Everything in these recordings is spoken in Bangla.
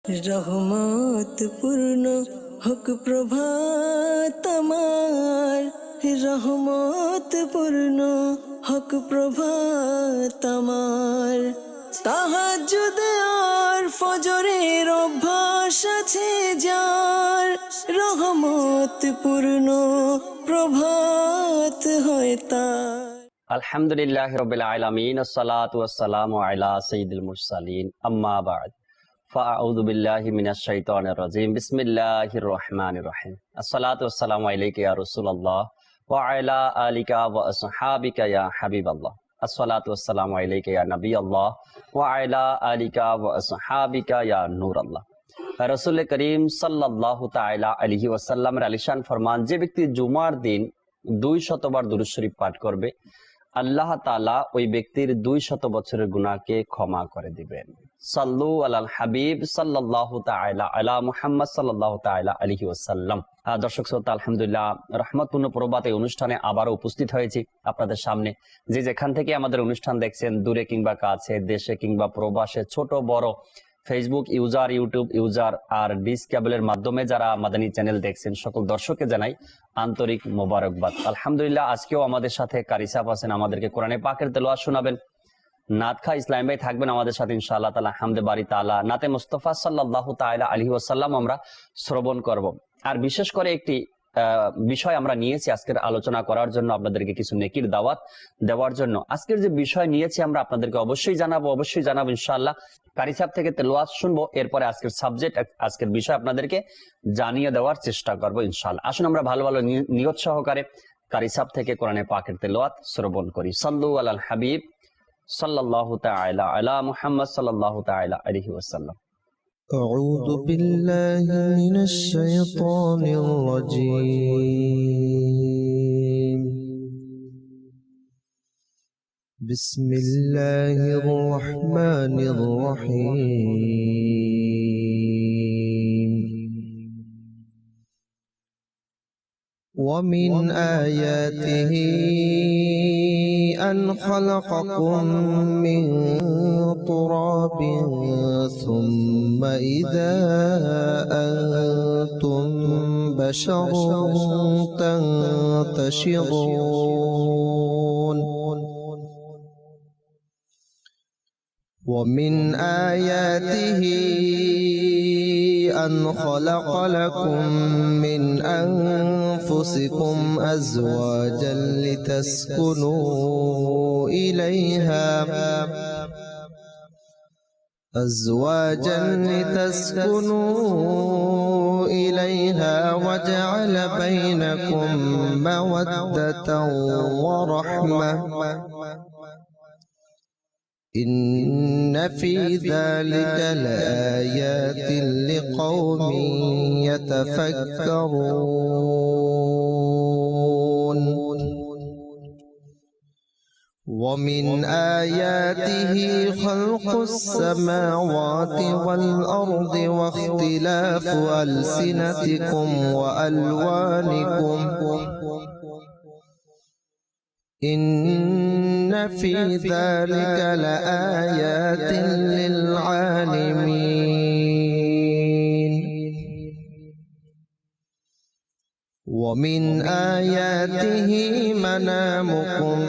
রহমত পূর্ণ হোক প্রভাত আমার, রহমত পূর্ণ হোক প্রভাত আমার। তাহাজ্জুদ আর ফজরের অভ্যাস আছে যার, রহমত পূর্ণ প্রভাত হয় তার। আলহামদুলিল্লাহি রাব্বিল আলামিন, আসসালাতু ওয়াসসালামু আলা সাইয়্যিদিল মুরসালিন, আম্মা বা'দ। ফাআউযু বিল্লাহি মিনাশ শাইতানির রাজীম। বিসমিল্লাহির রহমানির রহিম। আসসালাতু ওয়াসসালামু আলাইকা ইয়া রাসূলুল্লাহ ওয়া আলা আলিকা ওয়া আসহাবিকা ইয়া হাবিবাল্লাহ। আসসালাতু ওয়াসসালামু আলাইকা ইয়া নবিয়াল্লাহ ওয়া আলা আলিকা ওয়া আসহাবিকা ইয়া নূরাল্লাহ। রাসূল করিম সাল্লাল্লাহু তাআলা আলাইহি ওয়াসাল্লামের আলিশান ফরমান, যে ব্যক্তি জুমার দিন 200 বার দুরূদ শরীফ পাঠ করবে, আল্লাহ তাআলা ওই ব্যক্তির 200 বছরের গুনাহকে ক্ষমা করে দিবেন। সাল্লু আলাল হাবিব সাল্লাল্লাহু তাআলা আলা মুহাম্মদ সাল্লাল্লাহু তাআলা আলাইহি ওয়াসাল্লাম। দর্শক শ্রোতা, আলহামদুলিল্লাহ রহমতপূর্ণ প্রভাত এই অনুষ্ঠানে আবারও উপস্থিত হয়েছি আপনাদের সামনে। যে যেখান থেকে আমাদের অনুষ্ঠান দেখছেন, দূরে কিংবা কাছে, দেশে কিংবা প্রবাসে, ছোট বড়, ফেসবুক ইউজার, ইউটিউব ইউজার আর ডিস কেবলের মাধ্যমে যারা মাদানী চ্যানেল দেখছেন, সকল দর্শককে জানাই আন্তরিক মোবারকবাদ। আলহামদুলিল্লাহ আজকেও আমাদের সাথে কারি সাহেব আছেন, আমাদেরকে কোরআনে পাকের তেলাওয়াত শোনাবেন। নাতখা ইসলাম ভাই থাকবেন আমাদের সাথে ইনশাআল্লাহ তাআলা। হামদে বারি তাআলা নাতে মুস্তাফা সাল্লাল্লাহু তাআলা আলাইহি ওয়াসাল্লাম আমরা শ্রবণ করব। আর বিশেষ করে একটি বিষয় আমরা নিয়েছি আজকের আলোচনা করার জন্য, আপনাদেরকে কিছু নেকির দাওয়াত দেওয়ার জন্য। আজকের যে বিষয় নিয়েছি আমরা আপনাদেরকে অবশ্যই জানাবো ইনশাআল্লাহ। কারি সাহেব থেকে তেলাওয়াত শুনবো, এরপরে আজকের সাবজেক্ট, আজকের বিষয় আপনাদেরকে জানিয়ে দেওয়ার চেষ্টা করবো ইনশাআল্লাহ। আসুন আমরা ভালো ভালো নিয়ত সহকারে কারি সাহেব থেকে কোরআনে পাকের তেলাওয়াত শ্রবণ করি। সাল্লু আলাল হাবিব সাল্লাল্লাহু তাআলা আলা মুহাম্মদ সাল্লাল্লাহু তাআলা আলাইহি ওয়াসাল্লাম। أعوذ بالله من الشيطان الرجيم. بسم الله الرحمن الرحيم. ومن آياته أن خلقكم من تراب ثم إذا أنتم بشر تنتشرون. ومن آياته أن خلق لكم من أنفسكم أزواجا لتسكنوا إليها وجعل بينكم مودة ورحمة. إن في ذلك لآيات لقوم يتفكرون. ومن آياته خلق السماوات والأرض واختلاف ألسنتكم وألوانكم. إن في ذلك لآيات للعالمين. ومن آياته منامكم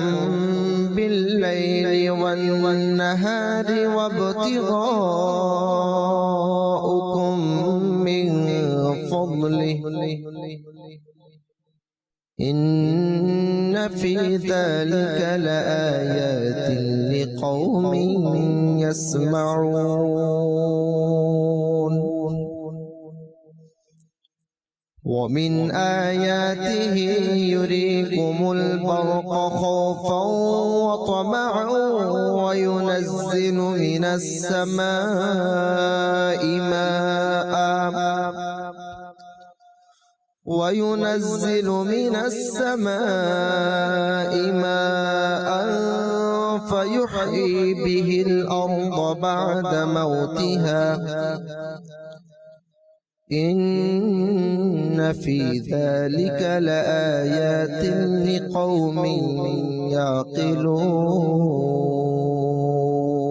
بالليل والنهار وابتغاؤكم من فضله. إن في ذلك لآيات لقوم يسمعون. ومن آياته يريكم البرق خوفا وطمعا وينزل من السماء ماء فيحيي به الأرض بعد موتها. إن في ذلك لآيات لقوم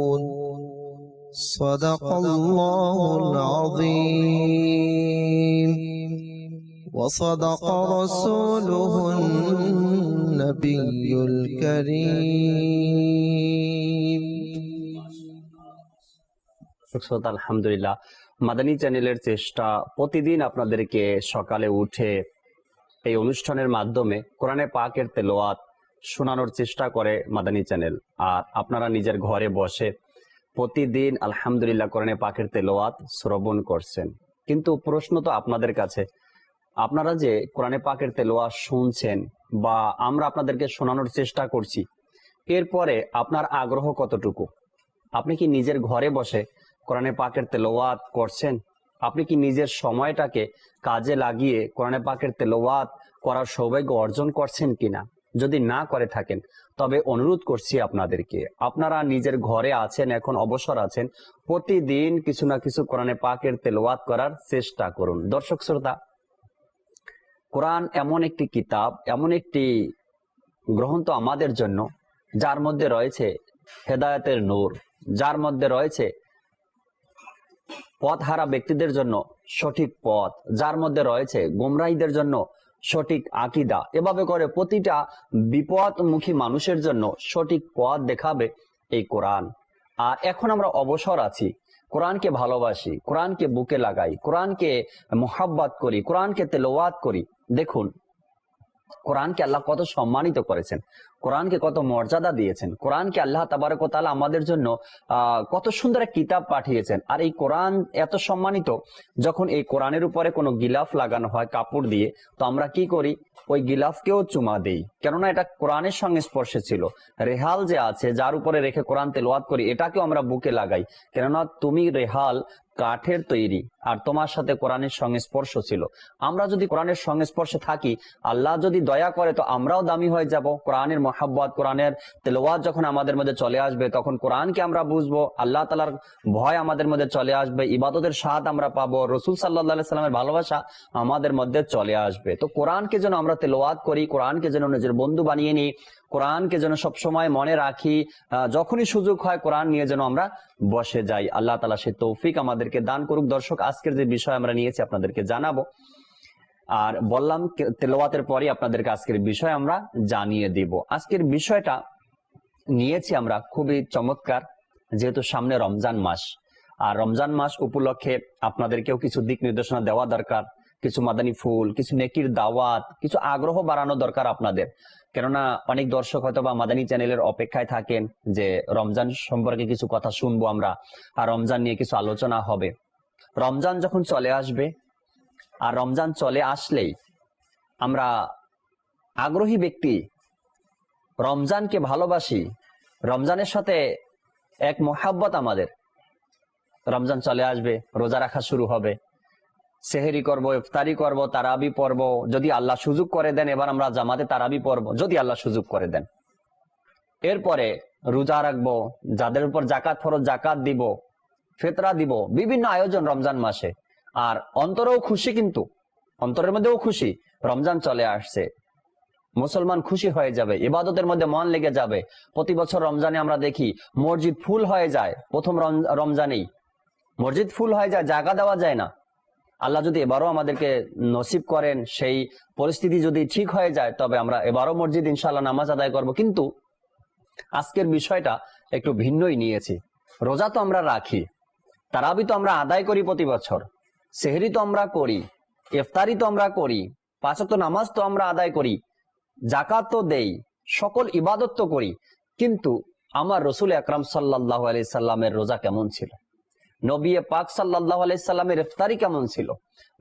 يعقلون. صدق الله العظيم وصدق رسوله النبي الكريم আলহামদুলিল্লাহ, মাদানী চ্যানেলের চেষ্টা প্রতিদিন আপনাদেরকে সকালে উঠে এই অনুষ্ঠানের মাধ্যমে কোরআনে পাকের তেলাওয়াত শোনানোর চেষ্টা করে মাদানী চ্যানেল। আর আপনারা নিজের ঘরে বসে প্রতিদিন আলহামদুলিল্লাহ কোরআনে পাকের তেলাওয়াত শ্রবণ করছেন। কিন্তু প্রশ্ন তো আপনাদের কাছে, আপনারা যে কোরআনে পাকের তেলাওয়াত শুনছেন বা আমরা আপনাদেরকে শোনানোর চেষ্টা করছি, এরপরে আপনার আগ্রহ কতটুকু? আপনি কি নিজের ঘরে বসে কোরআনে পাকের তেলাওয়াত করছেন? আপনি কি নিজের সময়টাকে কাজে লাগিয়ে কোরআনে পাকের তেলাওয়াত করার সৌভাগ্য অর্জন করছেন কিনা? যদি না করে থাকেন তবে অনুরোধ করছি আপনাদেরকে, আপনারা নিজের ঘরে আছেন, এখন অবসর আছেন, প্রতিদিন কিছু না কিছু কোরআনে পাকের তেলাওয়াত করার চেষ্টা করুন। দর্শক শ্রোতা, কোরআন এমন একটি কিতাব, এমন একটি গ্রন্থ আমাদের জন্য, যার মধ্যে রয়েছে হেদায়েতের নূর, যার মধ্যে রয়েছে পথহারা ব্যক্তিদের জন্য সঠিক পথ, যার মধ্যে রয়েছে গোমরাহীদের জন্য সঠিক আকীদা। এভাবে করে প্রতিটা বিপদমুখী মানুষের জন্য সঠিক পথ দেখাবে এই কোরআন। আর এখন আমরা অবসর আছি, কোরআনকে ভালোবাসি, কোরআনকে বুকে লাগাই, কোরআনকে মোহাব্বত করি, কোরআনকে তেলাওয়াত করি। দেখুন কোরআনকে আল্লাহ কত সম্মানিত করেছেন, কোরআনকে কত মর্যাদা দিয়েছেন, কোরআনকে আল্লাহ তাবারক ওয়া তাআলা আমাদের জন্য কত সুন্দর এক কিতাব পাঠিয়েছেন। আর এই কোরআন এত সম্মানিত, যখন এই কোরআনের উপরে কোনো গিলাফ লাগানো হয় কাপড় দিয়ে, তো আমরা কি করি? ওই গিলাফকেও চুমা দেই, কেননা এটা কোরআনের সঙ্গে স্পর্শে ছিল। রেহাল যে আছে, যার উপরে রেখে কোরআন তেলাওয়াত করি, এটাকেও আমরা বুকে লাগাই, কেননা তুমি রেহাল কাঠের তৈরি আর তোমার সাথে কোরআনের সংস্পর্শ ছিল। আমরা যদি কোরআনের সংস্পর্শে থাকি, আল্লাহ যদি দয়া করে, তো আমরাও দামি হয়ে যাব। কোরআনের মহাব্বত, কোরআনের তেলাওয়াত যখন আমাদের মধ্যে চলে আসবে, তখন কোরআনকে আমরা বুঝবো, আল্লাহ তাআলার ভয় আমাদের মধ্যে চলে আসবে, ইবাদতের স্বাদ আমরা পাবো, রাসূল সাল্লাল্লাহু আলাইহি সাল্লামের ভালোবাসা আমাদের মধ্যে চলে আসবে। তো কোরআনকে যেন আমরা তেলাওয়াত করি, কোরআনকে যেন নিজের বন্ধু বানিয়ে নিই, কোরআনকে যেন সবসময় মনে রাখি, যখনই সুযোগ হয় কোরআন নিয়ে যেন আমরা বসে যাই। আল্লাহ তাআলা সে তৌফিক আমাদেরকে দান করুক। দর্শক, আজকের যে বিষয় আমরা নিয়েছি আপনাদেরকে জানাবো, আর বললাম তেলাওয়াতের পরে আপনাদেরকে আজকের বিষয় আমরা জানিয়ে দিব। আজকের বিষয়টা নিয়েছি আমরা খুবই চমৎকার, যেহেতু সামনে রমজান মাস, আর রমজান মাস উপলক্ষে আপনাদেরকেও কিছু দিক নির্দেশনা দেওয়া দরকার, কিছু মাদানী ফুল, কিছু নেকির দাওয়াত, কিছু আগ্রহ বাড়ানো দরকার আপনাদের। কেননা অনেক দর্শক হয়তো বা মাদানী চ্যানেলের অপেক্ষায় থাকেন যে রমজান সম্পর্কে কিছু কথা শুনবো আমরা, আর রমজান নিয়ে কিছু আলোচনা হবে। রমজান যখন চলে আসবে, আর রমজান চলে আসলেই আমরা আগ্রহী ব্যক্তি, রমজানকে ভালোবাসি, রমজানের সাথে এক মোহাব্বত আমাদের। রমজান চলে আসবে, রোজা রাখা শুরু হবে, সেহেরি করব, ইফতারি করব, তারাবি পড়ব, যদি আল্লাহ সুযোগ করে দেন এবার আমরা জামাতে তারাবি পড়ব, যদি আল্লাহ সুযোগ করে দেন। এরপরে রোজা রাখবো, যাদের উপর জাকাত ফরজ জাকাত দিব, ফিতরা দিব, বিভিন্ন আয়োজন রমজান মাসে। আর অন্তরেও খুশি, কিন্তু অন্তরের মধ্যেও খুশি, রমজান চলে আসছে, মুসলমান খুশি হয়ে যাবে, ইবাদতের মধ্যে মন লেগে যাবে। প্রতি বছর রমজানে আমরা দেখি মসজিদ ফুল হয়ে যায়, প্রথম রমজানেই মসজিদ ফুল হয়ে যায়, জায়গা দেওয়া যায় না। আল্লাহ যদি এবারও আমাদেরকে নসিব করেন, সেই পরিস্থিতি যদি ঠিক হয়ে যায়, তবে আমরা এবারও মসজিদ ইনশাআল্লাহ নামাজ আদায় করব। কিন্তু আজকের বিষয়টা একটু ভিন্নই নিয়েছি। রোজা তো আমরা রাখি, তারাবি তো আমরা আদায় করি প্রতি বছর, সেহরি তো আমরা করি, ইফতারি তো আমরা করি, 5 ওয়াক্ত নামাজ তো আমরা আদায় করি, জাকাত তো দেই, সকল ইবাদত তো করি। কিন্তু আমার রাসূল আকরাম সাল্লাল্লাহু আলাইহি সাল্লামের রোজা কেমন ছিল? নবী পাক সাল্লাল্লাহু আলাইহি সাল্লামের ইফতারি কেমন ছিল?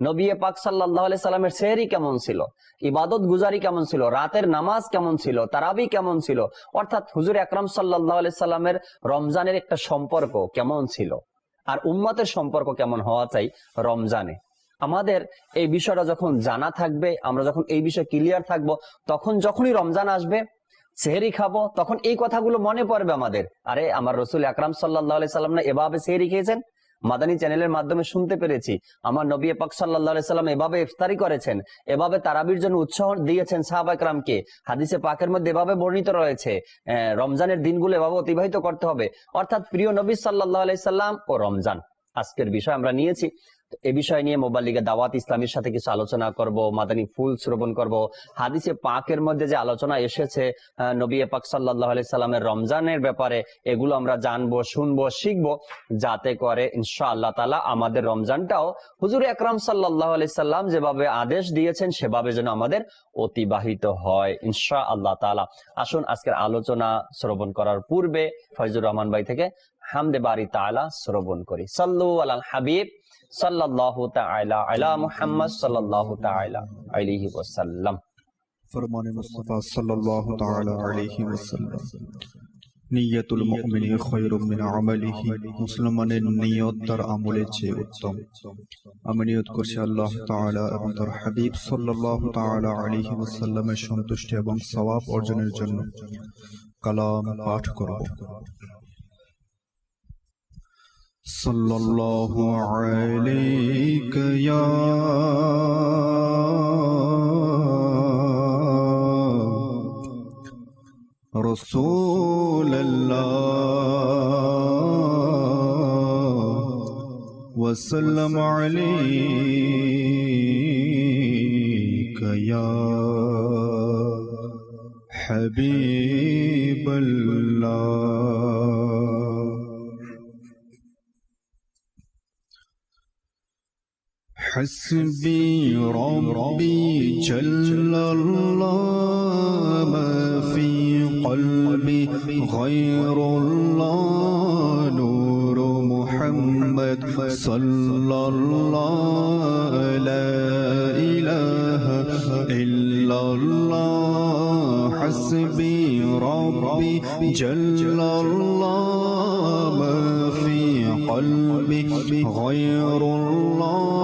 নবী পাক সাল্লাল্লাহু আলাইহি সাল্লামের সেহরি কেমন ছিল? ইবাদত গুজারি কেমন ছিল? রাতের নামাজ কেমন ছিল? তারাবি কেমন ছিল? অর্থাৎ হুজুর আকরাম সাল্লাল্লাহু আলাইহি সাল্লামের রমজানের একটা সম্পর্ক কেমন ছিল, আর উম্মতের সম্পর্ক কেমন হওয়া চাই রমজানে। আমাদের এই বিষয়টা যখন জানা থাকবে, আমরা যখন এই বিষয়ে ক্লিয়ার থাকবো, তখন যখনই রমজান আসবে, সেহরি খাবো, তখন এই কথাগুলো মনে পড়বে আমাদের। আরে আমার রাসূল আকরাম সাল্লাল্লাহু আলাইহি সাল্লাম না এভাবে সেহরি খেয়েছেন, মাদানী চ্যানেলের মাধ্যমে শুনতে পেরেছি আমার নবী পাক সাল্লাল্লাহু আলাইহি সাল্লাম এভাবে ইফতারি করেছেন, এভাবে তারাবির জন্য উৎসাহ দিয়েছেন সাহাবায়ে কেরামকে। হাদিসে পাকের মধ্যে এভাবে বর্ণিত রয়েছে রমজানের দিনগুলো এভাবে অতিবাহিত করতে হবে, অর্থাৎ প্রিয় নবী সাল্লাল্লাহু আলাইহি সাল্লাম ও রমজান। আজকের বিষয় আমরা নিয়েছি, এ বিষয় নিয়ে মোবাল্লিগে দাওয়াত ইসলামের সাথে কিছু আলোচনা করব, মাদানী ফুল শ্রবণ করব। হাদিসে পাকের মধ্যে যে আলোচনা এসেছে নবী পাক সাল্লাল্লাহু আলাইহি সাল্লামের রমজানের ব্যাপারে, এগুলো আমরা জানবো, শুনবো, শিখবো, যাতে করে ইনশাআল্লাহ তাআলা আমাদের রমজানটাও হুজুর আকরাম সাল্লাল্লাহু আলাইহি সাল্লাম যেভাবে আদেশ দিয়েছেন সেভাবে যেন আমাদের অতিবাহিত হয় ইনশাআল্লাহ তাআলা। আসুন আজকের আলোচনা শ্রবণ করার পূর্বে ফয়জুর রহমান ভাই থেকে হামদে বারি তাআলা শ্রবণ করি। সাল্লু আলাল হাবিব সাল্লাল্লাহু তাআলা আলা মুহাম্মদ সাল্লাল্লাহু তাআলা আলাইহি ওয়াসাল্লাম। ফরমানে মুস্তাফা সাল্লাল্লাহু তাআলা আলাইহি ওয়াসাল্লাম, নিয়তুল মুমিনি খায়রুম মিন আমালিহি, মুসলমানের নিয়ত তার আমলের চেয়ে উত্তম। আমি নিয়ত করছি আল্লাহ তাআলা এবং তার হাবিব সাল্লাল্লাহু তাআলা আলাইহি ওয়াসাল্লামের সন্তুষ্টি এবং সওয়াব অর্জনের জন্য কালাম পাঠ করব। সাল্লাল্লাহু আলাইকা ইয়া রাসূলুল্লাহ ওয়া সাল্লাম আলাইকা ইয়া হাবিবাল্লাহ। حسبي ربي جل الله ما في قلبي غير الله نور محمد صلى الله لا إله إلا الله حسبي ربي جل الله ما في قلبي غير الله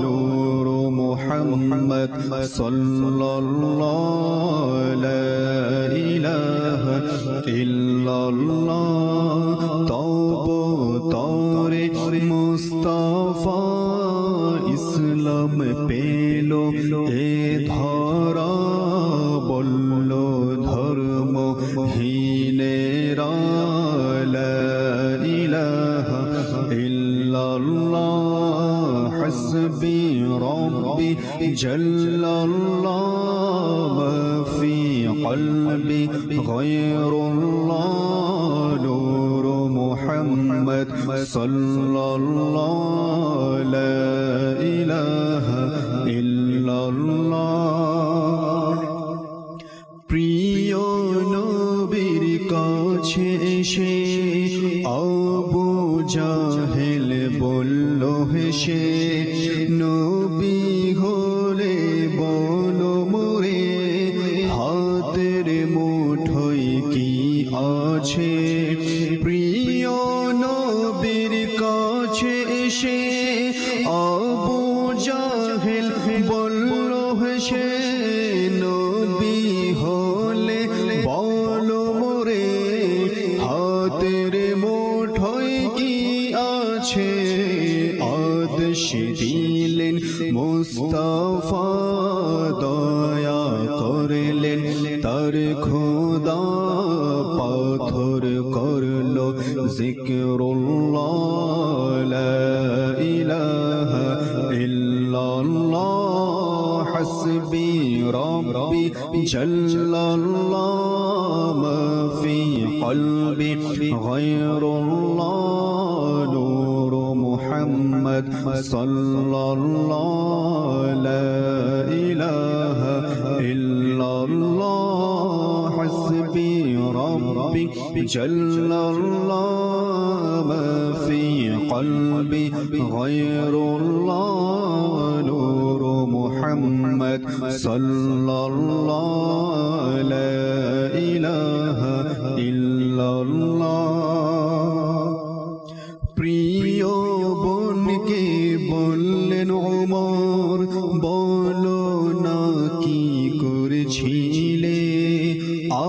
نور محمد صلى الله لا إله إلا الله তব তরে মুস্তাফা ইসলাম পেল এ ধরা বলল ধর্ম হীনেরা লা ইলাহা ইল্লাল্লাহ حسبي ربي جل الله ما في قلبي غير الله نور محمد صلى الله لا إله إلا الله প্রিয় নবীর কাছে এসে আবু জাহেল বলল হেসে, নবী হলে বলো মোরে হাতের মুঠোয় কি আছে। প্রিয় নবীর কাছে এসে আবু জাহেল বলল হেসে, নবী হলে বলো মোরে হাতের মুঠোয় কি আছে। আদেশ দিলেন মুস্তাফা দয়া করলেন তার খোদা, পাথর করলো জিকরুল্লাহ লা ইলাহা ইল্লাল্লাহ হাসবি রব্বি জাল্লাল্লাহ মা ফি কলবি গায়রুল্লাহ নূর মুহাম্মদ সাল্লাল্লাহু লা ইলাহা ইল্লাল্লাহ হাসবি রব্বি জাল্লাল্লাহ মা ফি কলবি গায়রুল্লাহ নূর মুহাম্মদ সাল্লাল্লাহু লা ইলাহা ইল্লাল্লাহ। প্রিয় বোনকে বললেন ওমর, বলো না কি করেছিলে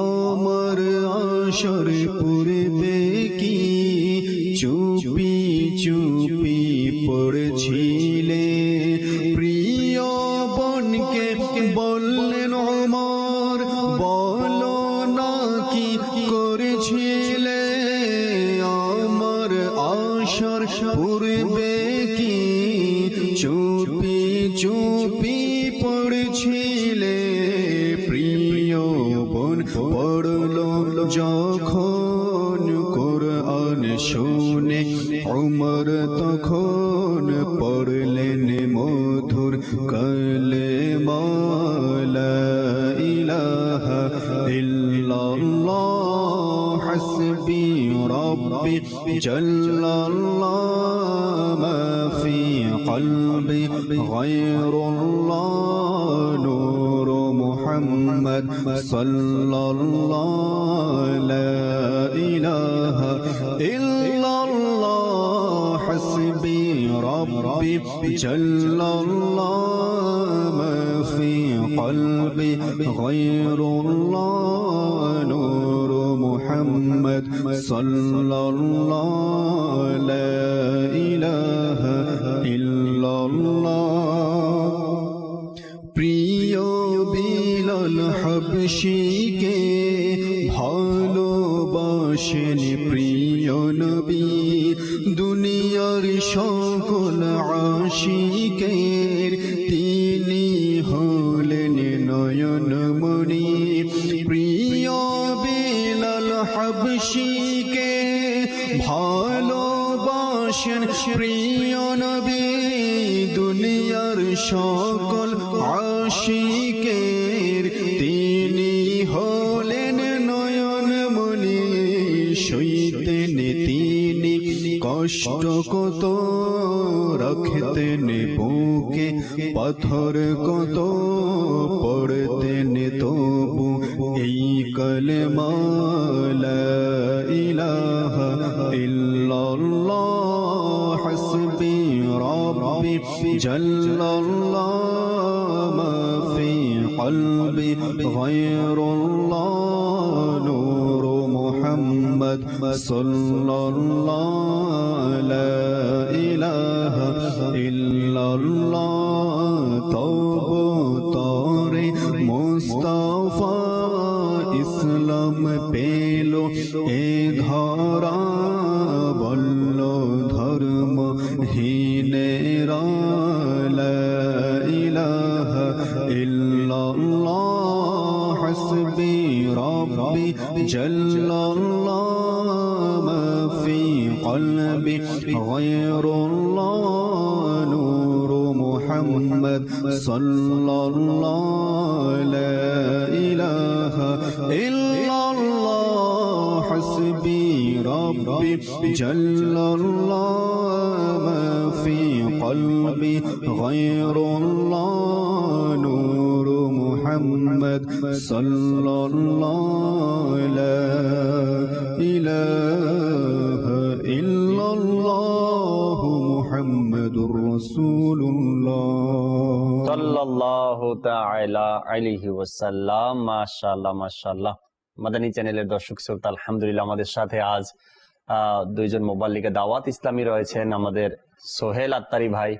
আমার আসর পূর্বে কি চুপি চুপি করেছিলে প্রিয় বোনকে বললেন ওমর বলো না কি করেছিলে আমার আশার পূর্বে কি চুপি চুপি পড়ছিলে প্রিয় বোন পড়লো যখন কোরআন শুনে ওমর তখন পড়লেন মধুর কালেমা লা ইলাহা ইল্লাল্লাহ হাসবি রব্বি জাল্লাল্লাহ মা ফি কলবি গায়রুল্লাহ নূর মুহাম্মদ সাল্লাল্লাহ লা ইলাহা ইল্লাল্লাহ হাসবি রব্বি জাল্লাল্লাহ মা ফি কলবি গায়রুল্লাহ নূর মুহাম্মদ সাল্লাল্লাহ লা ইলাহা ইল্লাল্লাহ প্রিয় বিলাল হাবশীকে ভালোবাসেন প্রিয় নবী দুনিয়ার সকল আশিকের তিনি হলেন নয়নমণি প্রিয় বিলাল হাবশীকে ভালোবাসেন প্রিয় নবী দুনিয়ার সকল আশিকের তিনি হলেন নয়নমণি সইতেন তিনি কষ্ট কত রাখতেন বুকে পাথর কত পড়তেন তবু এই কলেমা লা ইলাহা ইল্লাল্লাহ হাসবি রব্বি জাল্লাল্লাহ মা ফি কলবি গায়রুল্লাহ নূর মুহাম্মদ সাল্লাল্লাহ লা ইলাহা ইল্লাল্লাহ তবু তরে মুস্তাফা ইসলাম পেল এ ধরা বলল ধর্ম হীনেরা লা ইলাহা ইল্লাল্লাহ হাসবি রব্বি জাল্লাল্লাহ মা ফি কলবি গায়রুল্লাহ নূর মুহাম্মদ সাল্লাল্লাহ লা ইলাহা ইল্লাল্লাহ হাসবি রব্বি জাল্লাল্লাহ মা ফি কলবি গায়রুল্লাহ নূর মুহাম্মদ সাল্লাল্লাহ লা ইলাহা ইল্লাল্লাহ মুহাম্মাদুর রাসূলুল্লাহ সাল্লাল্লাহু তাআলা আলাইহি ওয়াসাল্লাম। মাশাআল্লাহ মাশাআল্লাহ। মাদানী চ্যানেলের দর্শক শ্রোতা, আলহামদুলিল্লাহ আমাদের সাথে আজ দুইজন মুবাল্লিগে দাওয়াত ইসলামী রয়েছেন, আমাদের সোহেল আত্তারি ভাই,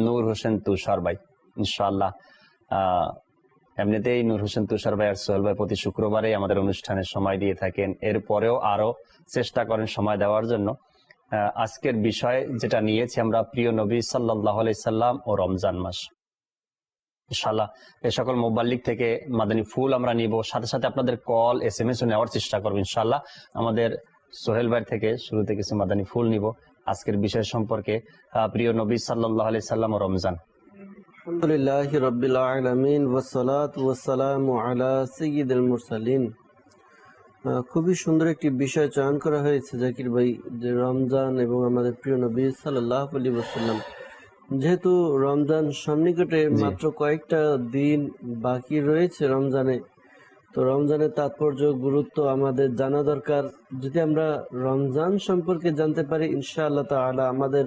নূর হোসেন তুষার ভাই। ইনশাআল্লাহ এমনিতেই নূর হোসেন তুষার ভাই আর সোহেল ভাই প্রতি শুক্রবারে আমাদের অনুষ্ঠানে সময় দিয়ে থাকেন, এরপরেও আরো চেষ্টা করেন সময় দেওয়ার জন্য। আজকের বিষয় যেটা নিয়েছি আমরা, প্রিয় নবী সাল্লাল্লাহু আলাইহি সাল্লাম ও রমজান মাস। ইনশাআল্লাহ এ সকল মুবাল্লিগ থেকে মাদানী ফুল আমরা নিব, সাথে সাথে আপনাদের কল SMS ও নেওয়ার চেষ্টা করবো ইনশাআল্লাহ। আমাদের সোহেল ভাই থেকে শুরুতে কিছু মাদানী ফুল নিব আজকের বিষয় সম্পর্কে। প্রিয় নবী সাল্লাল্লাহু আলাইহি সাল্লাম ও রমজান। আলহামদুলিল্লাহি রাব্বিল আলামিন ওয়াসসালাতু ওয়াসসালামু আলা সাইয়্যিদিল মুরসালিন। খুবই সুন্দর একটি বিষয় চয়ন করা হয়েছে জাকির ভাই, যে রমজান এবং আমাদের প্রিয় নবী সাল্লাল্লাহু আলাইহি ওয়াসাল্লাম। যেহেতু রমজান সন্নিকটে, মাত্র কয়েকটা দিন বাকি রয়েছে রমজানে, তো রমজানের তাৎপর্য গুরুত্ব আমাদের জানা দরকার। যদি আমরা রমজান সম্পর্কে জানতে পারি ইনশাআল্লাহ তাআলা আমাদের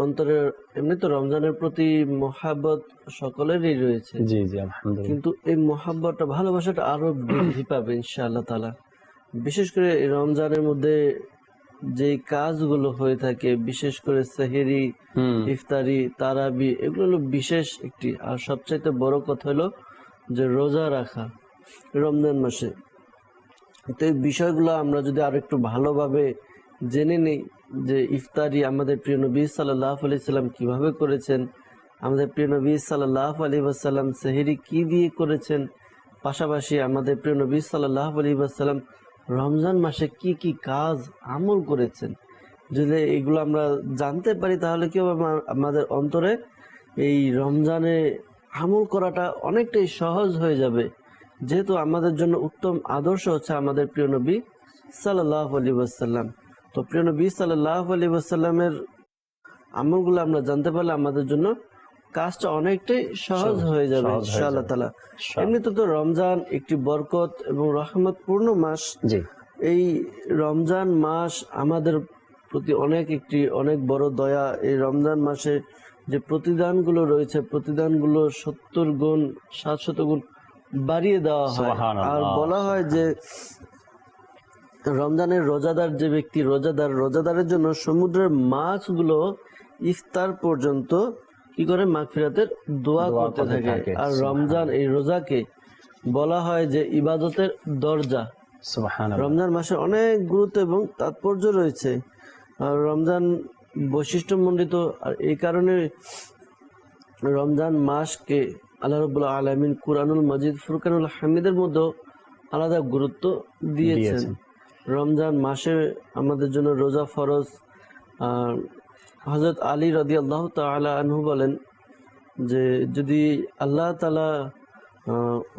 অন্তরের, এমনি তো রমজানের প্রতি মহাব্বত সকলেরই রয়েছে, জি জি আলহামদুলিল্লাহ, কিন্তু এই মহাব্বতটা, ভালোবাসাটা আরো বৃদ্ধি পাবে ইনশাআল্লাহ তাআলা। বিশেষ করে এই রমজানের মধ্যে যে কাজগুলো হয়ে থাকে, বিশেষ করে সেহরি, ইফতারি, তারাবি, এগুলো হলো বিশেষ একটি। আর সবচাইতে বড় কথা হলো যে রোজা রাখা রমজান মাসে। তো এই বিষয়গুলো আমরা যদি আরো একটু ভালোভাবে জেনে নিই, যে ইফতারি আমাদের প্রিয় নবী সাল্লাল্লাহু আলাইহি সাল্লাম কিভাবে করেছেন, আমাদের প্রিয় নবী সাল্লাল্লাহু আলাইহি ওয়াসাল্লাম সেহরি কি দিয়ে করেছেন, পাশাপাশি আমাদের প্রিয় নবী সাল্লাল্লাহু আলাইহি ওয়াসাল্লাম রমজান মাসে কি কি কাজ আমল করেছেন, যদি এগুলো আমরা জানতে পারি তাহলে কি হবে, আমাদের অন্তরে এই রমজানে আমল করাটা অনেকটাই সহজ হয়ে যাবে। যেহেতু আমাদের জন্য উত্তম আদর্শ হচ্ছে আমাদের প্রিয় নবী সাল্লাল্লাহু আলাইহি ওয়াসাল্লাম। তো প্রিয় নবী সাল্লাল্লাহু আলাইহি ওয়াসাল্লামের আমলগুলো আমরা জানতে পারলে আমাদের জন্য কাজটা অনেকটাই সহজ হয়ে যাবে ইনশাআল্লাহ তাআলা। এমনিতে তো রমজান একটি বরকত এবং রহমতপূর্ণ মাস। জি, এই রমজান মাস আমাদের প্রতি অনেক বড় দয়া। এই রমজান মাসে যে প্রতিদানগুলো রয়েছে, প্রতিদানগুলো 70 গুণ 700 গুণ বাড়িয়ে দেওয়া হয়। আর বলা হয় যে রমজানের রোজাদার যে ব্যক্তি রোজাদারের জন্য সমুদ্রের মাছগুলো ইফতার পর্যন্ত কি করে মাগফিরাতের দোয়া করতে থাকে। আর রমজান এই রোজাকে বলা হয় যে ইবাদতের দরজা। রমজান মাসের অনেক গুরুত্ব এবং তাৎপর্য রয়েছে। আর রমজান বৈশিষ্ট্যমণ্ডিত, আর এই কারণে রমজান মাসকে আল্লাহ রাব্বুল আলামিন কুরআনুল মাজিদ ফুরকানুল হামিদের মধ্যে আলাদা গুরুত্ব দিয়েছেন। রমজান মাসে আমাদের জন্য রোজা ফরজ। হযরত আলী রাদিয়াল্লাহু তাআলা আনহু বলেন যে যদি আল্লাহ তাআলা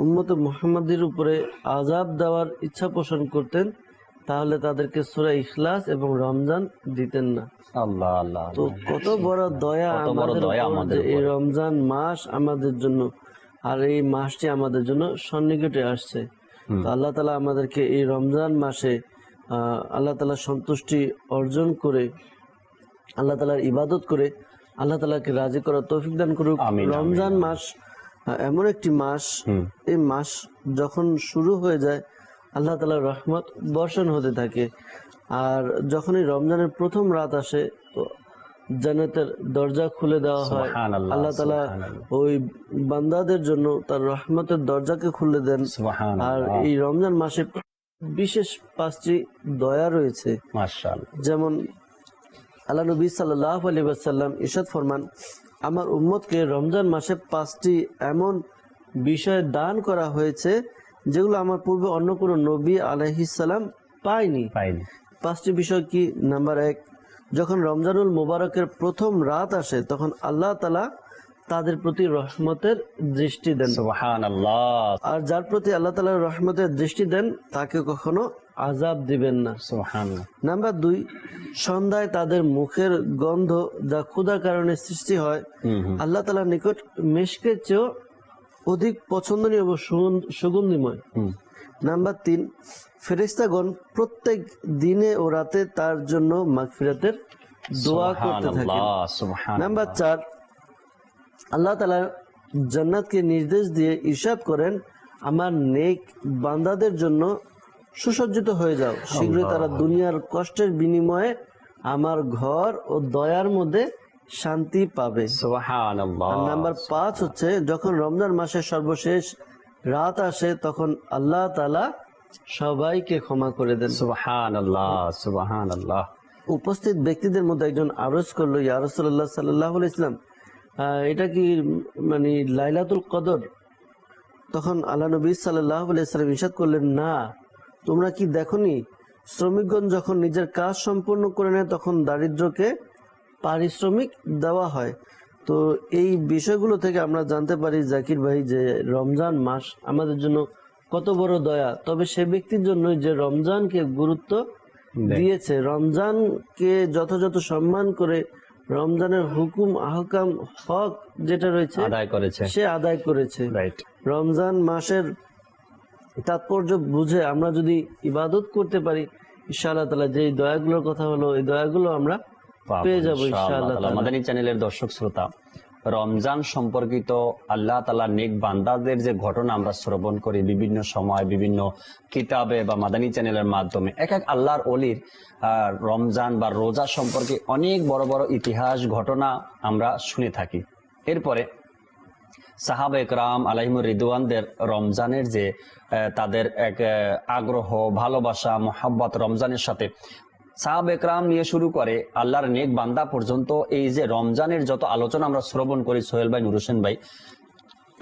উম্মতে মুহাম্মাদের উপরে আযাব দেওয়ার ইচ্ছা পোষণ করতেন তাহলে তাদেরকে সূরা ইখলাস এবং রমজান দিতেন না। আল্লাহ আল্লাহ, তো কত বড় দয়া আমাদের উপর যে এই রমজান মাস আমাদের জন্য, আর এই মাসটি আমাদের জন্য সন্নিকটে আসছে। তো আল্লাহ তাআলা আমাদেরকে এই রমজান মাসে আল্লাহ তাআলার সন্তুষ্টি অর্জন করে, আল্লাহ তাআলার ইবাদত করে আল্লাহ তাআলাকে রাজি করার তৌফিক দান করুক। রমজান মাস এমন একটি মাস, এই মাস যখন শুরু হয়ে যায় আল্লাহ তাআলার রহমত বর্ষণ হতে থাকে। আর যখন এই রমজানের প্রথম রাত আসে তো জান্নাতের দরজা খুলে দেওয়া হয়। আল্লাহ তাআলা ওই বান্দাদের জন্য তার রহমতের দরজাকে খুলে দেন। আর এই রমজান মাসে বিশেষ 5টি দয়া রয়েছে। মাশাআল্লাহ। যেমন আল্লাহ নবী সাল্লাল্লাহু আলাইহি ওয়াসাল্লাম ইরশাদ ফরমান, আমার উম্মতকে রমজান মাসে 5টি এমন বিষয় দান করা হয়েছে যেগুলো আমার পূর্বে অন্য কোনো নবী আলাইহিস সালাম পায়নি। 5টি বিষয় কি? নাম্বার 1, যখন রমজানুল মুবারকের প্রথম রাত আসে তখন আল্লাহ তাআলা তাদের প্রতি রহমতের দৃষ্টি দেন। সুবহানাল্লাহ। আর যার প্রতি আল্লাহ তাআলা রহমতের দৃষ্টি দেন তাকে কখনো আযাব দিবেন না। সুবহানাল্লাহ। নাম্বার 2, সন্ধ্যায় তাদের মুখের গন্ধ যা ক্ষুধার কারণে সৃষ্টি হয় আল্লাহ তাআলার নিকট মিশকের চেয়েও অধিক পছন্দনীয় এবং সুগন্ধিময়। নাম্বার 3, ফেরেশতাগণ প্রত্যেক দিনে ও রাতে তার জন্য মাগফিরাতের দোয়া করতে থাকে। নাম্বার 4, আল্লাহ তাআলা জান্নাতকে নির্দেশ দিয়ে ইরশাদ করেন, আমার নেক বান্দাদের জন্য সুসজ্জিত হয়ে যাও, শীঘ্রই তারা দুনিয়ার কষ্টের বিনিময়ে আমার ঘর ও দয়ার মধ্যে শান্তি পাবে। সুবহানাল্লাহ। আর নাম্বার 5 হচ্ছে যখন রমজান মাসের সর্বশেষ রাত আসে তখন আল্লাহ তাআলা সবাইকে ক্ষমা করে দেন। সুবহানাল্লাহ সুবহানাল্লাহ। উপস্থিত ব্যক্তিদের মধ্যে একজন আরজ করলো, ইয়া রাসূলুল্লাহ সাল্লাল্লাহু আলাইহি ওয়াসাল্লাম, এটা কি মানে লাইলাতুল কদর? তখন আল্লাহ নবী সাল্লাল্লাহু আলাইহি ওয়াসাল্লাম ইরশাদ করলেন, না, তোমরা কি দেখোনি শ্রমিকগণ যখন নিজের কাজ সম্পূর্ণ করে নেয় তখন দারিদ্রকে পারিশ্রমিক দেওয়া হয়। তো এই বিষয়গুলো থেকে আমরা জানতে পারি জাকির ভাই যে রমজান মাস আমাদের জন্য কত বড় দয়া। তবে সে ব্যক্তির জন্য যে রমজানকে গুরুত্ব দিয়েছে, রমজানকে যথাযথ সম্মান করে রমজানের হুকুম আহকাম হক যেটা রয়েছে সে আদায় করেছে। রমজান মাসের তাৎপর্য বুঝে আমরা যদি ইবাদত করতে পারি ইনশাআল্লাহ তাআলা যে দয়াগুলোর কথা হলো এই দয়াগুলো আমরা পেয়ে যাবো ইনশাআল্লাহ তাআলা। মাদানী চ্যানেলের দর্শক শ্রোতা, রমজান সম্পর্কিত আল্লাহ তাআলা নেক বান্দাদের যে ঘটনা আমরা শ্রবণ করি বিভিন্ন সময় বিভিন্ন কিতাবে বা মাদানী চ্যানেলের মাধ্যমে, এক এক আল্লাহর ওলির রমজান বা রোজা সম্পর্কে অনেক বড় বড় ইতিহাস ঘটনা আমরা শুনে থাকি। এরপরে সাহাবা একরাম আলাইহিমুর রিদওয়ানদের রমজানের যে তাদের এক আগ্রহ, ভালোবাসা, মোহাব্বত রমজানের সাথে, সাহাবা একরাম নিয়ে শুরু করে আল্লাহর নেক বান্দা পর্যন্ত এই যে রমজানের যত আলোচনা আমরা শ্রবণ করি, সোহেল ভাই, নুর হোসেন ভাই,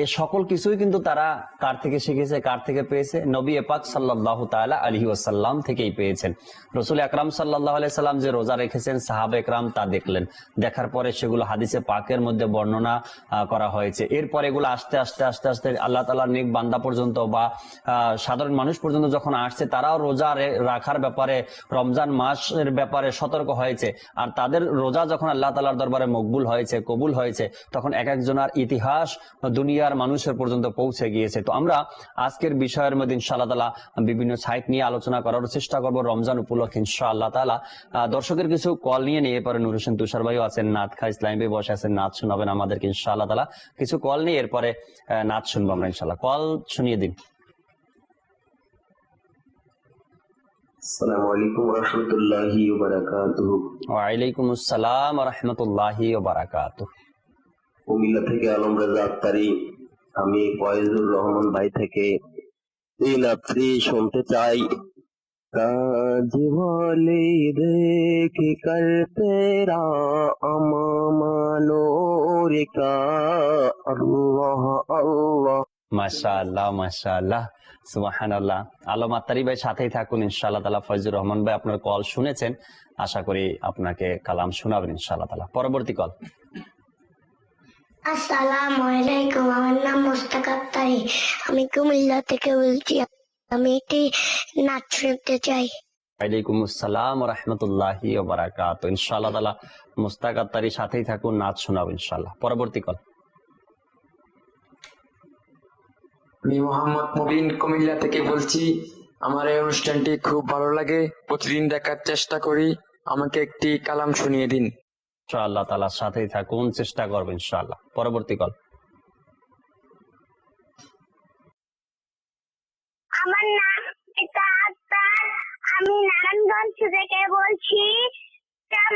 এ সকল কিছুই কিন্তু তারা কার থেকে শিখেছে, কার থেকে পেয়েছে? নবী পাক সাল্লাল্লাহু তাআলা আলাইহি ওয়াসাল্লাম থেকেই পেয়েছেন। রাসূল আকরাম সাল্লাল্লাহু আলাইহি সাল্লাম যে রোজা রেখেছেন, সাহাবা একরাম তা দেখলেন, দেখার পরে সেগুলো হাদিসে পাকের মধ্যে বর্ণনা করা হয়েছে। এরপর এগুলো আস্তে আস্তে আস্তে আস্তে আল্লাহ তাআলার নেক বান্দা পর্যন্ত বা সাধারণ মানুষ পর্যন্ত যখন আসছে, তারাও রোজা রাখার ব্যাপারে, রমজান মাসের ব্যাপারে সতর্ক হয়েছে। আর তাদের রোজা যখন আল্লাহ তাআলার দরবারে মকবুল হয়েছে, কবুল হয়েছে, তখন এক একজনের ইতিহাস দুনিয়ার মানুষের পর্যন্ত পৌঁছে গিয়েছে। তো আমরা আজকের বিষয়ের মধ্যে ইনশাআল্লাহ তাআলা বিভিন্ন সাইট নিয়ে আলোচনা করার চেষ্টা করব রমজান উপলক্ষে ইনশাআল্লাহ তাআলা। দর্শকের কিছু কল নিয়ে পরে নুর হোসেন তুষার ভাইও আছেন, নাত খা ইসলামী ভাই বসে আছেন, নাত শোনাবেন আমাদেরকে ইনশাআল্লাহ তাআলা। কিছু কল নিয়ে এরপরে নাত শুনবো আমরা ইনশাআল্লাহ। কল শুনিয়ে দিন। আসসালামু আলাইকুম ওয়া রাহমাতুল্লাহি ওয়া বারাকাতুহু। ওয়া আলাইকুম আসসালাম ওয়া রাহমাতুল্লাহি ওয়া বারাকাতুহু। কুমিল্লা থেকে আলম রাজা আক্তারি। আমি ফয়েজুর রহমান ভাই থেকে এই নাতটি শুনতে চাই। কাজ বলে দেখে কর তেরা আমামানো রেখা আল্লাহ আল্লাহ। মাশাআল্লাহ মাশাআল্লাহ, সুবহানাল্লাহ। আলম আত্তারি ভাই সাথেই থাকুন ইনশাআল্লাহ তাআলা। ফয়জুর রহমান ভাই আপনার কল শুনেছেন, আশা করি আপনাকে কালাম শোনাবেন ইনশাআল্লাহ তাআলা। পরবর্তী কল। আসসালামু আলাইকুম, আমার নাম মোস্তাক আক্তারি, আমি কুমিল্লা থেকে বলছি। আমি একটি নাচ শুনতে চাই। ওয়ালাইকুম আসসালাম ওয়া রাহমাতুল্লাহি ওয়া বারাকাতুহু। ইনশাআল্লাহ তাআলা মোস্তাক আত্তারি সাথেই থাকুন, নাচ শোনাবেন ইনশাআল্লাহ। পরবর্তী কল। আমি মোহাম্মদ মুবিন কুমিল্লা থেকে বলছি। আমার এই অনুষ্ঠানটি খুব ভালো লাগে, প্রতিদিন দেখার চেষ্টা করি। আমাকে একটি কালাম শুনিয়ে দিন। ইনশাআল্লাহ তাআলা সাথেই থাকুন, চেষ্টা করবেন ইনশাআল্লাহ। পরবর্তী কল। আমার নাম মিতা আক্তার, আমি নারায়ণগঞ্জ থেকে বলছি।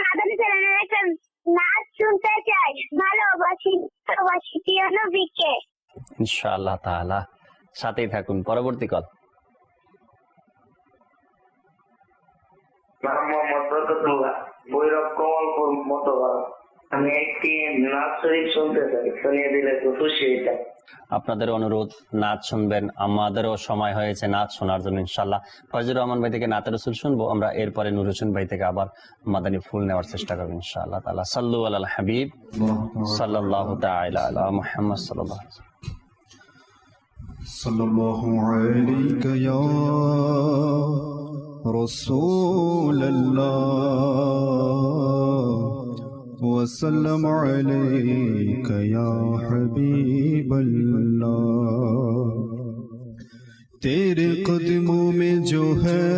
মাদানী চ্যানেলের একটা নাচ শুনতে চাই। ভালোবাসি ভালোবাসি প্রিয় নবীকে। ইনশাআল্লাহ তাআলা সাথেই থাকুন। পরবর্তী কল। মোহাম্মদ বরকতুল্লাহ, ভৈরব কমলপুর মতবাদ। আমি একটি নাচ শরীফ শুনতে চাই, শুনিয়ে দিলে খুব খুশি হইতাম। আপনাদের অনুরোধ, নাচ শুনবেন, আমাদেরও সময় হয়েছে নাচ শোনার জন্য ইনশাআল্লাহ। ফয়জুর রহমান ভাই থেকে নাতের রাসূল শুনবো আমরা, এরপরে নুর হোসেন ভাই থেকে আবার মাদানী ফুল নেওয়ার চেষ্টা করবো ইনশাআল্লাহ তাআলা। সাল্লু আলাল হাবিব সাল্লাল্লাহু তাআলা আলা মুহাম্মদ সাল্লাল্লাহু আলাইহি সাল্লাল্লাহু আলাইকা ইয়া রাসূলুল্লাহ ওয়া সাল্লাম আলাইকা ইয়া হাবিবাল্লাহ। तेरे कदमों में जो है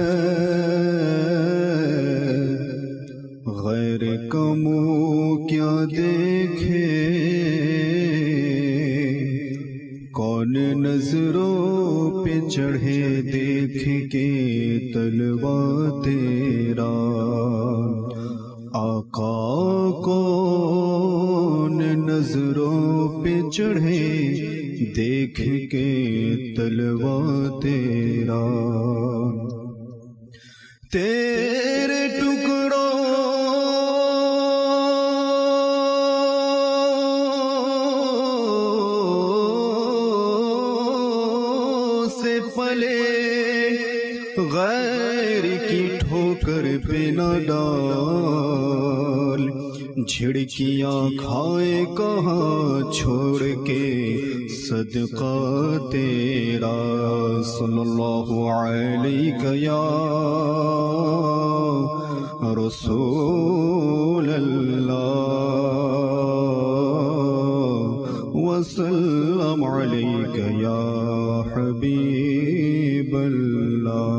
गैर कमो क्या देखे, कौन नजरों पे चढ़े देख के तलवा तेरा। आका कौन नजरों पे चढ़े देख के तलवा तेरा। तेरे टुकड़ों से पले गैर की ठोकर पे न डाल। झिड़कियां खाए कहाँ छोड़ के सदका तेरा। सल्लल्लाहु अलैहि या रसूल अल्लाह वसल्लम अलैका या हबीब अल्लाह।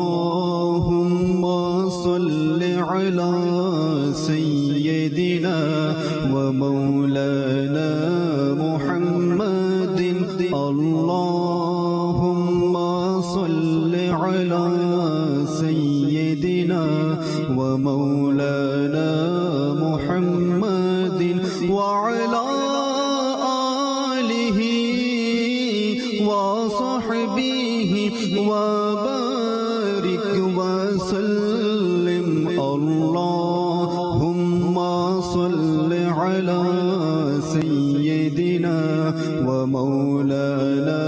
अल्लाहुम्मा सल्लि अला سيدنا ومولانا محمد اللهم صل على سيدنا ومولانا محمد وعلى آله وصحبه وبارك وسلم اللهم صل على سيدنا ومولانا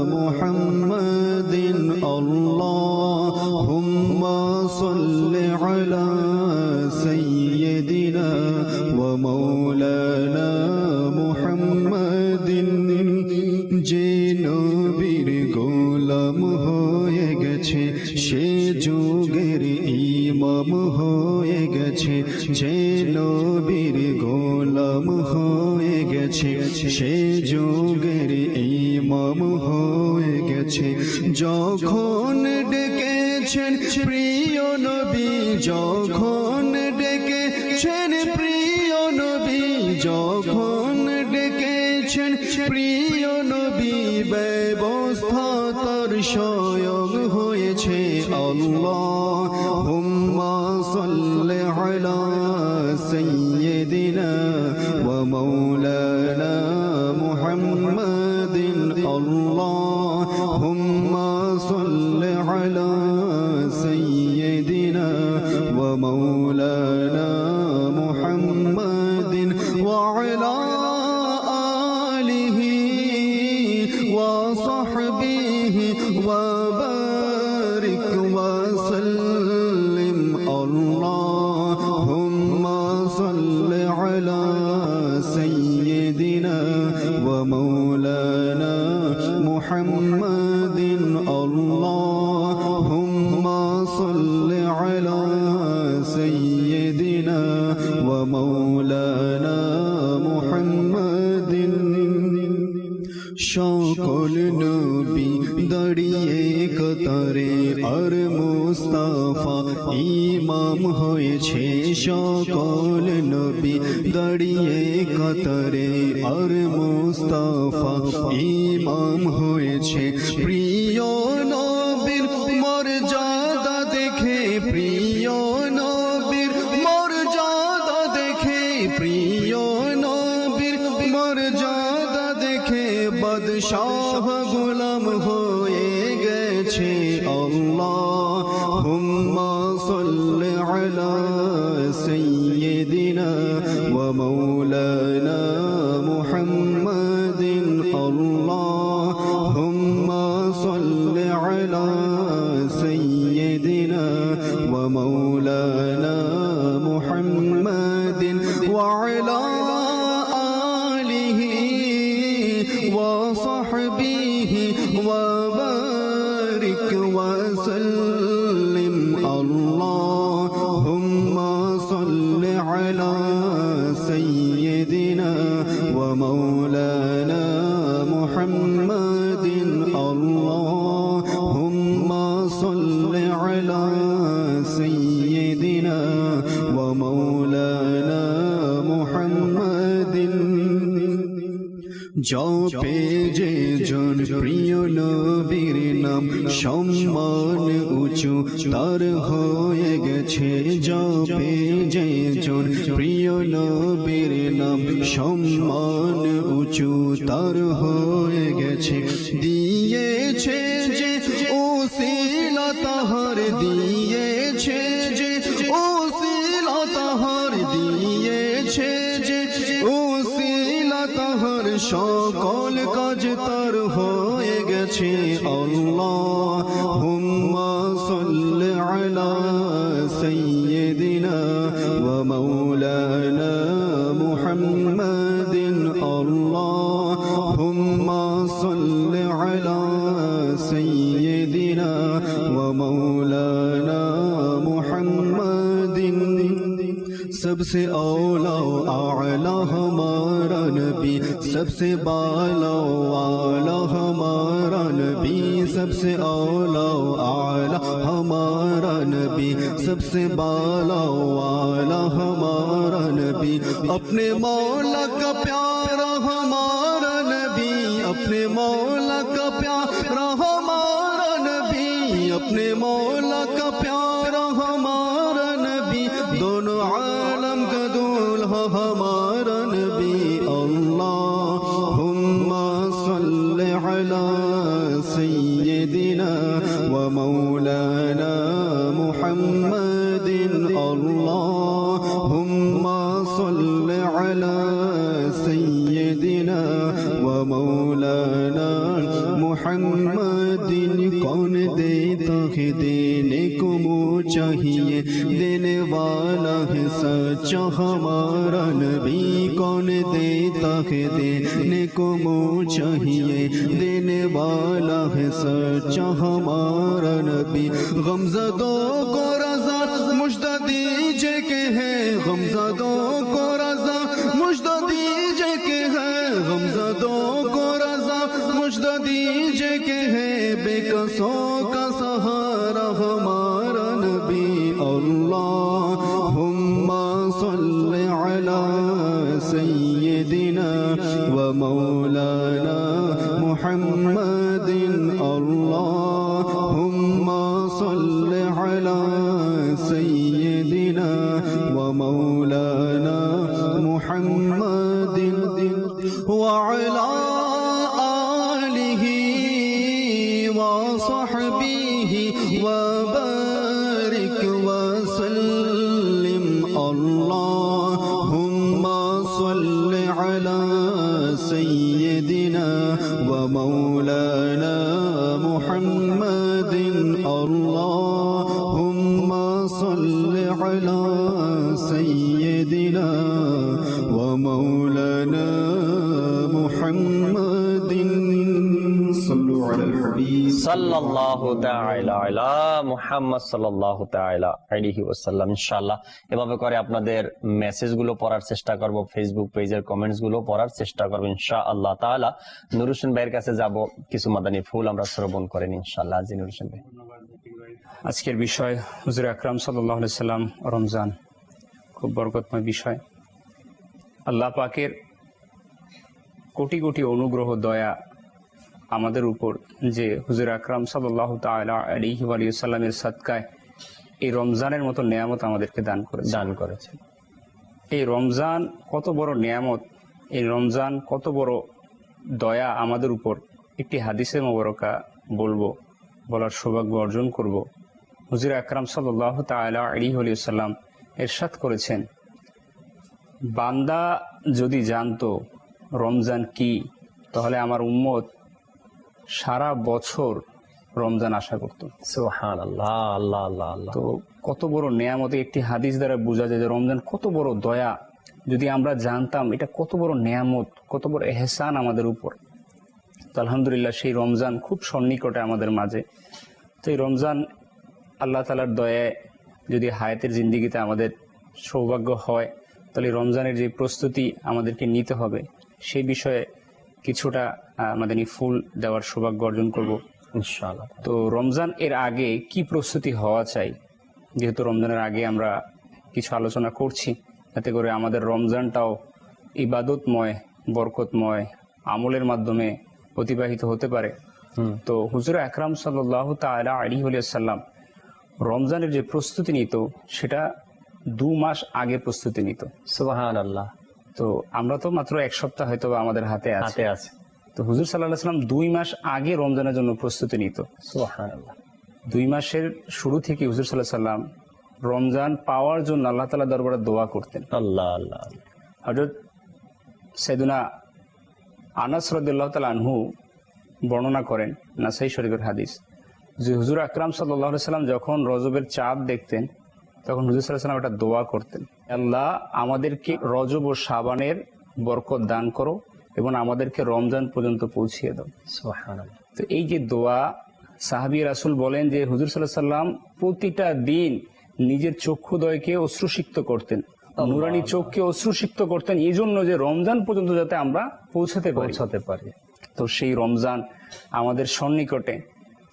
محمد اللهم صل على سيدنا ومولانا محمد যে নবীর গোলাম হয়ে গেছে সে যুগের ইমাম হয়ে গেছে যে নবীর গোলাম হয়ে গেছে সে যুগের ইমাম হয়ে গেছে যখন ডেকেছেন প্রিয় নবী যখন ডেকেছেন প্রিয় নবী যখন ডেকেছেন প্রিয় নবী ব্যবস্থা তার স্বয়ং হয়েছে আল্লাহুম্মা সাল্লি আলা সাইয়্যিদিনা ওয়া মাওলানা মুহাম্মাদিন আল্লাহুম্মা সাল্লি আলা সাইয়্যিদিনা ওয়া মাওলানা মুহাম্মাদিন ওয়া আলা وصحبه وبارك وسلم اللهم صل على سيدنا ومولانا محمد اللهم صل على سيدنا ومولانا محمد সকল নবী দাঁড়িয়ে কাতারে আর মুস্তাফা ইমাম হয়েছে সকল নবী দাঁড়িয়ে কাতারে আর মুস্তাফা ইমাম হয়েছে প্রিয় নবীর মর্যাদা দেখে প্রিয় নবীর মর্যাদা দেখে প্রিয় নবীর মর্যাদা দেখে বাদশাহ গোলাম হয়ে গেছে আল্লাহুম্মা সাল্লি আলা সাইয়্যিদিনা ওয়া মাওলানা মুহাম্মাদিন আল্লাহুম্মা সাল্লি আলা সাইয়্যিদিনা ওয়া মাওলানা মুহাম্মাদিন ওয়া আলা وصحبه وبارك وسلم اللهم صل على سيدنا ومولانا محمد اللهم صل على سيدنا ومولانا محمد জপে যে জন প্রিয় নবীর নাম সম্মান উঁচু তার হয়ে গেছে জপে যে জন প্রিয় নবীর নাম সম্মান উঁচু তার হয়ে গেছে দিয়েছে যে ওসিলা তাহার দিয়েছে যে ওসিলা তাহার দিয়েছে যে ওসিলা তাহার সকল কাজ তার হয়ে গেছে আল্লাহুম্মা সাল্লি আলা সাইয়্যিদিনা ওয়া মাওলানা মুহাম্মাদিন আল্লাহুম্মা সাল্লি আলা সাইয়্যিদিনা ওয়া মাওলানা মুহাম্মাদিন सबसे औला आला हमारा नबी, सबसे बाला आला हमारा नबी, सबसे औला आला हमारा नबी, सबसे बाला आला हमारा नबी, अपने मौला का प्यारा हमारा नबी, अपने मौला का प्यारा हमारा नबी, अपने मौला का प्यारा हमारा नबी, दोनों आलम का दूल्हा हमारा नबी। अल्लाहुम्मा सल्लि अला सय्यिदिना व मौलाना मुहम्मदिन, अल्लाहुम्मा सल्लि अला सय्यिदिना व मौलाना मुहम्मदिन। कौन देता है देने को मुँह चाहिए, देने वाला है सच्चा हमारा नबी, कौन देता है देने को मुँह चाहिए, देने वाला है सच्चा हमारा नबी। गमज़दों को रज़ा मुझदा दीजिए के है, गमज़दों को रज़ा मुझदा दीजिए के है, गमज़दों को रज़ा मुझदा दीजिए के है, बेकसों का सहारा हमारा नबी। अल्लाहुम्मा सल्लि अला सय्यिदिना व मौलाना मुहम्मदिन, अल्लाहुम्मा सल्लि अला सय्यिदिना व मौलाना मुहम्मदिन व अला आलिहि व सहबिहि व बारिक व सल्लिम। अल्लाहुम्मा सल्लि अला सय्यिदिना व मौलाना मुहम्मदिन, अल्लाहुम्मा सल्लि अला सय्यिदिना व मौलाना मुहम्मदिन। सल्लु अलल हबीब সাল্লাল্লাহু তাআলা আলা মুহাম্মদ সাল্লাল্লাহু তাআলা আলাইহি ওয়াসাল্লাম। ইনশাআল্লাহ এভাবে করে আপনাদের মেসেজগুলো পড়ার চেষ্টা করব, ফেসবুক পেজের কমেন্টস গুলো পড়ার চেষ্টা করব ইনশাআল্লাহ তাআলা। নূর হোসেন ভাইয়ের কাছে যাব, কিছু মাদানী ফুল আমরা শ্রবণ করেন ইনশাআল্লাহ। জি নূর হোসেন ভাই। আজকের বিষয় হুজুর আকরাম সাল্লাল্লাহু আলাইহি সাল্লাম রমজান, খুব বরকতময় বিষয়। আল্লাহ পাকের কোটি কোটি অনুগ্রহ দয়া আমাদের উপর, যে হুজুর আকরাম সাল্লাল্লাহু তাআলা আলাইহি ওয়া সাল্লামের সাদকায় এই রমজানের মতো নেয়ামত আমাদেরকে দান করেছে। এই রমজান কত বড় নেয়ামত, এই রমজান কত বড় দয়া আমাদের উপর, একটি হাদিসে মোবারকা বলার সৌভাগ্য অর্জন করব। হুজুর আকরাম সাল্লাল্লাহু তাআলা আলাইহি ওয়া সাল্লাম ইরশাদ করেছেন, বান্দা যদি জানতো রমজান কি, তাহলে আমার উম্মত সারা বছর রমজান আশা করত। সুবহানাল্লাহ, আল্লাহ আল্লাহ আল্লাহ। তো কত বড় নেয়ামত, একটি হাদিস দ্বারা বোঝা যায় যে রমজান কত বড় দয়া। যদি আমরা জানতাম এটা কত বড় নেয়ামত, কত বড় এহসান আমাদের উপর, তো আলহামদুলিল্লাহ সেই রমজান খুব সন্নিকটে আমাদের মাঝে। তো এই রমজান আল্লাহ তাআলার দয়ায় যদি হায়াতের জিন্দেগিতে আমাদের সৌভাগ্য হয়, তাহলে রমজানের যে প্রস্তুতি আমাদেরকে নিতে হবে সেই বিষয়ে কিছুটা মাদানী ফুল দেওয়ার সৌভাগ্য অর্জন করব ইনশাআল্লাহ। তো রমজান এর আগে কি প্রস্তুতি হওয়া চাই, যেহেতু রমজানের আগে আমরা কিছু আলোচনা করছি, যাতে করে আমাদের রমজানটাও ইবাদতময়, বরকতময় আমলের মাধ্যমে অতিবাহিত হতে পারে। তো হুজুর আকরাম সাল্লাল্লাহু তাআলা আলাইহি ওয়া সাল্লাম রমজানের যে প্রস্তুতি নিত সেটা 2 মাস আগে প্রস্তুতি নিত। সুবহানাল্লাহ। তো আমরা তো মাত্র 1 সপ্তাহ হয়তো আমাদের হাতে আছে। তো হুজুর সাল্লাল্লাহু আলাইহি ওয়াসাল্লাম 2 মাস আগে রমজানের জন্য প্রস্তুতি নিত। সুবহানাল্লাহ। 2 মাসের শুরু থেকে হুজুর সাল্লাল্লাহু আলাইহি ওয়াসাল্লাম রমজান পাওয়ার জন্য আল্লাহ তাআলা দরবারে দোয়া করতেন। আল্লাহ আল্লাহ। হযরত সাইয়েদুনা আনাস রাদিয়াল্লাহু তাআলা আনহু বর্ণনা করেন, নাসাই শরীফের হাদিস, যে হুজুর আকরাম সাল্লাল্লাহু আলাইহি ওয়াসাল্লাম যখন রজবের চাঁদ দেখতেন তখন হুজুর সাল্লাল্লাহু আলাইহি ওয়াসাল্লাম এটা দোয়া করতেন, আল্লাহ আমাদেরকে রজব ও শাবানের বরকত দান করো এবং আমাদেরকে রমজান পর্যন্ত পৌঁছিয়ে দাও। সুবহানাল্লাহ। তো এই যে দোয়া, সাহাবী রাসূল বলেন যে হুজুর সাল্লাল্লাহু আলাইহি ওয়াসাল্লাম প্রতিটা দিন নিজের চক্ষুদয়কে অশ্রুসিক্ত করতেন, নুরানি চোখকে অশ্রুসিক্ত করতেন এই জন্য যে রমজান পর্যন্ত যাতে আমরা পৌঁছাতে পারি। তো সেই রমজান আমাদের সন্নিকটে।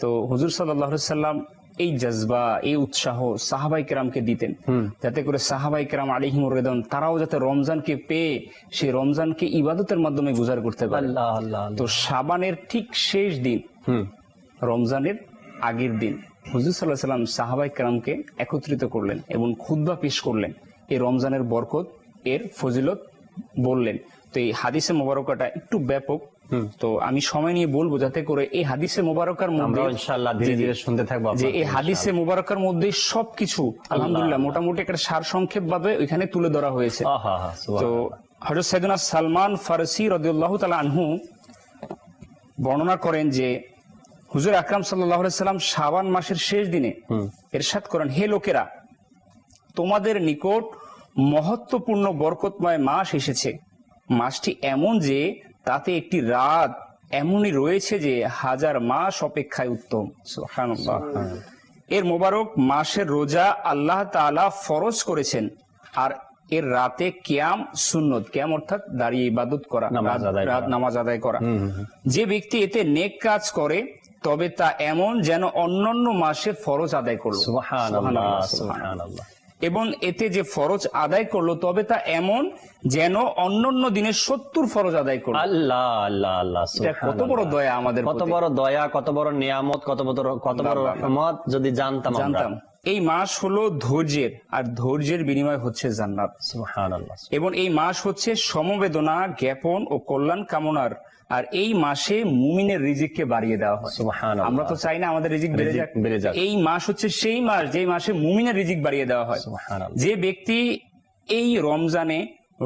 তো হুজুর সাল্লাল্লাহু আলাইহি সাল্লাম এই জজবা, এই উৎসাহ সাহাবাই কেরামকে দিতেন, যাতে করে সাহাবাই কেরাম আলাইহিমুর রিদওয়ান তারাও যাতে রমজানকে পেয়ে সেই রমজানকে ইবাদতের মাধ্যমে গুজার করতে পারে। তো শাবানের ঠিক শেষ দিন, রমজানের আগের দিন হুজুর সাল্লাল্লাহু আলাইহি সাল্লাম সাহাবাই কেরামকে একত্রিত করলেন এবং খুতবা পেশ করলেন, এই রমজানের বরকত, এর ফজিলত বললেন। তো এই হাদিসে মোবারকাটা একটু ব্যাপক, তো আমি সময় নিয়ে বলবো যাতে করে এই হাদিসে মোবারকার মধ্যে ইনশাআল্লাহ ধীরে ধীরে শুনতে থাকবো, যে এই হাদিসে মোবারকার মধ্যে সবকিছু আলহামদুলিল্লাহ মোটামুটি একটা সার সংক্ষেপ ভাবে ওইখানে তুলে ধরা হয়েছে। তো হযরত সাইয়েদনা সালমান ফারসি রাদিয়াল্লাহু তাআলা আনহু বর্ণনা করেন যে হুজুর আকরাম সাল্লাল্লাহু আলাইহি সাল্লাম শাবান মাসের শেষ দিনে ইরশাদ করেন, হে লোকেরা, তোমাদের নিকট মহত্বপূর্ণ বরকতময় মাস এসেছে। মাসটি এমন যে তাতে একটি রাত এমনই রয়েছে যে 1000 মাস অপেক্ষায় উত্তম। সুবহানাল্লাহ। এর মোবারক মাসের রোজা আল্লাহ তাআলা ফরজ করেছেন, আর এর রাতে কিয়াম সুন্নত, কিয়াম অর্থাৎ দাঁড়িয়ে ইবাদত করা, রাত নামাজ আদায় করা। যে ব্যক্তি এতে নেক কাজ করে তবে তা এমন যেন অন্যান্য মাসে ফরজ আদায় করলো। সুবহানাল্লাহ, সুবহানাল্লাহ। এবং এতে যে ফরজ আদায় করলো তবে তা এমন যেন অন্যান্য দিনের 70 ফরজ আদায় করলো। আল্লাহ আল্লাহ আল্লাহ, কত বড় দয়া আমাদের, কত বড় দয়া, কত বড় নিয়ামত, কত বড় রহমত যদি জানতাম। এই মাস হলো ধৈর্যের, আর ধৈর্যের বিনিময় হচ্ছে জান্নাত। সুবহানাল্লাহ। এবং এই মাস হচ্ছে সমবেদনা জ্ঞাপন ও কল্যাণ কামনার, আর এই মাসে মুমিনের রিজিককে বাড়িয়ে দেওয়া হয়। সুবহানাল্লাহ। আমরা তো চাই না আমাদের রিজিক বেড়ে যাক। এই মাস হচ্ছে সেই মাস যে মাসে মুমিনের রিজিক বাড়িয়ে দেওয়া হয়। সুবহানাল্লাহ। যে ব্যক্তি এই রমজানে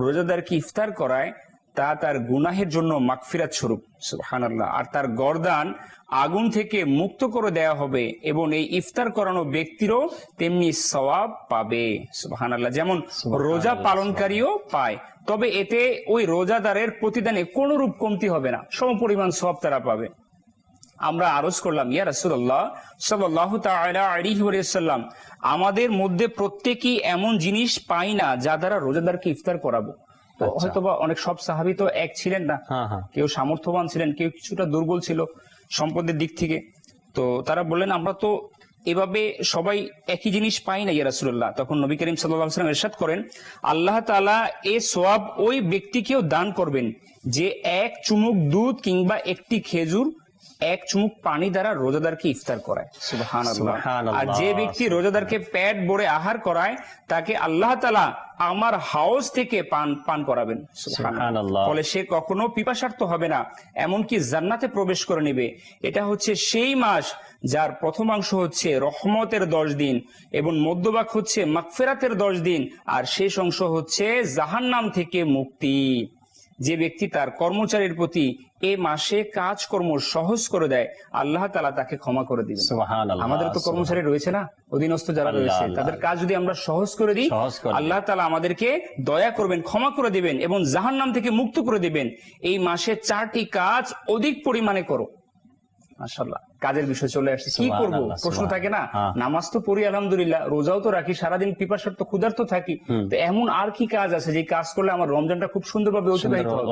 রোজাদারকে ইফতার করায় তা তার গুনাহের জন্য মাগফিরাত স্বরূপ। সুবহানাল্লাহ। আর তার গর্দান আগুন থেকে মুক্ত করে দেয়া হবে এবং এই ইফতার করানো ব্যক্তিরও তেমনি সওয়াব পাবে। সুবহানাল্লাহ। যেমন রোজা পালনকারীও পায়, তবে এতে ওই রোজাদারের প্রতিদানে কোন রূপ কমতি হবে না, সমপরিমাণ সওয়াব তারা পাবে। আমরা আরজ করলাম, ইয়া রাসূলুল্লাহ সাল্লাল্লাহু তাআলা আলাইহি ওয়াসাল্লাম, আমাদের মধ্যে প্রত্যেকেই এমন জিনিস পাই না যা দ্বারা রোজাদারকে ইফতার করাবো। হয়তোবা অনেক সব সাহাবী তো এক ছিলেন না, কেউ সামর্থ্যবান ছিলেন, কেউ কিছুটা দুর্বল ছিল সম্পদের দিক থেকে। তো তারা বললেন, আমরা তো এভাবে সবাই একই জিনিস পাই না ইয়া রাসূলুল্লাহ। তখন নবী করিম সাল্লাল্লাহু আলাইহি ওয়াসাল্লাম ইরশাদ করেন, আল্লাহ তাআলা এই সওয়াব ওই ব্যক্তিকেও দান করবেন যে এক চুমুক দুধ কিংবা একটি খেজুর, এক চুমুক পানি দ্বারা রোজাদারকে ইফতার করায়। সুবহানাল্লাহ। আর যে ব্যক্তি রোজাদারকে পেট ভরে আহার করায় তাকে আল্লাহ তাআলা আমার হাউস থেকে পান করাবেন। সুবহানাল্লাহ। ফলে সে কখনো পিপাসার্ত হবে না, এমনকি জান্নাতে প্রবেশ করে নেবে। এটা হচ্ছে সেই মাস যার প্রথমাংশ হচ্ছে রহমতের 10 দিন এবং মধ্যভাগ হচ্ছে মাগফিরাতের 10 দিন, আর শেষ অংশ হচ্ছে জাহান্নাম থেকে মুক্তি। যে ব্যক্তি তার কর্মচারীর প্রতি এ মাসে কাজকর্ম সহজ করে দেয়, আল্লাহ তাআলা তাকে ক্ষমা করে দিবেন। সুবহানাল্লাহ। আমাদের তো কর্মচারী রয়েছে না, অধীনস্থ যারা রয়েছে, তাদের কাজ যদি আমরা সহজ করে দিই, আল্লাহ তাআলা আমাদেরকে দয়া করবেন, ক্ষমা করে দিবেন এবং জাহান্নাম থেকে মুক্ত করে দিবেন। এই মাসে 4টি কাজ অধিক পরিমাণে করো। মাশাআল্লাহ, কাজের বিষয় চলে আসছে, কি করব প্রশ্ন থাকে না। নামাজ তো পড়ি আলহামদুলিল্লাহ, রোজাও তো রাখি, সারাদিন পিপাসার্ত ক্ষুধার্ত থাকি, তো এমন আর কি কাজ আছে যে কাজ করলে আমার রমজানটা খুব সুন্দরভাবে অতিবাহিত হবে?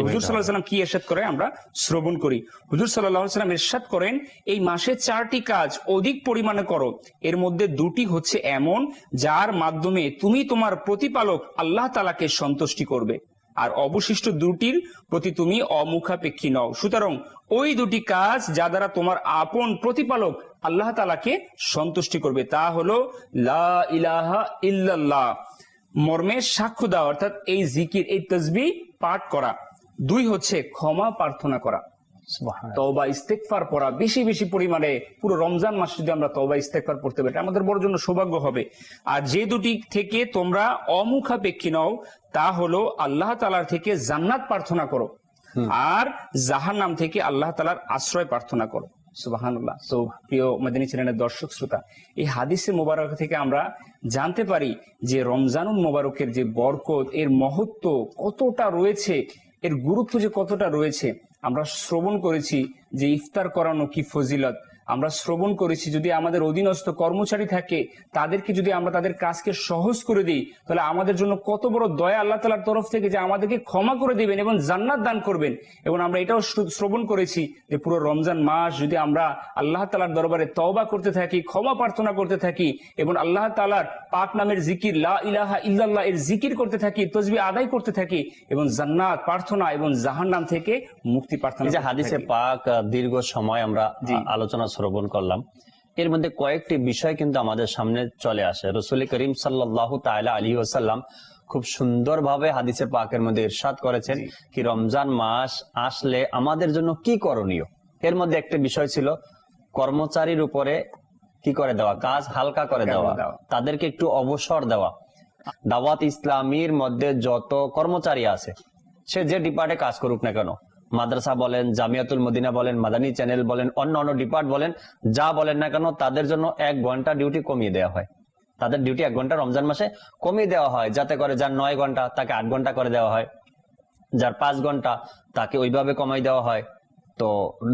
হুজুর সাল্লাল্লাহু আলাইহি ওয়াসাল্লাম কি ইরশাদ করে আমরা শ্রবণ করি। হুজুর সাল্লাল্লাহু আলাইহি ওয়াসাল্লাম ইরশাদ করেন, এই মাসে 4টি কাজ অধিক পরিমাণে করো, এর মধ্যে 2টি হচ্ছে এমন যার মাধ্যমে তুমি তোমার প্রতিপালক আল্লাহ তাআলাকে সন্তুষ্টি করবে, আর অবশিষ্ট 2টির প্রতি তুমি অমুখাপেক্ষী নও। সুতরাং ওই 2টি কাজ যা দ্বারা তোমার আপন প্রতিপালক আল্লাহ তাআলাকে সন্তুষ্টি করবে তা হলো লা ইলাহা ইল্লাল্লাহ মর্মে সাক্ষ্য দেওয়া, অর্থাৎ এই জিকির, এই তাসবিহ পাঠ করা। 2 হচ্ছে ক্ষমা প্রার্থনা করা, তওবা ইস্তেগফার পড়া, বেশি বেশি পরিমাণে পুরো রমজান মাসে যদি আমরা তওবা ইস্তেগফার পড়তে পারি আমাদের বড় জন্য সৌভাগ্য হবে। আর যে 2টি থেকে তোমরা অমুখাপেক্ষী নও তা হলো আল্লাহ তাআলার থেকে জান্নাত প্রার্থনা করো আর জাহান্নাম থেকে আল্লাহ তাআলার আশ্রয় প্রার্থনা করো। সুবহানাল্লাহ। তো প্রিয় মদিনী চ্যানেলের দর্শক শ্রোতা, এই হাদিসে মোবারক থেকে আমরা জানতে পারি যে রমজানুল মোবারকের যে বরকত, এর মহত্ব কতটা রয়েছে, এর গুরুত্ব যে কতটা রয়েছে। আমরা শ্রবণ করেছি যে ইফতার করানো কি ফজিলত, আমরা শ্রবণ করেছি, যদি আমাদের অধীনস্থ কর্মচারী থাকে তাদেরকে যদি আমরা তাদের কাজকে সহজ করে দিই, তাহলে আমাদের জন্য কত বড় দয়া আল্লাহ তাআলার তরফ থেকে যে আমাদেরকে ক্ষমা করে দিবেন এবং জান্নাত দান করবেন। এবং আমরা এটাও শ্রবণ করেছি যে পুরো রমজান মাস যদি আমরা আল্লাহ তাআলার দরবারে তওবা করতে থাকি, ক্ষমা প্রার্থনা করতে থাকি এবং আল্লাহ তাআলার পাক নামের জিকির লা ইলাহা ইল্লাল্লাহ এর জিকির করতে থাকি, তাসবিহ আদায় করতে থাকি এবং জান্নাত প্রার্থনা এবং জাহান্নাম থেকে মুক্তি প্রার্থনা এই যে করতে হাদিসে থাকি। পাক দীর্ঘ সময় আমরা আলোচনা শ্রবণ করলাম, এর মধ্যে কয়েকটি বিষয় কিন্তু আমাদের সামনে চলে আসে। রাসূল করিম সাল্লাল্লাহু তাআলা আলাইহি ওয়াসাল্লাম খুব সুন্দরভাবে হাদিসে পাকের মধ্যে ইরশাদ করেছেন কি রমজান মাস আসলে আমাদের জন্য কি করণীয়। এর মধ্যে একটা বিষয় ছিল কর্মচারীর উপরে কি করে দেওয়া, কাজ হালকা করে দেওয়া, তাদেরকে একটু অবসর দেওয়া। দাওয়াত ইসলামীর মধ্যে যত কর্মচারী আছে, সে যে ডিপার্টে কাজ করুক না কেন, মাদ্রাসা বলেন, জামিয়াতুল মদিনা বলেন, মাদানী চ্যানেল বলেন, অন্য ডিপার্ট বলেন, যা বলেন না কেন, তাদের জন্য 1 ঘন্টা ডিউটি কমিয়ে দেওয়া হয়। তাদের ডিউটি 1 ঘন্টা রমজান মাসে কমিয়ে দেওয়া হয়, যাতে করে যার 9 ঘন্টা তাকে 8 ঘন্টা করে দেওয়া হয়, যার 5 ঘন্টা তাকে ওইভাবে কমাই দেওয়া হয়। তো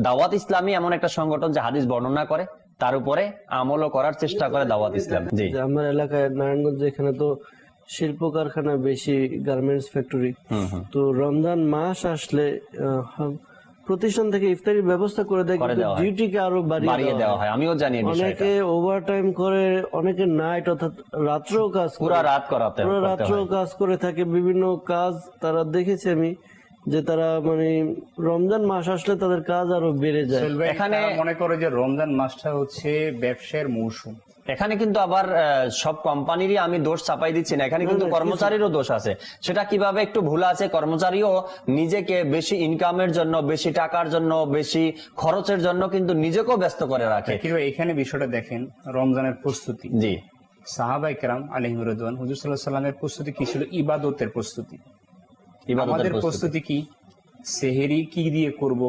দাওয়াত ইসলামী এমন একটা সংগঠন যে হাদিস বর্ণনা করে, তার উপরে আমলও করার চেষ্টা করে দাওয়াত ইসলাম। জি, যে আমার এলাকায় নারায়ণগঞ্জ, এখানে তো শিল্প কারখানা বেশি, গার্মেন্টস ফ্যাক্টরি। তো রমজান মাস আসলে প্রতিষ্ঠান থেকে ইফতারির ব্যবস্থা করে দেয়, ডিউটিকে আরো বাড়িয়ে দেওয়া হয়। আমিও জানি অনেকে ওভারটাইম করে, অনেকে নাইট অর্থাৎ রাত্রেও কাজ, পুরো রাত করাতে, পুরো রাত্রেও কাজ করে থাকে। বিভিন্ন কাজ তারা দেখেছি আমি যে তারা মানে রমজান মাস আসলে তাদের কাজ আরো বেড়ে যায়। এখানে মনে করে যে রমজান মাসটা হচ্ছে ব্যবসার মৌসুম। এখানে কিন্তু আবার সব কোম্পানিরই আমি দোষ চাপাই দিচ্ছি না, এখানে কিন্তু কর্মচারীরও দোষ আছে। সেটা কিভাবে একটু ভুল আছে, কর্মচারীও নিজেকে বেশি ইনকামের জন্য, বেশি টাকার জন্য, বেশি খরচের জন্য কিন্তু নিজেকেও ব্যস্ত করে রাখে। এখানে বিষয়টা দেখেন, রমজানের প্রস্তুতি। জি, সাহাবায়ে কেরাম আলাইহিম রিদওয়ান, হুজুর সাল্লাল্লাহু আলাইহি ওয়াসাল্লামের প্রস্তুতি কি ছিল? ইবাদতের প্রস্তুতি। আমাদের প্রস্তুতি কি? সেহেরি কি দিয়ে করব,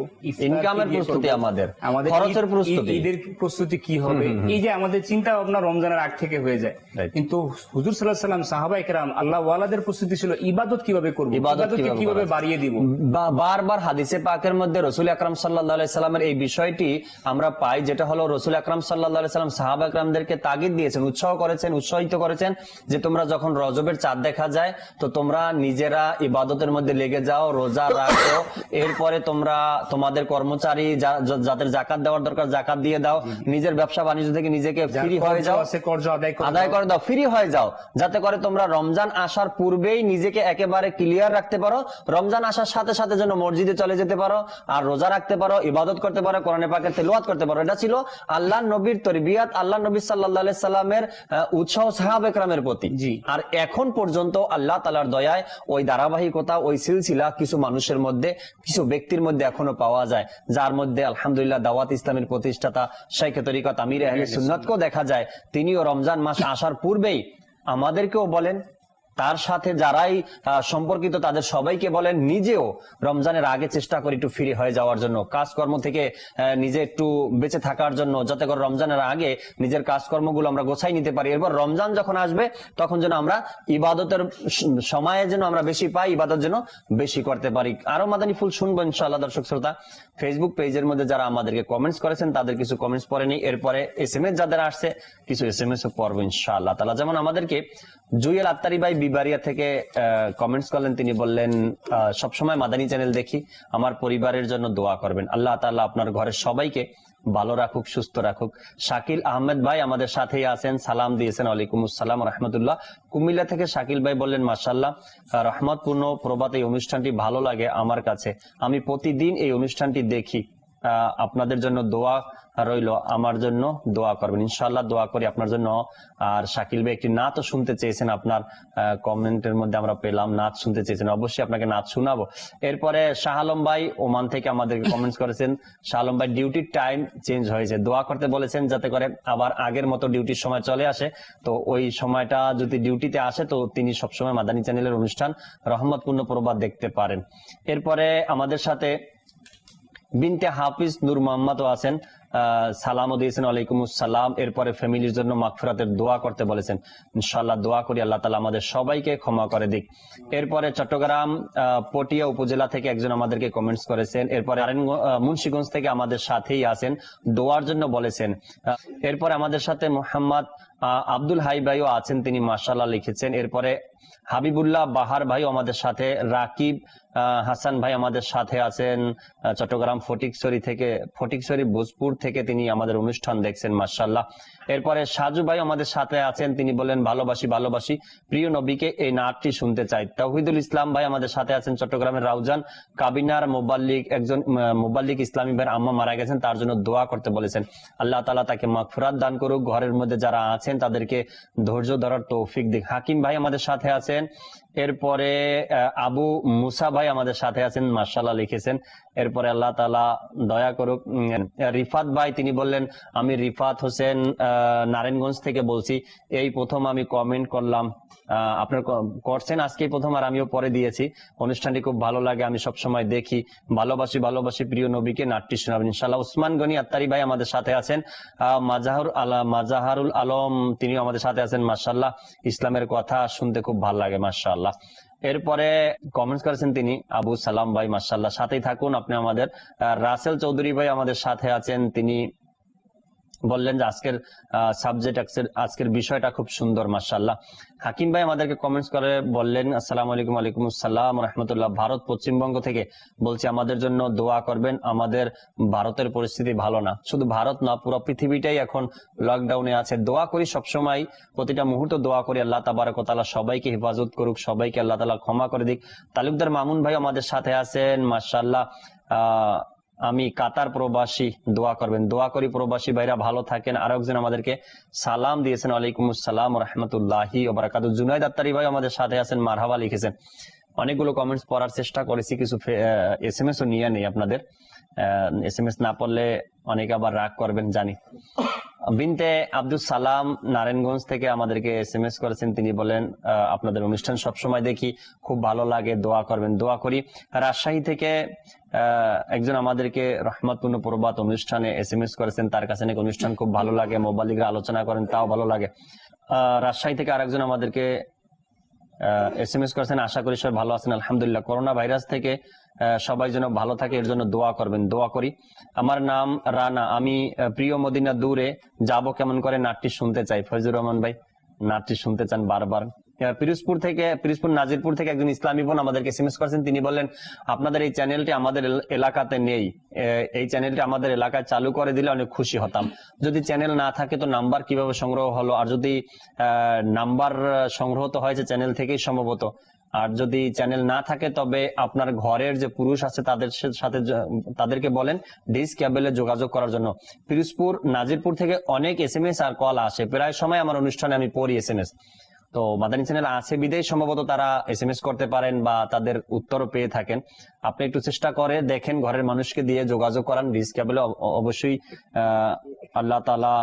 ইনকামের প্রস্তুতি, আমাদের খরচের প্রস্তুতি, ঈদের প্রস্তুতি কি হবে, এই যে আমাদের চিন্তা ভাবনা রমজানের আগ থেকে হয়ে যায়। কিন্তু হুজুর সাল্লাল্লাহু আলাইহি ওয়াসাল্লাম, সাহাবায়ে কেরাম, আল্লাহ ওয়ালাদের প্রস্তুতি ছিল ইবাদত কিভাবে করব, ইবাদতকে কিভাবে বাড়িয়ে দিব। বারবার হাদিসে পাকের মধ্যে রাসূল আকরাম সাল্লাল্লাহু আলাইহি সাল্লামের এই বিষয়টি আমরা পাই, যেটা হলো রাসূল আকরাম সাল্লাল্লাহু আলাইহি সাল্লাম সাহাবা একরামদেরকে তাগিদ দিয়েছেন, উৎসাহিত করেছেন যে তোমরা যখন রজবের চাঁদ দেখা যায় তো তোমরা নিজেরা ইবাদতের মধ্যে লেগে যাও, রোজা রাখো, এরপরে তোমরা তোমাদের কর্মচারী যাদের জাকাত দেওয়ার দরকার জাকাত দিয়ে দাও, নিজের ব্যবসা বাণিজ্য থেকে নিজেকে ফ্রি হয়ে যাও, আদায় করে দাও, ফ্রি হয়ে যাও, যাতে করে তোমরা রমজান আসার পূর্বেই নিজেকে একেবারে ক্লিয়ার রাখতে পারো, রমজান আসার সাথে সাথে যেন মসজিদে চলে যেতে পারো, আর রোজা রাখতে পারো, ইবাদত করতে পারো, কোরআনে পাকের তেলাওয়াত করতে পারো। এটা ছিল আল্লাহর নবীর তরবিয়াত, আল্লাহ নবী সাল্লাল্লাহু আলাইহি সাল্লামের উৎসাহ সাহাবা একরামের প্রতি। আর এখন পর্যন্ত আল্লাহ তাআলার দয়ায় ওই ধারাবাহিকতা, ওই সিলসিলা কিছু মানুষের মধ্যে, কিছু ব্যক্তির মধ্যে এখনো পাওয়া যায়, যার মধ্যে আলহামদুলিল্লাহ দাওয়াত ইসলামের প্রতিষ্ঠাতা শাইখে তরিকত আমির আহলে সুন্নাতকেও দেখা যায় তিনিও রমজান মাস আসার পূর্বেই আমাদেরকেও বলেন, তার সাথে যারাই সম্পর্কিত তাদের সবাইকে বলেন, নিজেও রমজানের আগে চেষ্টা করি একটু ফ্রি হয়ে যাওয়ার জন্য, কাজকর্ম থেকে নিজে একটু বেঁচে থাকার জন্য, যাতে করে রমজানের আগে নিজের কাজকর্মগুলো আমরা গোছাই নিতে পারি। এরপর রমজান যখন আসবে তখন যেন আমরা ইবাদতের সময়ে যেন আমরা বেশি পাই, ইবাদত যেন বেশি করতে পারি। আরো মাদানী ফুল শুনবো ইনশাআল্লাহ। দর্শক শ্রোতা, ফেসবুক পেজের মধ্যে যারা আমাদেরকে কমেন্টস করেছেন তাদের কিছু কমেন্টস পড়ে নি, এরপরে SMS যাদের আসছে কিছু SMS ও পড়বো ইনশাআল্লাহ তাআলা। যেমন আমাদেরকে জুয়েল আত্তারি ভাই বিবারিয়া থেকে কমেন্টস করলেন, তিনি বললেন সবসময় মাদানী চ্যানেল দেখি, আমার পরিবারের জন্য দোয়া করবেন, আল্লাহ তাআলা আপনার ঘরের সবাইকে ভালো রাখুক, সুস্থ রাখুক। শাকিল আহমেদ ভাই আমাদের সাথেই আছেন, সালাম দিয়েছেন, ওয়ালাইকুম আসসালাম রাহমাতুল্লাহ। কুমিল্লা থেকে শাকিল ভাই বললেন মাশাআল্লাহ, রহমতপূর্ণ প্রভাত এই অনুষ্ঠানটি ভালো লাগে আমার কাছে, আমি প্রতিদিন এই অনুষ্ঠানটি দেখি, আপনাদের জন্য দোয়া রইল, আমার জন্য দোয়া করবেন ইনশাআল্লাহ, দোয়া করি আপনার জন্য। আর শাকিল ভাই একটি নাচও শুনতে চেয়েছেন, আপনার কমেন্টের মধ্যে আমরা পেলাম নাচ শুনতে চেয়েছেন, অবশ্যই আপনাকে নাচ শোনাবো। এরপরে শাহ আলম ভাই ওমান থেকে আমাদেরকে কমেন্টস করেছেন, শাহ আলম ভাই ডিউটির টাইম চেঞ্জ হয়েছে, দোয়া করতে বলেছেন যাতে করে আবার আগের মতো ডিউটির সময় চলে আসে। তো ওই সময়টা যদি ডিউটিতে আসে তো তিনি সবসময় মাদানী চ্যানেলের অনুষ্ঠান রহমতপূর্ণ প্রভাত দেখতে পারেন। এরপরে আমাদের সাথে বিনতে হাফিজ নূর মোহাম্মদও আছেন, সালামও দিয়েছেন ওয়ালাইকুম আসসালাম। এরপরে ফ্যামিলির জন্য মাগফিরাতের দোয়া করতে বলেছেন। ইনশাআল্লাহ দোয়া করি আল্লাহ তাআলা আমাদের সবাইকে ক্ষমা করে দিক। এরপরে চট্টগ্রাম পটিয়া উপজেলা থেকে একজন আমাদেরকে কমেন্টস করেছেন। এরপরে মুন্সিগঞ্জ থেকে আমাদের সাথেই আছেন, দোয়ার জন্য বলেছেন। এরপরে আমাদের সাথে মোহাম্মদ আব্দুল হাই ভাইও আছেন, তিনি মাশাআল্লাহ লিখেছেন। এরপরে হাবিবুল্লাহ বাহার ভাই আমাদের সাথে, রাকিব হাসান ভাই আমাদের সাথে আছেন চট্টগ্রাম ফটিকছড়ি ভোজপুর থেকে, তিনি আমাদের অনুষ্ঠান দেখছেন মাশাআল্লাহ। এরপরে সাজু ভাই আমাদের সাথে আছেন, তিনি বলেন ভালোবাসি ভালোবাসি প্রিয় নবীকে, এই নাটটি শুনতে চাই। তাওহিদুল ইসলাম ভাই আমাদের সাথে আছেন চট্টগ্রামের রাউজান। কাবিনার মোবাল্লিক, একজন মোবাল্লিক ইসলামী ভাইয়ের আম্মা মারা গেছেন, তার জন্য দোয়া করতে বলেছেন। আল্লাহ তাআলা তাকে মাগফিরাত দান করুক, ঘরের মধ্যে যারা আছেন তাদেরকে ধৈর্য ধরার তৌফিক দিক। হাকিম ভাই আমাদের সাথে আছেন। এরপরে আবু মুসা ভাই আমাদের সাথে আছেন, মাশাআল্লাহ লিখেছেন। এরপরে আল্লাহ তাআলা দয়া করুক। রিফাত ভাই তিনি বললেন, আমি রিফাত হোসেন নারায়ণগঞ্জ থেকে বলছি, এই প্রথম আমি কমেন্ট করলাম, আপনার করছেন আজকেই প্রথম, আর আমিও পরে দিয়েছি। অনুষ্ঠানটি খুব ভালো লাগে, আমি সব সময় দেখি। ভালোবাসি ভালোবাসি প্রিয় নবীকে, নাটটি শোনাবেন ইনশাআল্লাহ। উসমান গনি আত্তারি ভাই আমাদের সাথে আছেন। মাজাহারুল আলম তিনিও আমাদের সাথে আছেন, মাশাআল্লাহ। ইসলামের কথা শুনতে খুব ভালো লাগে, মাশাআল্লাহ। এরপরে কমেন্টস করেছেন তিনি আবু সালাম ভাই, মাশাআল্লাহ। সাথেই থাকুন আপনি আমাদের। রাসেল চৌধুরী ভাই আমাদের সাথে আছেন, তিনি বললেন যে আজকের সাবজেক্ট, আজকের বিষয়টা খুব সুন্দর, মাশাআল্লাহ। হাকিম ভাই আমাদেরকে কমেন্টস করে বললেন, আসসালামু আলাইকুম। ওয়ালাইকুম আসসালাম রাহমাতুল্লাহ। ভারত পশ্চিমবঙ্গ থেকে বলছি, আমাদের জন্য দোয়া করবেন। আমাদের ভারতের পরিস্থিতি ভালো না, শুধু ভারত না, পুরো পৃথিবীটাই এখন লকডাউনে আছে। দোয়া করি সবসময়, প্রতিটা মুহূর্ত দোয়া করি আল্লাহ তাবারক ওয়া তাআলা সবাইকে হেফাজত করুক, সবাইকে আল্লাহ তাআলা ক্ষমা করে দিক। তালুকদার মামুন ভাই আমাদের সাথে আছেন, মাশাআল্লাহ। আমি কাতার প্রবাসী, দোয়া করবেন। দোয়া করি প্রবাসী ভাইরা ভালো থাকেন। আরো একজন আমাদেরকে সালাম দিয়েছেন, ওয়ালাইকুম আসসালাম রাহমাতুল্লাহি ওয়া বারাকাতুহু। জুনাইদ আত্তারি ভাই আমাদের সাথে আছেন, মারহাবা লিখেছেন। অনেকগুলো কমেন্টস পড়ার চেষ্টা করেছি, কিছু এসএমএস ও নিয়ে নেই আপনাদের। এসএমএস না পড়লে অনেকে আবার রাগ করবেন জানি। বিনতে আব্দুল সালাম নারায়ণগঞ্জ থেকে আমাদেরকে এসএমএস করেছেন, তিনি বলেন আপনাদের অনুষ্ঠান সবসময় দেখি, খুব ভালো লাগে, দোয়া করবেন। দোয়া করি। রাজশাহী থেকে একজন আমাদেরকে রহমতপূর্ণ প্রবাদ অনুষ্ঠানে এসএমএস করেছেন, তার কাছে নাকি অনুষ্ঠান খুব ভালো লাগে, মোবাল্লিগরা আলোচনা করেন, তাও ভালো লাগে। রাজশাহী থেকে আরেকজন আমাদেরকে এসএমএস করেছেন, আশা করি সবাই ভালো আছেন আলহামদুলিল্লাহ। করোনা ভাইরাস থেকে সবাই যেন ভালো থাকে, এর জন্য দোয়া করবেন। দোয়া করি। আমার নাম রানা, আমি প্রিয় মদিনা দূরে যাব কেমন করে নাটটি শুনতে চাই। ফয়জুর রহমান ভাই নাটটি শুনতে চান বারবার। পিরোজপুর নাজিরপুর থেকে একজন ইসলামী বোন আমাদেরকে এসএমএস করেছেন, তিনি বললেন আপনাদের এই চ্যানেলটি আমাদের এলাকাতে নেই, এই চ্যানেলটি আমাদের এলাকায় চালু করে দিলে অনেক খুশি হতাম। যদি চ্যানেল না থাকে তো নাম্বার কিভাবে সংগ্রহ হলো? আর যদি নাম্বার সংগ্রহ তো হয়েছে চ্যানেল থেকেই সম্ভবত, আর যদি চ্যানেল না থাকে তবে আপনার ঘরের যে পুরুষ আছে তাদের সাথে তাদেরকে বলেন ডিস কেবলে যোগাযোগ করার জন্য। পিরোজপুর নাজিরপুর থেকে অনেক এসএমএস আর কল আসে, প্রায় সময় আমার অনুষ্ঠানে আমি পড়ি এসএমএস। তো মাদানী চ্যানেল আছে বিদেশ সম্ভবত তারা এসএমএস করতে পারেন বা তাদের উত্তরও পেয়ে থাকেন। আপনি একটু চেষ্টা করে দেখেন, ঘরের মানুষকে দিয়ে যোগাযোগ করান। ডিস কেবলে অবশ্যই আল্লাহ তাআলা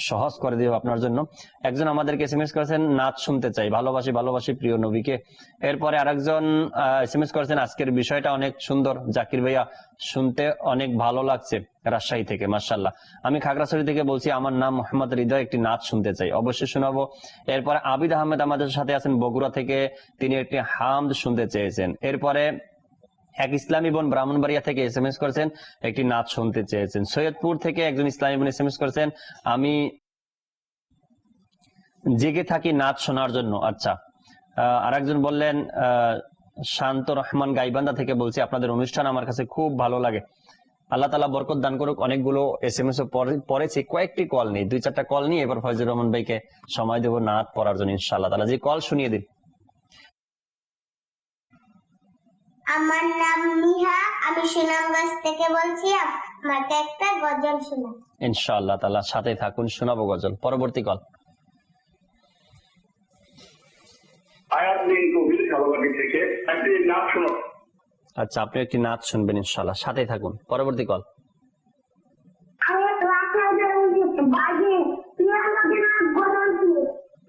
সহজ করে দিবে আপনার জন্য। একজন আমাদেরকে এসএমএস করেছেন, নাচ শুনতে চাই, ভালোবাসি ভালোবাসি প্রিয় নবীকে। এরপরে আরেকজন এসএমএস করেছেন, আজকের বিষয়টা অনেক সুন্দর জাকির ভাইয়া, শুনতে অনেক ভালো লাগছে, রাজশাহী থেকে, মাশাআল্লাহ। আমি খাগড়াছড়ি থেকে বলছি, আমার নাম মোহাম্মদ হৃদয়, একটি নাচ শুনতে চাই, অবশ্যই শোনাবো। এরপরে আবিদ আহমেদ আমাদের সাথে আছেন বগুড়া থেকে, তিনি একটি হামদ শুনতে চেয়েছেন। এরপরে এক ইসলামী বোন ব্রাহ্মণবাড়িয়া থেকে এসএমএস করেছেন, একটি নাচ শুনতে চেয়েছেন। সৈয়দপুর থেকে একজন ইসলামী বোন এসএমএস করেছেন, আমি জেগে থাকি নাচ শোনার জন্য। আচ্ছা। আরেকজন বললেন শান্ত রহমান গাইবান্ধা থেকে বলছি, আপনাদের অনুষ্ঠান আমার কাছে খুব ভালো লাগে, আল্লাহ তাআলা বরকত দান করুক। অনেকগুলো এসএমএস পড়েছি, কয়েকটি কল নেই, 2-4টা কল নিয়ে এবার ফয়জুর রহমান ভাইকে সময় দেবো নাচ পড়ার জন্য ইনশাআল্লাহ তাআলা। যে কল শুনিয়ে দিন। আমার নাম নিহা, আমি সুনামগঞ্জ থেকে বলছি, আমাকে একটা গজল শোনান। ইনশাআল্লাহ তাআলা সাথে থাকুন, শোনাবো গজল। পরবর্তী কল। আচ্ছা, আপনি একটি নাচ শুনবেন ইনশাআল্লাহ, সাথে থাকুন। পরবর্তী কল।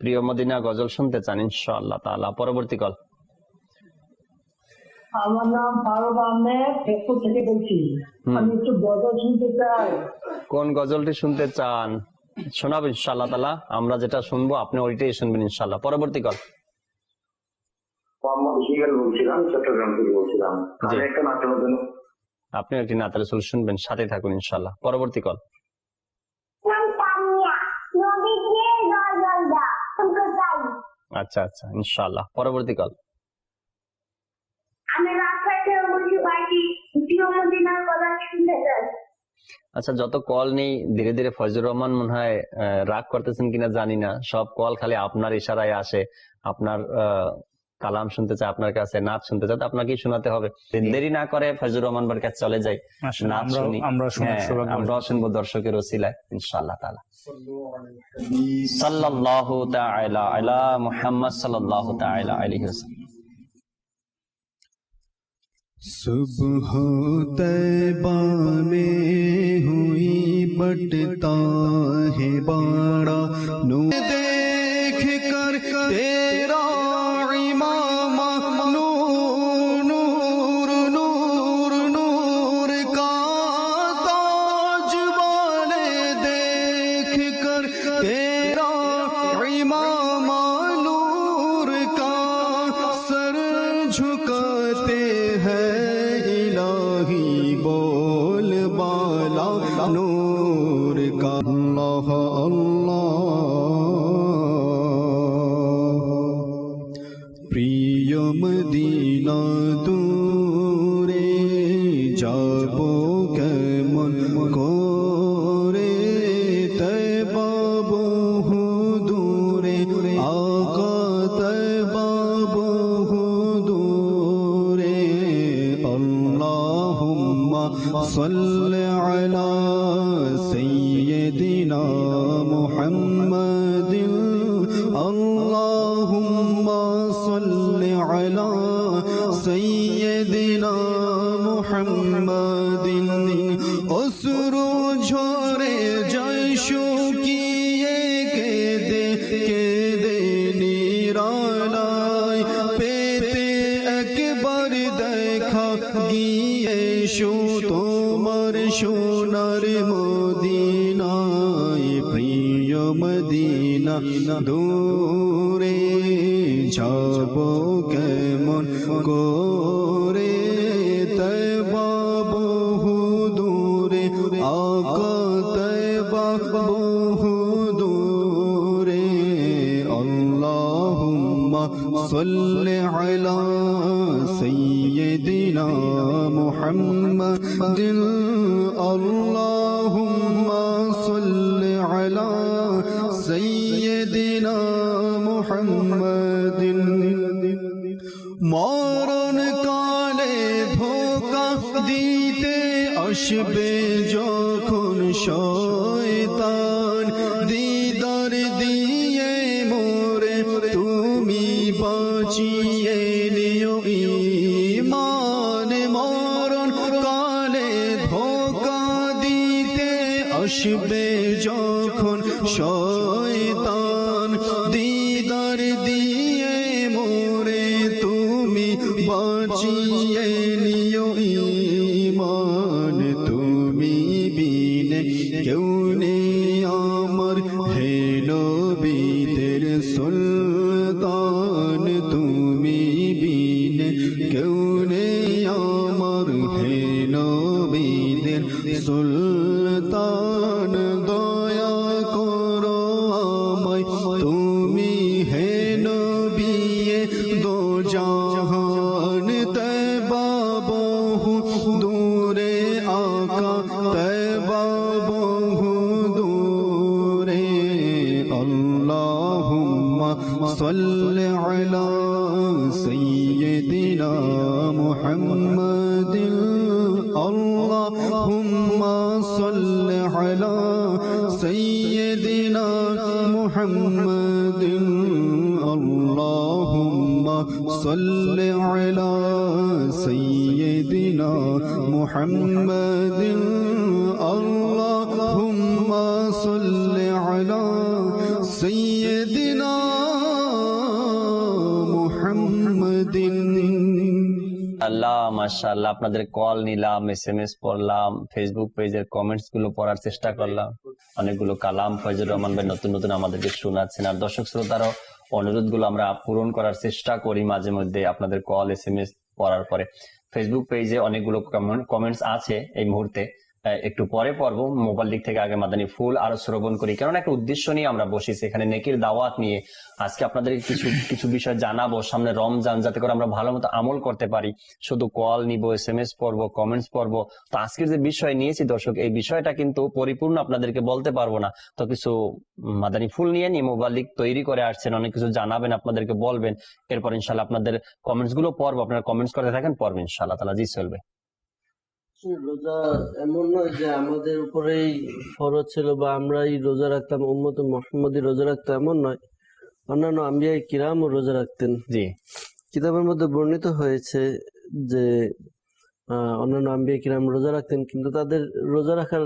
প্রিয় মদিনা গজল শুনতে চান ইনশাআল্লাহ তাআলা। পরবর্তী কল। আমার নাম ফারুক আহমেদ, ফেসবুক থেকে বলছি। আমি একটু গজল শুনতে চাই। কোন গজলটি শুনতে চান? শোনাবো ইনশাআল্লাহ তাআলা। আমরা যেটা শুনবো আপনি ওইটাই শুনবেন ইনশাআল্লাহ। পরবর্তী কল। মোহাম্মদ শিগাল বলছিলাম, চট্টগ্রাম থেকে বলছিলাম। জি। আমি একটা নাটক জন্য আপনি একটি নাত রাসূল শুনবেন, সাথে থাকুন ইনশাআল্লাহ। পরবর্তী কল। নাম তানিয়া, নদীকে গজল দা শুনতে চাই। আচ্ছা আচ্ছা ইনশাআল্লাহ। পরবর্তী কল। আমি রাস্তা থেকে বলছি বাড়ি দ্বিতীয় মদিনার গজল শুনতে চাই। আচ্ছা, যত কল নেই ধীরে ধীরে ফয়জুর রহমান মনে হয় রাগ করতেছেন কিনা জানি না, সব কল খালি আপনার ইশারায় আসে, আপনার কালাম শুনতে চায় আপনার কাছে, নাচ শুনতে চায়, তো আপনাকেই শোনাতে হবে। দেরি না করে ফয়জুর রহমান ভাইয়ের কাছে চলে যাই, নাচ শুনি। হ্যাঁ, আমরাও শুনবো দর্শকের ওসিলায় ইনশাআল্লাহ তাআলা। সাল্লাল্লাহু তাআলা আলা মুহাম্মদ সাল্লাল্লাহু তাআলা আলাইহি ওয়াসাল্লাম। सुबह तैबा में हुई बटता है बाड़ा नूर देख कर तेरा इमामा नूर नूर नूर नूर का ताज वाले देख कर तेरा इमामा नूर का सर झुकाते हैं इलाही बोल बाला नूर का अल्लाह अल्लाह प्रिय मदीना दूरे जाबो केमन कोरे तैबा बहु दूरे आका तैबा बहु दूरे अल्लाहुम्मा सल्लि अला सय्यदिना मुहम्मदिन अल्लाहुम्मा सल्लि अला सय्यदिना मुहम्मदिन असुरु झोरे जयशु किए के दे निरालाय पेते একবার দেখা গিয়ে তোমার সোনার মদিনায় প্রিয় মদিনা দূরে যাব কেমন করে তয়বা বহু দূরে আকা তয়বা বহু দূরে আল্লাহুম্মা সাল্লি আলা سيدنا محمد اللهم صل على سيدنا محمد মরণ কালে ধোঁকা দিতে আসবে যখন শয়তান দিদার দিয়ে মোরে তুমি বাঁচিয়ে নিও ঈমান মরণ কালে ধোঁকা দিতে আসবে যখন শয়তান দিদার দিয়ে মোরে তুমি বাঁচিয়ে নিও ঈমান তুমি বিনে কেউ নেই আমার হে নবীদের সুলতান তুমি বিনে কেউ নেই আমার হে নবীদের সুলতান দয়া করো আমায় তুমি হে নবী দো জাহান তয়বা বহু দূরে আকা তয়বা বহু দূরে আল্লাহুম্মা সাল্লি আলা সাইয়্যিদিনা মুহাম্মাদিন আল্লাহুম্মা সাল্লি আলা সাইয়্যিদিনা মুহাম্মাদিন আল্লাহুম্মা সাল্লি আলা সাইয়্যিদিনা মুহাম্মাদিন আল্লাহুম্মা সাল্লি আলা সাইয়্যিদিনা মুহাম্মাদিন আল্লাহ মাশাআল্লাহ, আপনাদের কল নিলাম, SMS পড়লাম, ফেসবুক পেজের কমেন্টস গুলো পড়ার চেষ্টা করলাম, অনেকগুলো কালাম ফয়জুর রহমান ভাই নতুন নতুন আমাদেরকে শোনাচ্ছেন। আর দর্শক শ্রোতারও অনুরোধ গুলো আমরা পূরণ করার চেষ্টা করি মাঝে মধ্যে আপনাদের কল SMS পড়ার পরে। ফেসবুক পেজে অনেকগুলো কমেন্টস আছে এই মুহূর্তে, একটু পরে পড়ব। মোবাইল দিক থেকে আগে মাদানী ফুল আরো শ্রবণ করি, কারণ একটা উদ্দেশ্য নিয়ে আমরা বসেছি এখানে, নেকির দাওয়াত নিয়ে। আজকে আপনাদের কিছু কিছু বিষয় জানাবো, সামনে রমজান, যাতে করে আমরা ভালো মতো আমল করতে পারি। শুধু কল নিব, SMS পড়বো, কমেন্টস পড়বো, তো আজকের যে বিষয় নিয়েছি দর্শক, এই বিষয়টা কিন্তু পরিপূর্ণ আপনাদেরকে বলতে পারবো না। তো কিছু মাদানী ফুল নিয়ে নিয়ে মোবাইল দিক তৈরি করে আসছেন, অনেক কিছু জানাবেন, আপনাদেরকে বলবেন। এরপর ইনশাল্লাহ আপনাদের কমেন্টস গুলো পড়বো, আপনারা কমেন্টস করতে থাকেন, পড়বেন ইনশাআল্লাহ তাআলা। জি চলবে। রোজা এমন নয় যে আমাদের উপরেই ফরজ ছিল বা আমরাই রোজা রাখতাম, উম্মতে মুহাম্মাদি রোজা রাখতাম, এমন নয়। অন্যান্য আম্বিয়া কিরামও রোজা রাখতেন। জি, কিতাবের মধ্যে বর্ণিত হয়েছে যে অন্যান্য আম্বিয়া কিরাম রোজা রাখতেন, কিন্তু তাদের রোজা রাখার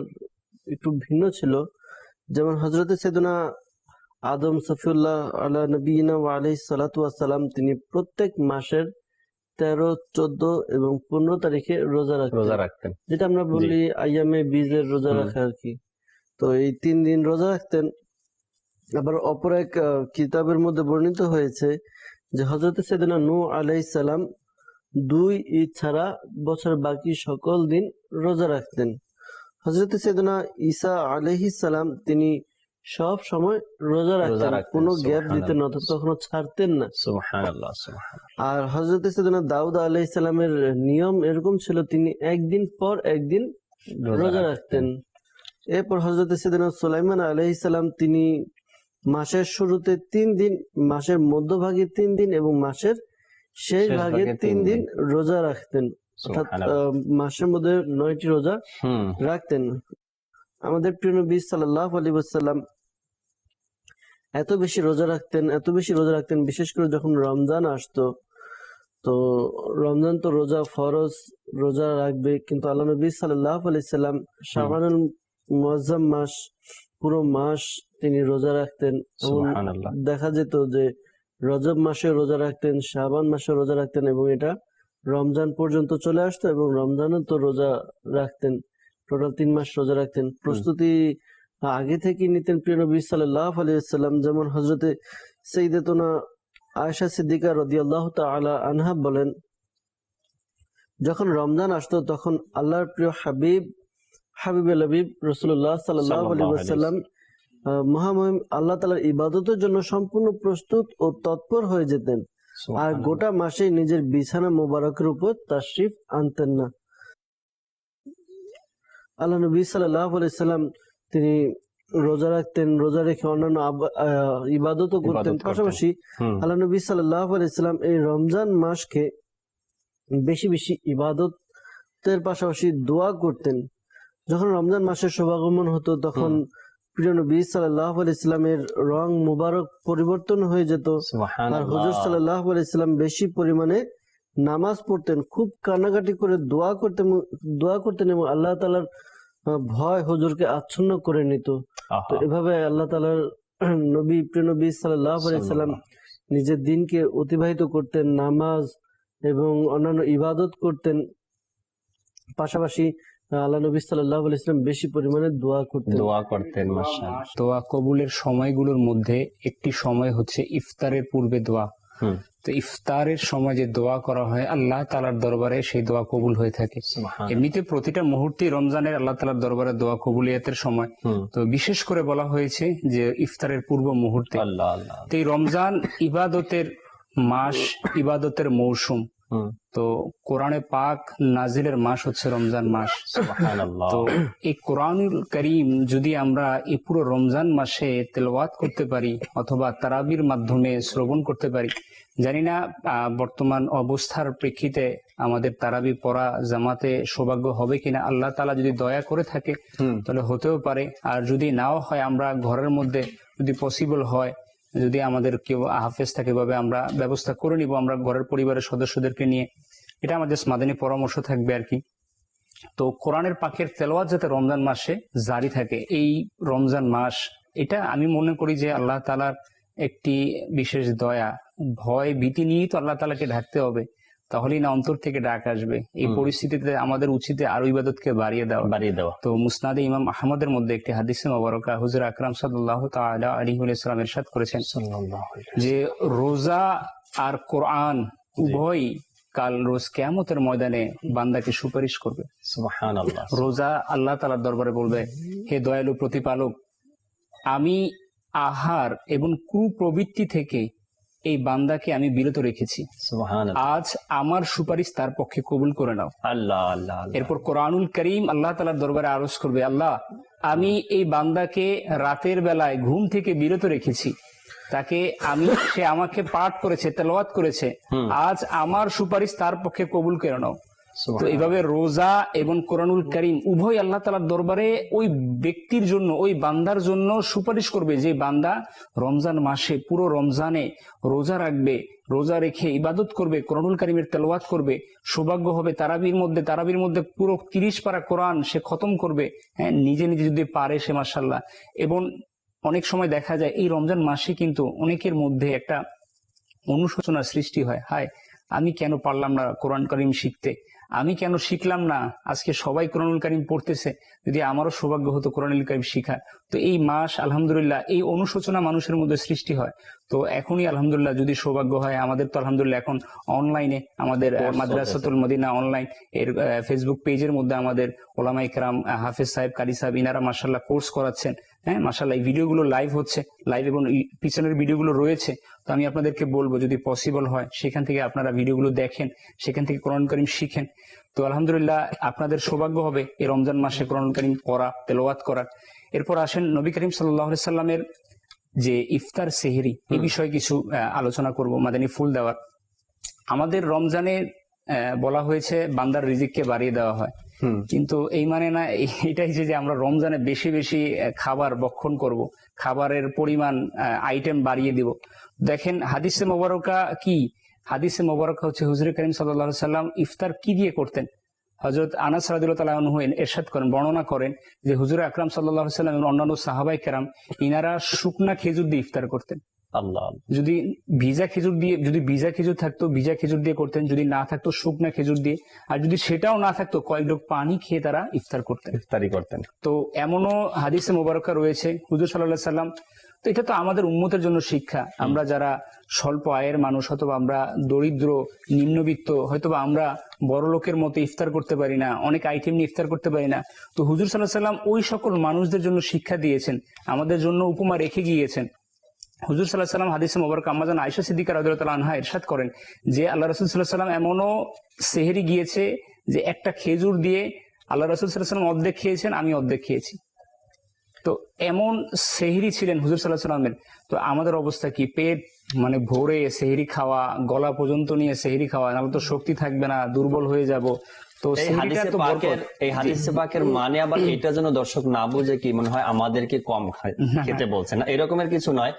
একটু ভিন্ন ছিল। যেমন হযরতে সাইয়েদনা আদম সফিউল্লাহ আলা নবিয়িনা ওয়া আলাইহিস সালাতু ওয়াস সালাম, তিনি প্রত্যেক মাসের 13, 14 এবং 15 তারিখে রোজা রাখতেন, যেটা আমরা বলি আইয়ামে বীজের রোজা রাখা আর কি। তো এই 3 দিন রোজা রাখতেন। আবার অপর এক কিতাবের মধ্যে বর্ণিত হয়েছে যে হযরত সাইয়েদনা নূহ আলাইহিস সালাম 2 ঈদ ছাড়া বছর বাকি সকল দিন রোজা রাখতেন। হযরত সাইয়েদনা ঈসা আলাইহিস সালাম, তিনি সব সময় রোজা রাখতেন, কোনো গ্যাপ দিতেন না, কখনো ছাড়তেন না। সুবহানাল্লাহ, সুবহানাল্লাহ। আর হযরত সাইয়েদনা দাউদ আলাইহিস সালামের নিয়ম এরকম ছিল, তিনি একদিন পর একদিন রোজা রাখতেন। এরপর হযরত সাইয়েদনা সুলাইমান আলাইহিস সালাম, তিনি মাসের শুরুতে 3 দিন, মাসের মধ্যভাগে 3 দিন এবং মাসের শেষ ভাগে 3 দিন রোজা রাখতেন। অর্থাৎ মাসের মধ্যে 9টি রোজা রাখতেন। আমাদের প্রিয় নবী সাল্লাল্লাহু আলাইহি ওয়াসাল্লাম এত বেশি রোজা রাখতেন, বিশেষ করে যখন রমজান আসতো। তো রমজান তো রোজা ফরজ, রোজা রাখবে, কিন্তু আল্লাহ নবী সাল্লাল্লাহু আলাইহি সাল্লাম শাবানুল মুআজ্জাম মাস, পুরো মাস তিনি রোজা রাখতেন। দেখা যেত যে রজব মাসে রোজা রাখতেন, শাবান মাসে রোজা রাখতেন, এবং এটা রমজান পর্যন্ত চলে আসতো, এবং রমজানও তো রোজা রাখতেন। টোটাল 3 মাস রোজা রাখতেন। প্রস্তুতি আগে থেকে নিতেন প্রিয় নবী সাল্লাল্লাহু আলাইহি ওয়াসাল্লাম। যেমন হযরতে সাইয়্যিদাতুনা আয়েশা সিদ্দিকা রাদিয়াল্লাহু তাআলা আনহা বলেন, যখন রমজান আসতো তখন আল্লাহর প্রিয় হাবিবুল হাবিব রাসূলুল্লাহ সাল্লাল্লাহু আলাইহি ওয়াসাল্লাম মহামহিম আল্লাহ তাআলার ইবাদতের জন্য সম্পূর্ণ প্রস্তুত ও তৎপর হয়ে যেতেন, আর গোটা মাসে নিজের বিছানা মোবারকের উপর তাশরিফ আনতেন না। আল্লাহ নবী সাল্লাল্লাহু আলাইহি সাল্লাম, তিনি রোজা রাখতেন, রোজা রেখে অন্যান্য ইবাদতও করতেন। পাশাপাশি আল্লাহ নবী সাল্লাল্লাহু আলাইহি সাল্লাম এই রমজান মাসকে বেশি বেশি ইবাদতের পাশাপাশি দোয়া করতেন। যখন রমজান মাসের শুভাগমন হতো তখন প্রিয় নবী সাল্লাল্লাহু আলাইহি সাল্লামের রং মুবারক পরিবর্তন হয়ে যেত, আর হুজুর সাল্লাল্লাহু আলাইহি সাল্লাম বেশি পরিমাণে নামাজ পড়তেন, খুব কান্নাকাটি করে দোয়া করতেন এবং আল্লাহ তাআলার ভয় হুজুরকে আচ্ছন্ন করে নিত। তো এভাবে আল্লাহ তাআলার প্রিয় নবী সাল্লাল্লাহু আলাইহি সাল্লাম নিজের দিনকে অতিবাহিত করতেন, নামাজ এবং অন্যান্য ইবাদত করতেন। পাশাপাশি আল্লাহ নবী সাল্লাল্লাহু আলাইহি সাল্লাম বেশি পরিমাণে দোয়া করতেন। মাশাআল্লাহ। দোয়া কবুলের সময়গুলোর মধ্যে একটি সময় হচ্ছে ইফতারের পূর্বে দোয়া। তো ইফতারের সময় যে দোয়া করা হয় আল্লাহ তাআলার দরবারে, সেই দোয়া কবুল হয়ে থাকে। এমনিতে প্রতিটা মুহূর্তে রমজানের আল্লাহ তাআলার দরবারে দোয়া কবুলিয়াতের সময়, তো বিশেষ করে বলা হয়েছে যে ইফতারের পূর্ব মুহূর্তে। তো এই রমজান ইবাদতের মাস, ইবাদতের মৌসুম। তো কোরআনে পাক নাজিলের মাস হচ্ছে রমজান মাস। তো এই কোরআনুল কারীম যদি আমরা এই পুরো রমজান মাসে তেলাওয়াত করতে পারি অথবা তারাবির মাধ্যমে শ্রবণ করতে পারি, জানি না বর্তমান অবস্থার প্রেক্ষিতে আমাদের তারাবি পড়া জামাতে সৌভাগ্য হবে কিনা। আল্লাহ তাআলা যদি দয়া করে থাকে তাহলে হতেও পারে, আর যদি নাও হয় আমরা ঘরের মধ্যে যদি পসিবল হয়, যদি আমাদের কেউ হাফেজ থাকে ভাবে আমরা ব্যবস্থা করে নিব, আমরা ঘরের পরিবারের সদস্যদেরকে নিয়ে। এটা আমাদের মাদানী পরামর্শ থাকবে আর কি। তো কোরআনের পাকের তেলাওয়াত যাতে রমজান মাসে জারি থাকে, এই রমজান মাস, এটা আমি মনে করি যে আল্লাহ তাআলার একটি বিশেষ দয়া। ভয় ভীতি নিয়েই তো আল্লাহ তাআলাকে ঢাকতে হবে। তাহলেই না অন্তর থেকে ডাক আসবে। এই পরিস্থিতিতে আমাদের উচিত আরো ইবাদতকে বাড়িয়ে দেওয়া। তো মুসনাদে ইমাম আহমদের মধ্যে একটি হাদিসে মোবারকা হুজুর আকরাম সাল্লাল্লাহু তাআলা আলাইহি ওয়াসাল্লাম ইরশাদ করেছেন যে রোজা আর কোরআন উভয় কাল রোজ কিয়ামতের ময়দানে বান্দাকে সুপারিশ করবে। সুবহানাল্লাহ। রোজা আল্লাহ তাআলার দরবারে বলবে, হে দয়ালু প্রতিপালক, আমি আহার এবং কুপ্রবৃত্তি থেকে এই বান্দাকে আমি বিরত রেখেছি, সুবহানাল্লাহ। আজ আমার সুপারিশ তার পক্ষে কবুল করে নাও। আল্লাহ আল্লাহ। এরপর কোরআনুল করিম আল্লাহ তাআলার দরবারে আরজ করবে, আল্লাহ আমি এই বান্দাকে রাতের বেলায় ঘুম থেকে বিরত রেখেছি, সে আমাকে পাঠ করেছে, তেলাওয়াত করেছে, আজ আমার সুপারিশ তার পক্ষে কবুল করে নাও। তো এইভাবে রোজা এবং কোরআনুল কারীম উভয় আল্লাহ তাআলার দরবারে ওই ব্যক্তির জন্য, ওই বান্দার জন্য সুপারিশ করবে যে বান্দা রমজান মাসে পুরো রমজানে রোজা রাখবে, রোজা রেখে ইবাদত করবে, কোরআনুল কারীমের তেলাওয়াত করবে, সৌভাগ্য হবে তারাবির মধ্যে পুরো 30 পারা কোরআন সে খতম করবে। হ্যাঁ, নিজে নিজে যদি পারে সে মাশাআল্লাহ। এবং অনেক সময় দেখা যায় এই রমজান মাসে কিন্তু অনেকের মধ্যে একটা অনুশোচনার সৃষ্টি হয়, হায় আমি কেন পারলাম না কোরআন কারীম শিখতে, আমি কেন শিখলাম না, আজকে সবাই কোরআনুল কারীম পড়তেছে, যদি আমারও সৌভাগ্য হতো কোরআনুল কারীম শিখা। তো এই মাস আলহামদুলিল্লাহ এই অনুশোচনা মানুষের মধ্যে সৃষ্টি হয়। তো এখনই আলহামদুলিল্লাহ যদি সৌভাগ্য হয়, আমাদের তো আলহামদুলিল্লাহ এখন অনলাইনে আমাদের মাদ্রাসাতুল মদিনা অনলাইন এর ফেসবুক পেজের মধ্যে আমাদের ওলামায়ে কেরাম, হাফেজ সাহেব, কারি সাহেব, ইনারা মাশাআল্লাহ কোর্স করাচ্ছেন। হ্যাঁ মাশাআল্লাহ, এই ভিডিওগুলো লাইভ হচ্ছে, লাইভ এবং পিছনের ভিডিওগুলো রয়েছে। তো আমি আপনাদেরকে বলবো যদি পসিবল হয় সেখান থেকে আপনারা ভিডিওগুলো দেখেন, সেখান থেকে কোরআন কারীম শিখেন। তো আলহামদুলিল্লাহ আপনাদের সৌভাগ্য হবে এই রমজান মাসে কোরআন কারীম পড়া, তেলাওয়াত করার। এরপর আসেন নবী করিম সাল্লাল্লাহু আলাইহি সাল্লামের যে ইফতার সেহরি, এই বিষয়ে কিছু আলোচনা করব, মাদানী ফুল দেওয়ার। আমাদের রমজানে বলা হয়েছে বান্দার রিজিককে বাড়িয়ে দেওয়া হয়, কিন্তু এই মানে না এটাই যে আমরা রমজানে বেশি বেশি খাবার ভক্ষণ করব, খাবারের পরিমাণ আইটেম বাড়িয়ে দিব। দেখেন হাদিসে মোবারকা কি, হাদিসে মোবারকা হচ্ছে হুজুর করিম সাল্লাল্লাহু আলাইহি সাল্লাম ইফতার কি দিয়ে করতেন। হযরত আনাস রাদিয়াল্লাহু তাআলা আনহু ইরশাদ করেন, বর্ণনা করেন যে হুজুর আকরাম সাল্লাল্লাহু আলাইহি সাল্লাম এবং অন্যান্য সাহাবায়ে কেরাম ইনারা শুকনা খেজুর দিয়ে ইফতার করতেন। আল্লাহ। যদি ভিজা খেজুর থাকতো ভিজা খেজুর দিয়ে করতেন, যদি না থাকতো শুকনা খেজুর দিয়ে, আর যদি সেটাও না থাকতো কয়েক ঢোক পানি খেয়ে তারা ইফতারি করতেন। তো এমনও হাদিসে মোবারকা রয়েছে হুজুর সাল্লাল্লাহু আলাইহি সাল্লাম। তো এটা তো আমাদের উম্মতের জন্য শিক্ষা। আমরা যারা স্বল্প আয়ের মানুষ, হয়তো আমরা দরিদ্র নিম্নবিত্ত, হয়তো আমরা বড় লোকের মতো ইফতার করতে পারি না, অনেক আইটেম নিয়ে ইফতার করতে পারি না। তো হুজুর সাল্লাল্লাহু আলাইহি সাল্লাম ওই সকল মানুষদের জন্য শিক্ষা দিয়েছেন, আমাদের জন্য উপমা রেখে গিয়েছেন। হুজুর সাল্লাল্লাহু আলাইহি সাল্লাম হাদিসে মোবারক আম্মা জান আয়েশা সিদ্দিকা রাদিয়াল্লাহু তাআলা আনহা ইরশাদ করেন যে আল্লাহ রাসূল সাল্লাল্লাহু আলাইহি সাল্লাম এমনও সেহরি গিয়েছে যে একটা খেজুর দিয়ে আল্লাহ রাসূল সাল্লাল্লাহু আলাইহি সাল্লাম অর্ধেক খেয়েছেন, আমি অর্ধেক খেয়েছি। তো এমন সেহরি ছিলেন হুজুর সাল্লাল্লাহু আলাইহি সাল্লামের। তো আমাদের অবস্থা কি, পেট মানে ভরে সেহরি খাওয়া, গলা পর্যন্ত নিয়ে সেহরি খাওয়া, নাহলে তো শক্তি থাকবে না, দুর্বল হয়ে যাব। তো এই হাদিসে পাকের মানে আবার এটা যেন দর্শক না বুঝে কি মনে হয় আমাদেরকে কম খেতে বলছে না, এরকমের কিছু নয়।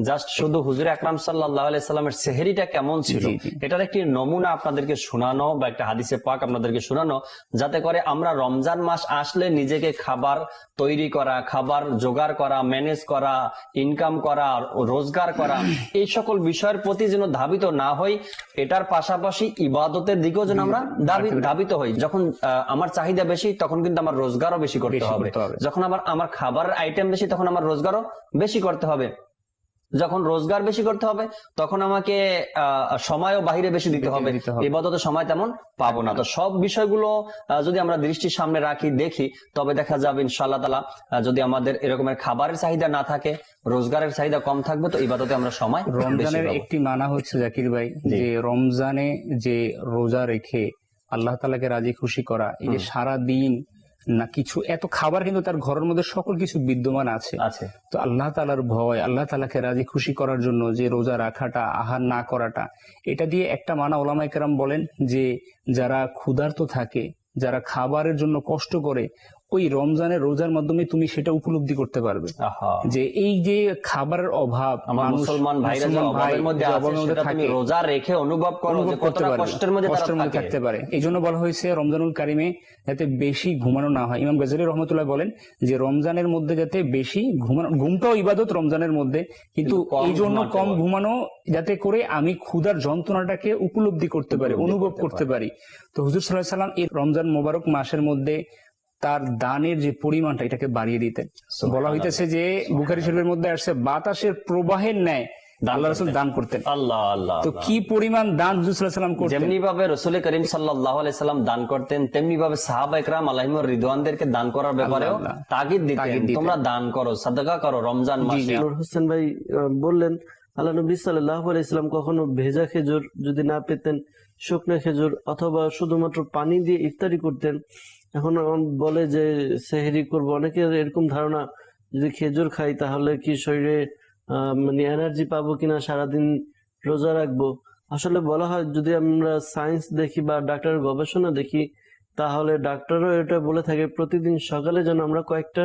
জাস্ট শুধু হুজুর আকরাম সাল্লাল্লাহু আলাইহি সাল্লামের সেহরিটা কেমন ছিল এটার একটি নমুনা আপনাদেরকে শোনানো, বা একটা হাদিসে পাক আপনাদেরকে শোনানো, যাতে করে আমরা রমজান মাস আসলে নিজেকে খাবার তৈরি করা, খাবার জোগাড় করা, ম্যানেজ করা, ইনকাম করা, রোজগার করা, এই সকল বিষয়ের প্রতি যেন ধাবিত না হই। এটার পাশাপাশি ইবাদতের দিকেও যেন আমরা ধাবিত হই। যখন আমার চাহিদা বেশি তখন কিন্তু আমার রোজগারও বেশি করতে হবে, যখন আমার খাবারের আইটেম বেশি তখন আমার রোজগারও বেশি করতে হবে, যখন রোজগার বেশি করতে হবে তখন আমাকে সময়ও বাহিরে বেশি দিতে হবে, ইবাদতের সময় তেমন পাবো না। তো সব বিষয়গুলো যদি আমরা দৃষ্টির সামনে রাখি, দেখি, তবে দেখা যাবে ইনশাআল্লাহ তাআলা যদি আমাদের এরকমের খাবারের চাহিদা না থাকে, রোজগারের চাহিদা কম থাকবে, তো ইবাদতে আমরা সময়। রমজানের একটি মানা হচ্ছে জাকির ভাই যে রমজানে যে রোজা রেখে আল্লাহ তাআলাকে রাজি খুশি করা, এই যে সারা দিন না কিছু এত খাবার, কিন্তু তার ঘরের মধ্যে সকল কিছু বিদ্যমান আছে। তো আল্লাহ তাআলার ভয়, আল্লাহ তাআলাকে রাজি খুশি করার জন্য যে রোজা রাখাটা, আহার না করাটা, এটা দিয়ে একটা মানা ওলামায়ে কেরাম বলেন যে যারা ক্ষুধার্ত থাকে, যারা খাবারের জন্য কষ্ট করে, ওই রমজানের রোজার মাধ্যমে তুমি সেটা উপলব্ধি করতে পারবে আহা, যে এই যে খাবারের অভাব আমার মানুষ- মুসলমান ভাইরা যে মুসলমান ভাই অভাবের মধ্যে যে আছে অভাবের মধ্যে সেটা তুমি থাকে, রোজা রেখে অনুভব করো যে অনুভব করতে কতটা পারবে, কষ্টের মধ্যে কষ্টের তারা মধ্যে থাকে। থাকতে পারে। এই জন্য বলা হয়েছে রমজানুল কারিমে যাতে বেশি ঘুমানো না হয়। ইমাম গাজ্জালী রহমতুল্লাহ বলেন যে রমজানের মধ্যে যাতে বেশি ঘুমানো, ঘুমটাও ইবাদত রমজানের মধ্যে, কিন্তু কিন্তু কম এই জন্য ঘুমাতে কম হয়। ঘুমানো যাতে করে আমি ক্ষুধার যন্ত্রণাটাকে উপলব্ধি করতে পারি, উপলব্ধি অনুভব করতে করতে পারি। তো হুজুর সাল্লাল্লাহু আলাইহি সাল্লাম এই রমজান মোবারক মাসের মধ্যে তার দানের যে পরিমাণটা এটাকে বাড়িয়ে দিতেন। বলা হইতেছে যে বুখারী শরীফের মধ্যে আসছে বাতাসের প্রবাহের ন্যায় আল্লাহ রাসূল দান করতেন। আল্লাহ আল্লাহ তো কি পরিমাণ দান হুজুর সাল্লাল্লাহু আলাইহি সাল্লাম করতেন। যেমনি ভাবে রসুল করিম সাল্লাল্লাহু আলাইহি সাল্লাম দান করতেন, তেমনি ভাবে সাহাবা ইকরাম আলাইহিম রিদওয়ানদেরকে দান করার ব্যাপারেও আল্লাহ। তাগিদ দিতেন, তোমরা দান করো, সাদাকা করো রমজান মাসে। নূর হোসেন ভাই বললেন আল্লাহ নবী সাল্লাল্লাহু আলাইহি সাল্লাম কখনো ভেজা খেজুর যদি না পেতেন, শুকনো খেজুর অথবা শুধুমাত্র পানি দিয়ে ইফতারি করতেন। এখন বলে যে সেহরি করবো, অনেকের এরকম ধারণা যদি খেজুর খাই তাহলে কি শরীরে মানে এনার্জি পাবো কিনা, সারাদিন রোজা রাখবো। আসলে বলা হয় যদি আমরা সায়েন্স দেখি বা ডাক্তারের গবেষণা দেখি তাহলে ডাক্তারও এটা বলে থাকে প্রতিদিন সকালে যেন আমরা কয়েকটা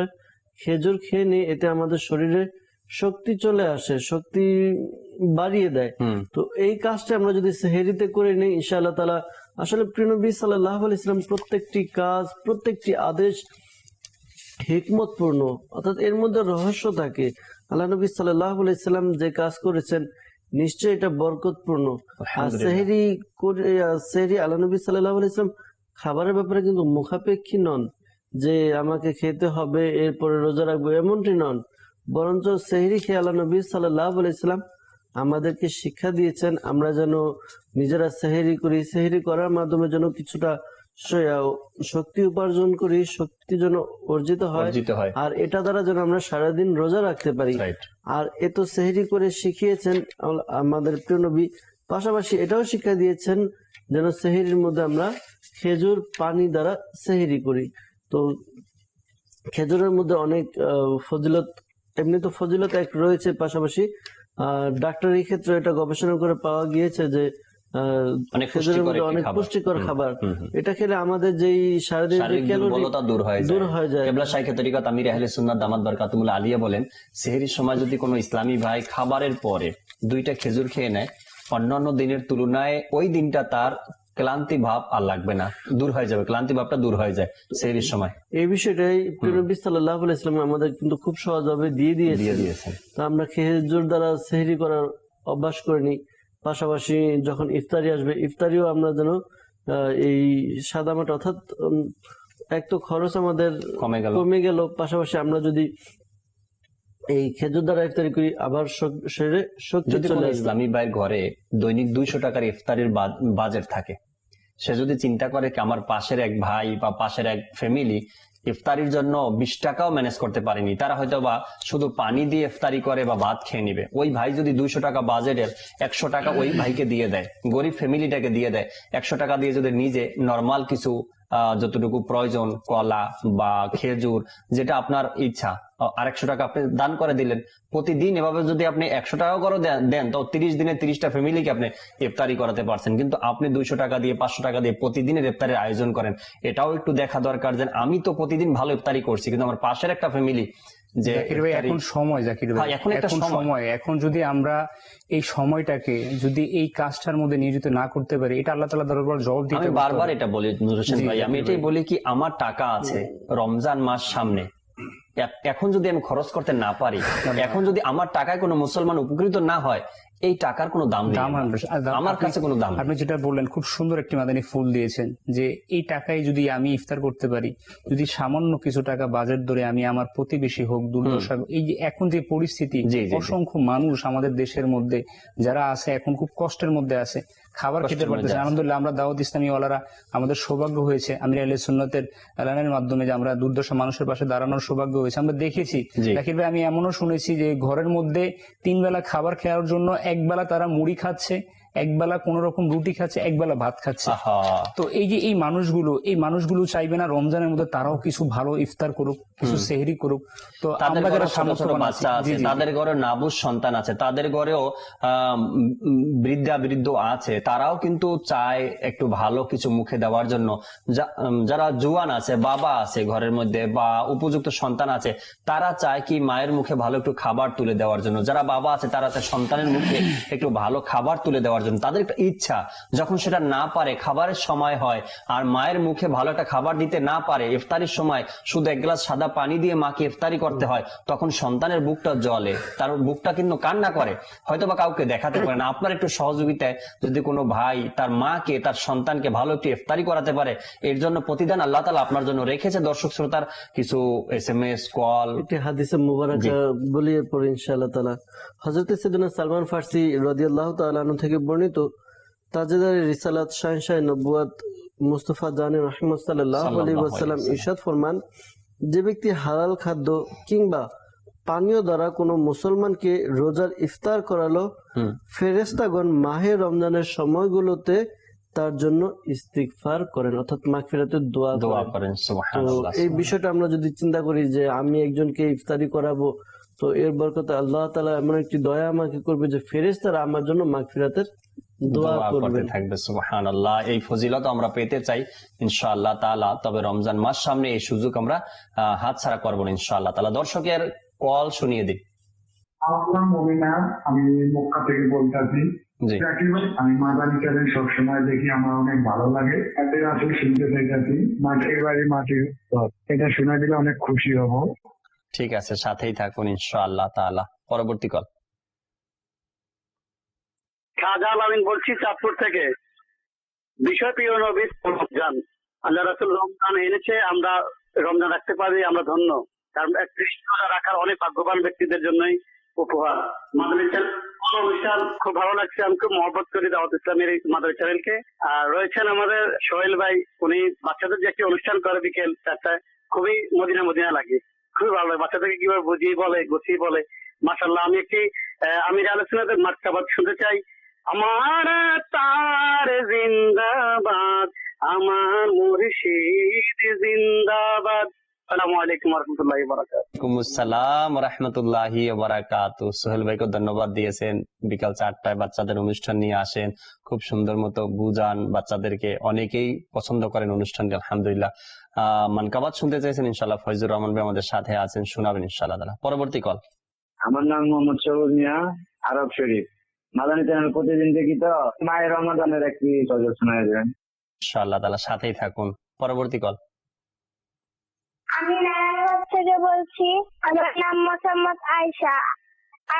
খেজুর খেয়ে নিই, এতে আমাদের শরীরে শক্তি চলে আসে, শক্তি বাড়িয়ে দেয়। তো এই কাজটা আমরা যদি সেহরিতে করে নিই ইনশাআল্লাহ তাআলা, আসলে প্রিয় নবী সাল্লাল্লাহু আলাইহি সাল্লাম প্রত্যেকটি কাজ, প্রত্যেকটি আদেশ হিকমতপূর্ণ, অর্থাৎ এর মধ্যে রহস্য থাকে। আল্লাহ নবী সাল্লাল্লাহু আলাইহি সাল্লাম যে কাজ করেছেন নিশ্চয়ই এটা বরকতপূর্ণ। আর সেহরি করে সেহরি আল্লাহ নবী সাল্লাল্লাহু আলাইহি সাল্লাম খাবারের ব্যাপারে কিন্তু মুখাপেক্ষী নন যে আমাকে খেতে হবে এরপরে রোজা রাখবো, এমনটি নন। বরঞ্চ সেহরি খেয়ে আল্লাহ নবী সাল্লাল্লাহু আলাইহি সাল্লাম আমাদেরকে শিক্ষা দিয়েছেন আমরা যেন নিজেরা সেহরি করি, সেহরি করার মাধ্যমে যেন কিছুটা শক্তি উপার্জন করি, শক্তি যেন অর্জিত হয়, আর এটা দ্বারা যেন আমরা সারাদিন রোজা রাখতে পারি। আর এ তো সেহরি করে শিখিয়েছেন আমাদের প্রিয় নবী, পাশাপাশি এটাও শিক্ষা দিয়েছেন যেন সেহরির মধ্যে আমরা খেজুর পানি দ্বারা সেহরি করি। তো খেজুরের মধ্যে অনেক ফজিলত, এমনি তো ফজিলত এক রয়েছে, পাশাপাশি ডাক্তারি ক্ষেত্রে এটা গবেষণা করে পাওয়া গিয়েছে যে খেজুরের মধ্যে অনেক পুষ্টিকর খাবার, এটা খেলে আমাদের যেই সারাদিন দুর্বলতা দূর হয়ে যায়। কেবলা শাইখে তরিকত আমির আহলে সুন্নাত দামাত বরকাতুল আলিয়া বলেন, সেহরির সময় যদি কোনো ইসলামী ভাই খাবারের পরে 2টা খেজুর খেয়ে নেয়, অন্যান্য দিনের তুলনায় ওই দিনটা তার ক্লান্তি ভাব আর লাগবে না, দূর হয়ে যাবে, ক্লান্তি ভাবটা দূর হয়ে যায় সেহরির সময়। এই বিষয়টাই নবী সাল্লাল্লাহু আলাইহি ওয়াসাল্লাম আমাদের কিন্তু খুব সহজভাবে দিয়ে দিয়েছেন। তো আমরা খেজুর দ্বারা সেহরি করার অভ্যাস করে নিই। পাশাপাশি যখন ইফতারি আসবে, ইফতারিও আমরা যেন এই সাদামাটা, অর্থাৎ এক তো খরচ আমাদের কমে গেল, পাশাপাশি আমরা যদি এই খেজুর দ্বারা ইফতারি করি আবার শরীরে শক্তি চলে আসবে। ইসলামী ভাইয়ের ঘরে দৈনিক 200 টাকার ইফতারির বাজেট থাকে, সে যদি চিন্তা করে কি আমার পাশের এক ভাই বা পাশের এক ফ্যামিলি ইফতারির জন্য 20 টাকাও ম্যানেজ করতে পারেনি, তারা হয়তো বা শুধু পানি দিয়ে ইফতারি করে বা ভাত খেয়ে নিবে, ওই ভাই যদি 200 টাকা বাজেটের 100 টাকা ওই ভাইকে দিয়ে দেয়, গরিব ফ্যামিলিটাকে দিয়ে দেয়, 100 টাকা দিয়ে যদি নিজে নর্মাল কিছু যতটুকু প্রয়োজন, কলা বা খেজুর, যেটা আপনার ইচ্ছা, আর 100 টাকা আপনি দান করে দিলেন, প্রতিদিন এভাবে যদি আপনি 100 টাকা করে দেন তো 30 দিনে 30টা ফ্যামিলিকে আপনি ইফতারি করাতে পারছেন। কিন্তু আপনি 200 টাকা দিয়ে 500 টাকা দিয়ে প্রতিদিনের ইফতারের আয়োজন করেন, এটাও একটু দেখা দরকার যে আমি তো প্রতিদিন ভালো ইফতারি করছি, কিন্তু আমার পাশের একটা ফ্যামিলি যে এখন সময়, জাকির ভাই এখন সময়, এখন যদি আমরা এই সময়টাকে যদি এই কাজটার মধ্যে নিয়োজিত না করতে পারি, এটা আল্লাহ তাআলা দরবার জবাব দিতে। আমি বারবার এটা বলি নূর হোসেন ভাই, আমি এটাই বলি কি আমার টাকা আছে, রমজান মাস সামনে, এখন যদি আমি খরচ করতে না পারি, এখন যদি আমার টাকায় কোনো মুসলমান উপকৃত না হয়, এই টাকার কোনো দাম নেই, আমার কাছে কোনো দাম। আপনি যেটা বললেন খুব সুন্দর একটি মাদানী ফুল দিয়েছেন যে এই টাকায় যদি আমি ইফতার করতে পারি, যদি সামান্য কিছু টাকা বাজেট ধরে আমি আমার প্রতিবেশী হোক, দুর্দশা, এই যে এখন যে পরিস্থিতি, অসংখ্য মানুষ আমাদের দেশের মধ্যে যারা আছে এখন খুব কষ্টের মধ্যে আছে, খাবার খেতে পারতেছে। আলহামদুলিল্লাহ আমরা দাওয়াত ইসলামী ওয়ালারা আমাদের সৌভাগ্য হয়েছে আমির আহলে সুন্নাতের এলানের মাধ্যমে যে আমরা দুর্দশা মানুষের পাশে দাঁড়ানোর সৌভাগ্য হয়েছে। আমরা দেখেছি জাকির ভাই, আমি এমনও শুনেছি যে ঘরের মধ্যে 3 বেলা খাবার খাওয়ার জন্য 1 বেলা তারা মুড়ি খাচ্ছে, 1 বেলা কোন রকম রুটি খাচ্ছে, 1 বেলা ভাত খাচ্ছে। তো এই যে এই মানুষগুলো চাইবে না রমজানের মধ্যে তারাও কিছু ভালো ইফতার করুক, কিছু সেহরি করুক। তো তাদের আমরা ঘরে যারা ছোট ছোট সামর্থ্যবান আছি, বাচ্চা আছে, জি, জি, তাদের ঘরে নাবুজ সন্তান আছে, তাদের ঘরেও বৃদ্ধ আছে, তারাও কিন্তু চায় একটু ভালো কিছু মুখে দেওয়ার জন্য। যারা জুয়ান আছে, বাবা আছে ঘরের মধ্যে বা উপযুক্ত সন্তান আছে, তারা চায় কি মায়ের মুখে ভালো একটু খাবার তুলে দেওয়ার জন্য। যারা বাবা আছে তারা চায় সন্তানের মুখে একটু ভালো খাবার তুলে দেওয়ার জন্য। তাদের একটা ইচ্ছা, যখন সেটা না পারে, খাবারের সময় হয় আর মায়ের মুখে ভালো একটা খাবার দিতে না পারে, ইফতারির সময় শুধু এক গ্লাস সাদা পানি দিয়ে মাকে ইফতারি করতে হয়, তখন সন্তানের বুকটা জ্বলে, তার বুকটা কিন্তু কান্না করে, হয়তো বা কাউকে দেখাতে পারে না। আপনার একটু সহযোগিতায় যদি কোনো ভাই তার মাকে, তার সন্তানকে ভালো একটু ইফতারি করাতে পারে, এর জন্য প্রতিদান আল্লাহ তাআলা আপনার জন্য রেখেছে। দর্শক শ্রোতার কিছু SMS, কল, একটি হাদিসে মুবারক বলি এরপর ইনশাআল্লাহ তাআলা। হযরত সাইয়েদনা সালমান ফারসি রাদিয়াল্লাহু তাআলা আনহু থেকে বর্ণিত তাজদারে রিসালাত শাহনশাহ নবুয়ত মুস্তাফা জানি রাহমাত সাল্লাল্লাহু আলাইহি ওয়াসাল্লাম ইরশাদ ফরমান, যে ব্যক্তি হালাল খাদ্য কিংবা পানীয় দ্বারা কোনো মুসলমানকে রোজার ইফতার করালো, ফেরেশতাগণ মাহে রমজানের সময়গুলোতে তার জন্য ইস্তিগফার করেন, অর্থাৎ মাগফিরাতের দোয়া করেন। তো সুবহানাল্লাহ। এই বিষয়টা আমরা যদি চিন্তা করি যে আমি একজনকে ইফতারি করাবো, তো এর বরকতে আল্লাহ তাআলা এমন একটি দয়া আমাকে করবে যে ফেরেশতারা আমার জন্য মাগফিরাতের দোয়া করবে থাকবে। সুবহানাল্লাহ। এই ফজিলত আমরা পেতে চাই ইনশাআল্লাহ তাআলা। তবে রমজান মাস সামনে, এই সুযোগ আমরা হাতছাড়া করব না ইনশাআল্লাহ তাআলা। দর্শকের কল শুনিয়ে দিই। আসসালাম মমিনা, আমি মক্কা থেকে বলতেছি। জি, আমি মাদানী চ্যানেল সবসময় দেখি, আমার অনেক ভালো লাগে। এতে আসলে শুনতে চাইতেছি মাটির বাড়ি মাটির ঘর, এটা শোনা দিলে অনেক খুশি হব। ঠিক আছে, সাথেই থাকুন ইনশাআল্লাহ তাআলা। পরবর্তী কল। শাহজাহান আমিন বলছি চাঁদপুর থেকে। বিষয় প্রিয় নবী রমজান, আল্লাহ রাসূল রমজান এনেছে, আমরা রমজান রাখতে পারি, আমরা ধন্য। কারণ রোজা রাখার অনেক ভাগ্যবান ব্যক্তিদের জন্যই উপহার। মাদানী চ্যানেল অনুষ্ঠান খুব ভালো লাগছে, আমি খুব মহব্বত করি দাওয়াত ইসলামের এই মাদানী চ্যানেলকে। আর রয়েছেন আমাদের সোহেল ভাই, উনি বাচ্চাদের যে একটি অনুষ্ঠান করে বিকেল 4টায়, খুবই মদিনা লাগে, খুবই ভালো লাগে। বাচ্চাদেরকে কিভাবে বুঝিয়ে বলে, গুছিয়ে বলে, মাশাআল্লাহ। আমি একটি আমির আলোচনাতে মার্কাবাদ শুনতে চাই। আমার তার জিন্দাবাদ, আমার মুর্শিদ জিন্দাবাদ। আসসালামু আলাইকুম ওয়া রাহমাতুল্লাহি ওয়া বারাকাতুহু। ওয়ালাইকুম আসসালাম ওয়া রাহমাতুল্লাহি ওয়া বারাকাতুহু। সোহেল ভাইকে ধন্যবাদ দিয়েছেন, বিকাল 4টায় বাচ্চাদের অনুষ্ঠান নিয়ে আসেন, খুব সুন্দর মতো বুঝান বাচ্চাদেরকে, অনেকেই পছন্দ করেন অনুষ্ঠানটি আলহামদুলিল্লাহ। মানকাবাত শুনতে চাইছেন ইনশাআল্লাহ, ফয়জুর রহমান ভাই আমাদের সাথে আছেন, শোনাবেন ইনশাআল্লাহ তাআলা। পরবর্তী কল। আমার নাম মোহাম্মদ সবুজ মিয়া, আরব শরীফ। মাদানী চ্যানেল প্রতিদিন দেখি, তো মায়ের রমাদানের একটি সজল শোনা যাবেন ইনশাআল্লাহ তাআলা, সাথেই থাকুন। পরবর্তী কল। আমি নারায়ণগঞ্জ থেকে বলছি, আমার নাম মোসাম্মদ আয়েশা।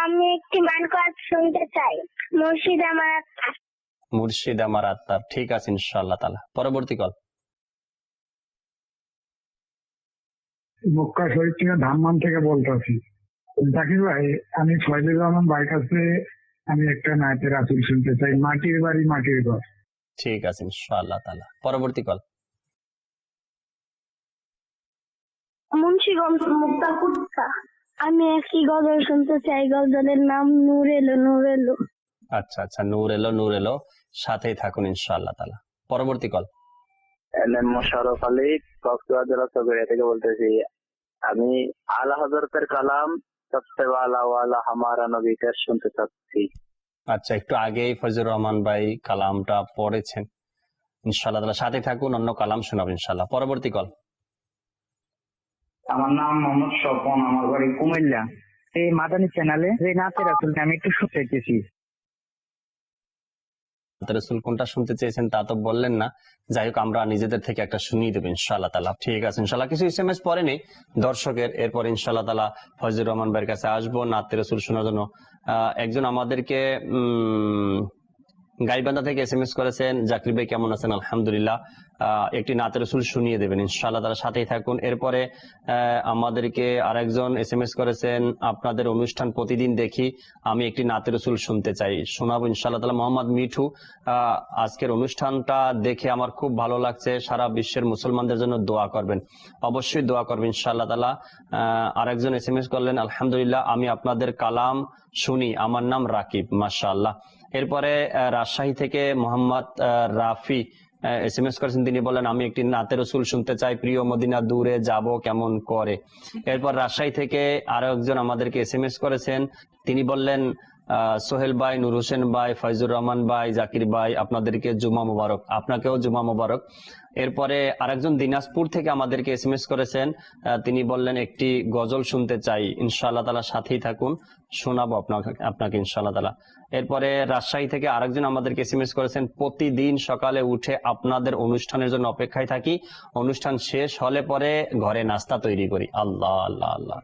আমি একটি মানকাত শুনতে চাই, মুর্শিদ আমার আত্মা। মুর্শিদ আমার আত্মা, ঠিক আছে ইনশাআল্লাহ তাআলা। পরবর্তী কল। মক্কা শরীফ থেকে ধামমান থেকে বলতেছি। জাকির ভাই, আমি ফয়জুর রহমান ভাই কাছে আমি একটা নায়তের রাসূল শুনতে চাই, মাটির বাড়ি মাটির ঘর। ঠিক আছে ইনশাআল্লাহ তাআলা। পরবর্তী কল। মুন্সিগঞ্জ মুক্তাপুরকা। আমি একটি গজল শুনতে চাই, গজলের নাম নূর এলো নূর এলো। আচ্ছা আচ্ছা, নূর এলো, সাথেই থাকুন ইনশাআল্লাহ তাআলা। পরবর্তী কল। মোশাররফ আলী, কক্সবাজার চকরিয়া থেকে বলতেছি। আমি আলা হযরতের কালাম সবসে ওয়ালা ওয়ালা হামারা নবীকে শুনতে চাচ্ছি। আচ্ছা, একটু আগেই ফয়জুর রহমান ভাই কালামটা পড়েছেন ইনশাআল্লাহ তাআলা, সাথে থাকুন, অন্য কালাম শোনাবেন ইনশাআল্লাহ। পরবর্তী কল। আমার নাম মোহাম্মদ স্বপন, আমার বাড়ি কুমিল্লা। এই মাদানী চ্যানেলে যে নাতের রাসূলকে আমি একটু শুনতে চাইতেছি। রাসূল কোনটা শুনতে চেয়েছেন তা তো বললেন না, যাই হোক আমরা নিজেদের থেকে একটা শুনিয়ে দেবো ইনশাআল্লাহ তাআলা। ঠিক আছে ইনশাআল্লাহ। কিছু SMS পরে নেই দর্শকের, এরপর ইনশাআল্লাহ তাআলা ফয়জুর রহমান ভাইয়ের কাছে আসবো নাতে রাসূল শোনার জন্য। একজন আমাদেরকে গাইবান্ধা থেকে SMS করেছেন, জাকির ভাই কেমন আছেন? আলহামদুলিল্লাহ, একটি নাতে রাসূল শুনিয়ে দেবেন ইনশাআল্লাহ তাআলা, সাথেই থাকুন। এরপরে আমাদেরকে আরেকজন SMS করেছেন, আপনাদের অনুষ্ঠান প্রতিদিন দেখি, আমি একটি নাতে রাসূল শুনতে চাই, শোনাবো ইনশাআল্লাহ তাআলা। মোহাম্মদ মিঠু, আজকের অনুষ্ঠানটা দেখে আমার খুব ভালো লাগছে, সারা বিশ্বের মুসলমানদের জন্য দোয়া করবেন, অবশ্যই দোয়া করবেন ইনশাআল্লাহ তাআলা। আরেকজন SMS করলেন, আলহামদুলিল্লাহ আমি আপনাদের কালাম শুনি, আমার নাম রাকিব, মাশাআল্লাহ। এরপরে রাজশাহী থেকে মোহাম্মদ রাফি SMS করেছেন, তিনি বললেন আমি একটি নাতে রসুল শুনতে চাই, প্রিয় মদিনা দূরে যাব কেমন করে। এরপর রাজশাহী থেকে আরো একজন আমাদেরকে SMS করেছেন, তিনি বললেন সোহেল ভাই, নূর হোসেন ভাই, ফয়জুর রহমান ভাই, জাকির ভাই, আপনাদেরকে জুমা মুবারক। আপনাকেও জুমা মুবারক। এরপরে আরেকজন দিনাজপুর থেকে আমাদেরকে SMS করেছেন, তিনি বললেন একটি গজল শুনতে চাই, ইনশাআল্লাহ তাআলা সাথেই থাকুন, শোনাবো আপনাকে ইনশাআল্লাহ তাআলা। এরপরে রাজশাহী থেকে আরেকজন আমাদেরকে SMS করেছেন, প্রতিদিন সকালে উঠে আপনাদের অনুষ্ঠানের জন্য অপেক্ষায় থাকি, অনুষ্ঠান শেষ হলে পরে ঘরে নাস্তা তৈরি করি। আল্লাহ আল্লাহ আল্লাহ।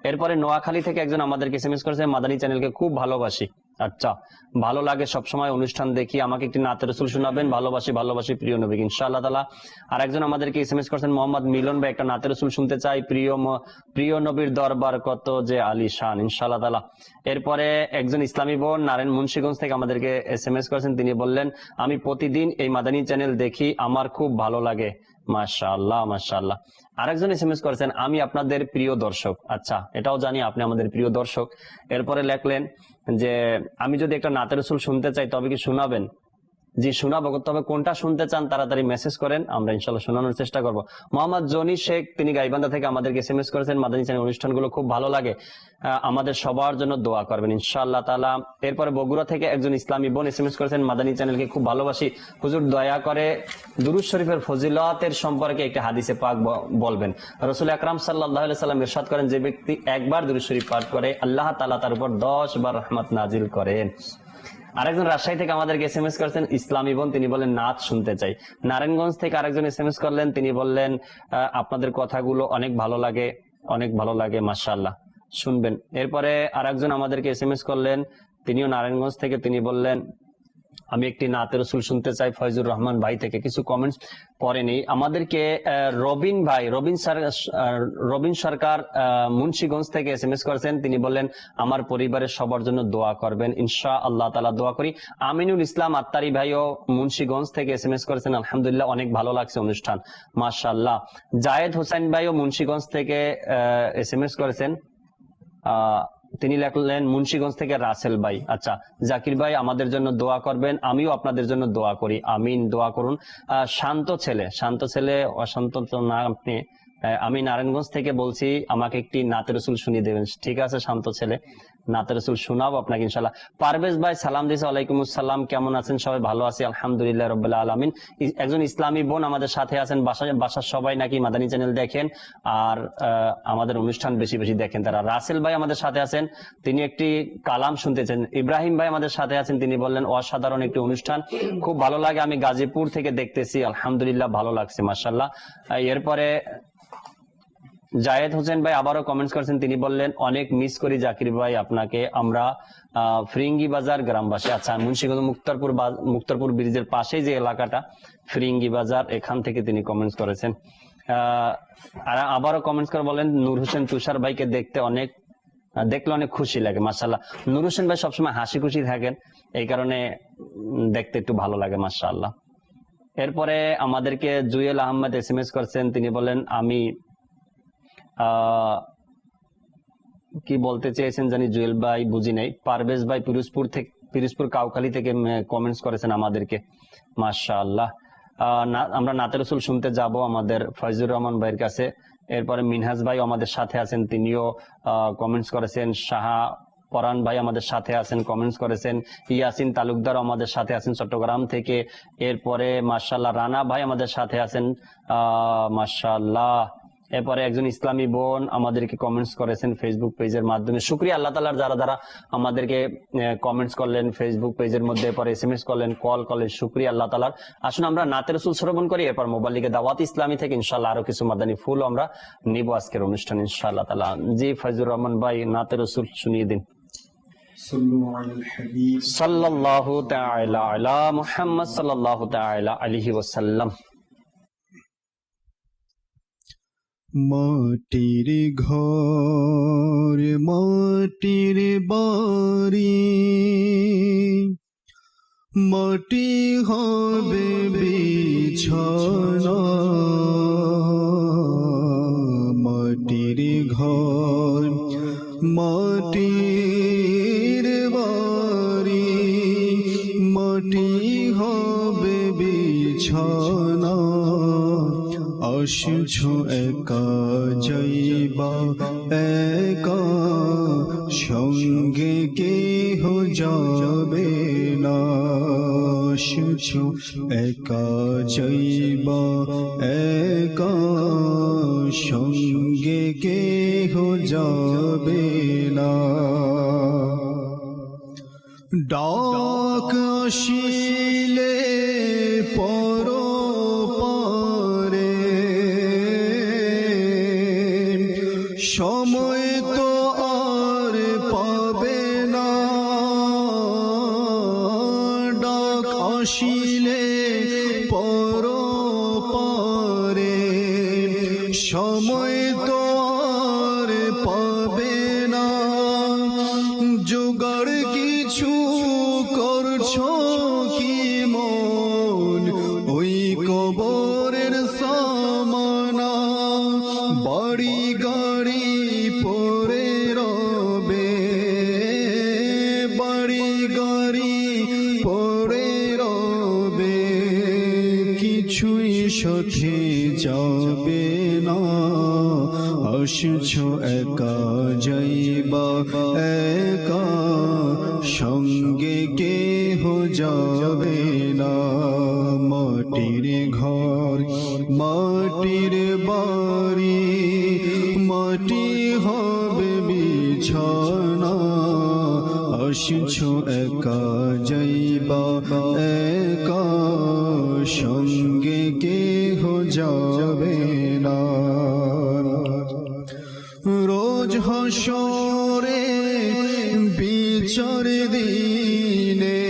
এরপরে নোয়াখালী থেকে একজন আমাদেরকে SMS করেছে, মাদানী চ্যানেলকে খুব ভালোবাসি। আচ্ছা, ভালো লাগে সবসময় অনুষ্ঠান দেখি, আমাকে একটি নাতে রসুল শোনাবেন, ভালোবাসি ভালোবাসি প্রিয় নবী ইনশাআল্লাহ তাআলা। আর একজন আমাদেরকে SMS করেছেন, মোহাম্মদ মিলন ভাই, একটা নাতে রসুল শুনতে চাই, প্রিয় নবীর দরবার কত যে আলিশান ইনশাআল্লাহ তাআলা। এরপরে একজন ইসলামী বোন নারায়ণ মুন্সিগঞ্জ থেকে আমাদেরকে SMS করেছেন, তিনি বললেন আমি প্রতিদিন এই মাদানী চ্যানেল দেখি, আমার খুব ভালো লাগে। মাশাআল্লাহ মাশাআল্লাহ। আরেকজন SMS করেছেন, আমি আপনাদের প্রিয় দর্শক। আচ্ছা, এটাও জানি আপনি আমাদের প্রিয় দর্শক। এরপরে লেখলেন যে আমি যদি একটা নাতে রসুল শুনতে চাই তবে কি শোনাবেন? জি শোনাবো, তবে কোনটা শুনতে চান তাড়াতাড়ি মেসেজ করেন, আমরা ইনশাআল্লাহ শোনানোর চেষ্টা করব। মোহাম্মদ জনি শেখ, তিনি গাইবান্ধা থেকে আমাদেরকে SMS করেছেন, মাদানী চ্যানেল অনুষ্ঠানগুলো খুব ভালো লাগে, আমাদের সবার জন্য দোয়া করবেন ইনশাআল্লাহ তাআলা। এরপরে বগুড়া থেকে একজন ইসলামী বোন SMS করেছেন, মাদানী চ্যানেলকে খুব ভালোবাসি, হুজুর দয়া করে দুরূদ শরীফের ফজিলতের সম্পর্কে একটি হাদিসে পাক বলবেন। রাসূল আকরাম সাল্লাল্লাহু আলাইহি সাল্লাম ইরশাদ করেন, যে ব্যক্তি একবার দুরূদ শরীফ পাঠ করে আল্লাহ তাআলা তার উপর 10 বার রহমত নাজিল করেন। আরেকজন রাজশাহী থেকে আমাদেরকে SMS করেছেন, ইসলামী বোন, তিনি বলেন নাচ শুনতে চাই। নারায়ণগঞ্জ থেকে আরেকজন SMS করলেন, তিনি বললেন আপনাদের কথাগুলো অনেক ভালো লাগে মাশাআল্লাহ, শুনবেন। এরপরে আরেকজন আমাদেরকে SMS করলেন, তিনিও নারায়ণগঞ্জ থেকে, তিনি বললেন আমি একটি নাতে রসুল শুনতে চাই, ফয়জুর রহমান ভাই থেকে। কিছু কমেন্টস পড়েনি। আমাদেরকে রবিন সরকার মুন্সিগঞ্জ থেকে SMS করেছেন, তিনি বললেন আমার পরিবারের সবার জন্য দোয়া করবেন ইনশাআল্লাহ তাআলা, দোয়া করি। আমিনুল ইসলাম আত্তারি ভাইও মুন্সিগঞ্জ থেকে SMS করেছেন, আলহামদুলিল্লাহ অনেক ভালো লাগছে অনুষ্ঠান মাশাআল্লাহ। জায়েদ হোসেন ভাইও মুন্সিগঞ্জ থেকে SMS করেছেন, তিনি লেখলেন মুন্সিগঞ্জ থেকে রাসেল ভাই। আচ্ছা, জাকির ভাই আমাদের জন্য দোয়া করবেন, আমিও আপনাদের জন্য দোয়া করি, আমিন, দোয়া করুন। শান্ত ছেলে অশান্ত তো না আপনি, আমি নারায়ণগঞ্জ থেকে বলছি, আমাকে একটি নাতে রসুল শুনিয়ে দেবেন। ঠিক আছে শান্ত ছেলে, নাতে রসুল শোনাবো আপনাকে ইনশাআল্লাহ। পারভেজ ভাই সালাম দিয়েছে, ওয়ালাইকুম আসসালাম, কেমন আছেন সবাই? ভালো আছি আলহামদুলিল্লাহ রাব্বিল আলামিন। একজন ইসলামী বোন আমাদের সাথে আছেন, বাসার সবাই নাকি মাদানী চ্যানেল দেখেন আর আমাদের অনুষ্ঠান বেশি বেশি দেখেন তারা। রাসেল ভাই আমাদের সাথে আছেন, তিনি একটি কালাম শুনতেছেন। ইব্রাহিম ভাই আমাদের সাথে আছেন, তিনি বললেন অসাধারণ একটি অনুষ্ঠান, খুব ভালো লাগে, আমি গাজীপুর থেকে দেখতেছি, আলহামদুলিল্লাহ ভালো লাগছে মাশাআল্লাহ। এরপরে জায়েদ হোসেন ভাই আবারও কমেন্টস করেছেন, তিনি বললেন অনেক মিস করি জাকির ভাই আপনাকে, আমরা ফিরিঙ্গি বাজার গ্রামবাসী। আচ্ছা, মুন্সিগঞ্জ মুক্তারপুর ব্রিজের পাশেই যে এলাকাটা ফিরিঙ্গি বাজার, এখান থেকে তিনি কমেন্টস করেছেন। আর আবারও কমেন্টস করে বলেন নূর হোসেন তুষার ভাইকে দেখলে অনেক খুশি লাগে মাশাআল্লাহ। নূর হোসেন ভাই সবসময় হাসি খুশি থাকেন, এই কারণে দেখতে একটু ভালো লাগে মাশাআল্লাহ। এরপরে আমাদেরকে জুয়েল আহমেদ SMS করেছেন, তিনি বলেন আমি কি বলতে চেয়েছেন জানি জুয়েল ভাই বুঝি নাই। পারভেজ ভাই পিরোজপুর কাউখালী থেকে কমেন্টস করেছেন আমাদেরকে মাশাআল্লাহ। আমরা নাতে রসুল শুনতে যাব আমাদের ফয়জুর রহমান ভাইয়ের কাছে। এরপরে মিনহাজ ভাই আমাদের সাথে আছেন, তিনিও কমেন্টস করেছেন। শাহা পরান ভাই আমাদের সাথে আছেন, কমেন্টস করেছেন। ইয়াসিন তালুকদার আমাদের সাথে আছেন চট্টগ্রাম থেকে। এরপরে মাশাআল্লাহ রানা ভাই আমাদের সাথে আছেন মাশাআল্লাহ। এরপরে একজন ইসলামী বোন আমাদেরকে কমেন্টস করেছেন ফেসবুক পেজের মাধ্যমে। শুকরিয়া আল্লাহ তাআলার, যারা আমাদেরকে কমেন্টস করলেন ফেসবুক পেজের মধ্যে, এরপরে SMS করলেন, কল করলেন, শুকরিয়া আল্লাহ তাআলার। আসুন আমরা নাতে রসুল শ্রবণ করি, এরপর মোবাইল লিগে দাওয়াত ইসলামী থেকে ইনশাআল্লাহ আরো কিছু মাদানী ফুল আমরা নিব আজকের অনুষ্ঠান ইনশাআল্লাহ তাআলা। জি ফয়জুর রহমান ভাই, নাতে রসুল শুনিয়ে দিন। সাল্লাল্লাহু তাআলা আলা মুহাম্মদ সাল্লাল্লাহু তাআলা আলাইহি ওয়াসাল্লাম। মাটির ঘর মাটির বাড়ি, মাটি হবে বিছানা, মাটির ঘর মাটির বাড়ি, মাটি হবে বিছানা। আসছো একা যাইবা একা, সঙ্গে কেহ যাবে না। আসছো একা যাইবা একা, সঙ্গে কেহ যাবে না। ডাক আসিলে পরপারে, সময় তো আর পাবে না। ডাক আসিলে পরপারে, সময় তো আর পাবে না। জোগাড় কিছু করছো কি মন, ওই কবরের সামানা। বাড়ি গাড়ি পরে রবে, বাড়ি গাড়ি পরে রবে, কিছুই সাথে যাবে না। আসছো একা যাইবা একা, সঙ্গে কেহ যাবে না। মাটির ঘর মাটির বাড়ি, মাটি হবে বিছানা। আসছো একা যাইবা একা, সঙ্গে কেহ যাবে না। রোজ হাসরে বিচার দিনে,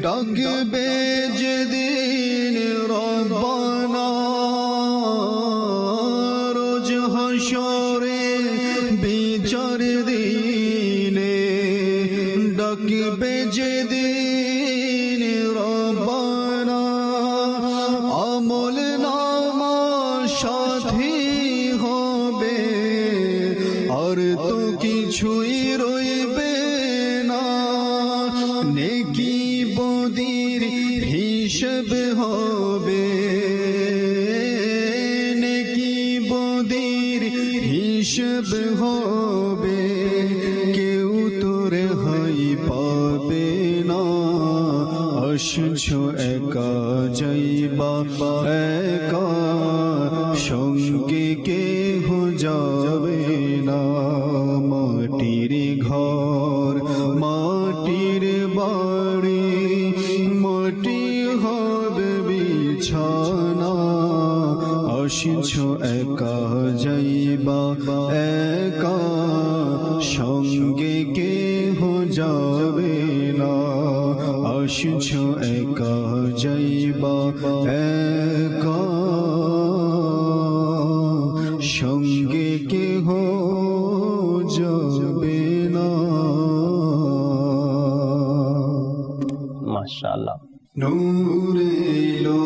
ডাকবে যেদিন রব্বানা। রোজ হাসরে বিচার দিনে, ডাকবে যেদিন রব্বানা। আমল নামা সাথী হবে, আর তো কিছুই রইবে না। নেকি বদির হিসেব হবে, নেকি বদির হিসেব হবে, কেউ তো রেহাই পাবে না। আসছো একা যাইবা একা, সঙ্গে কেহ যাবে না। মাটির ঘর মাটির বাড়ি, মাটি হবে বিছানা। আসছো একা যাইবা একা, সঙ্গে কেহ যাবে না। আসছো একা যাইবা একা, সঙ্গে কেহ যাবে না। মাশাআল্লাহ। নূরে এলো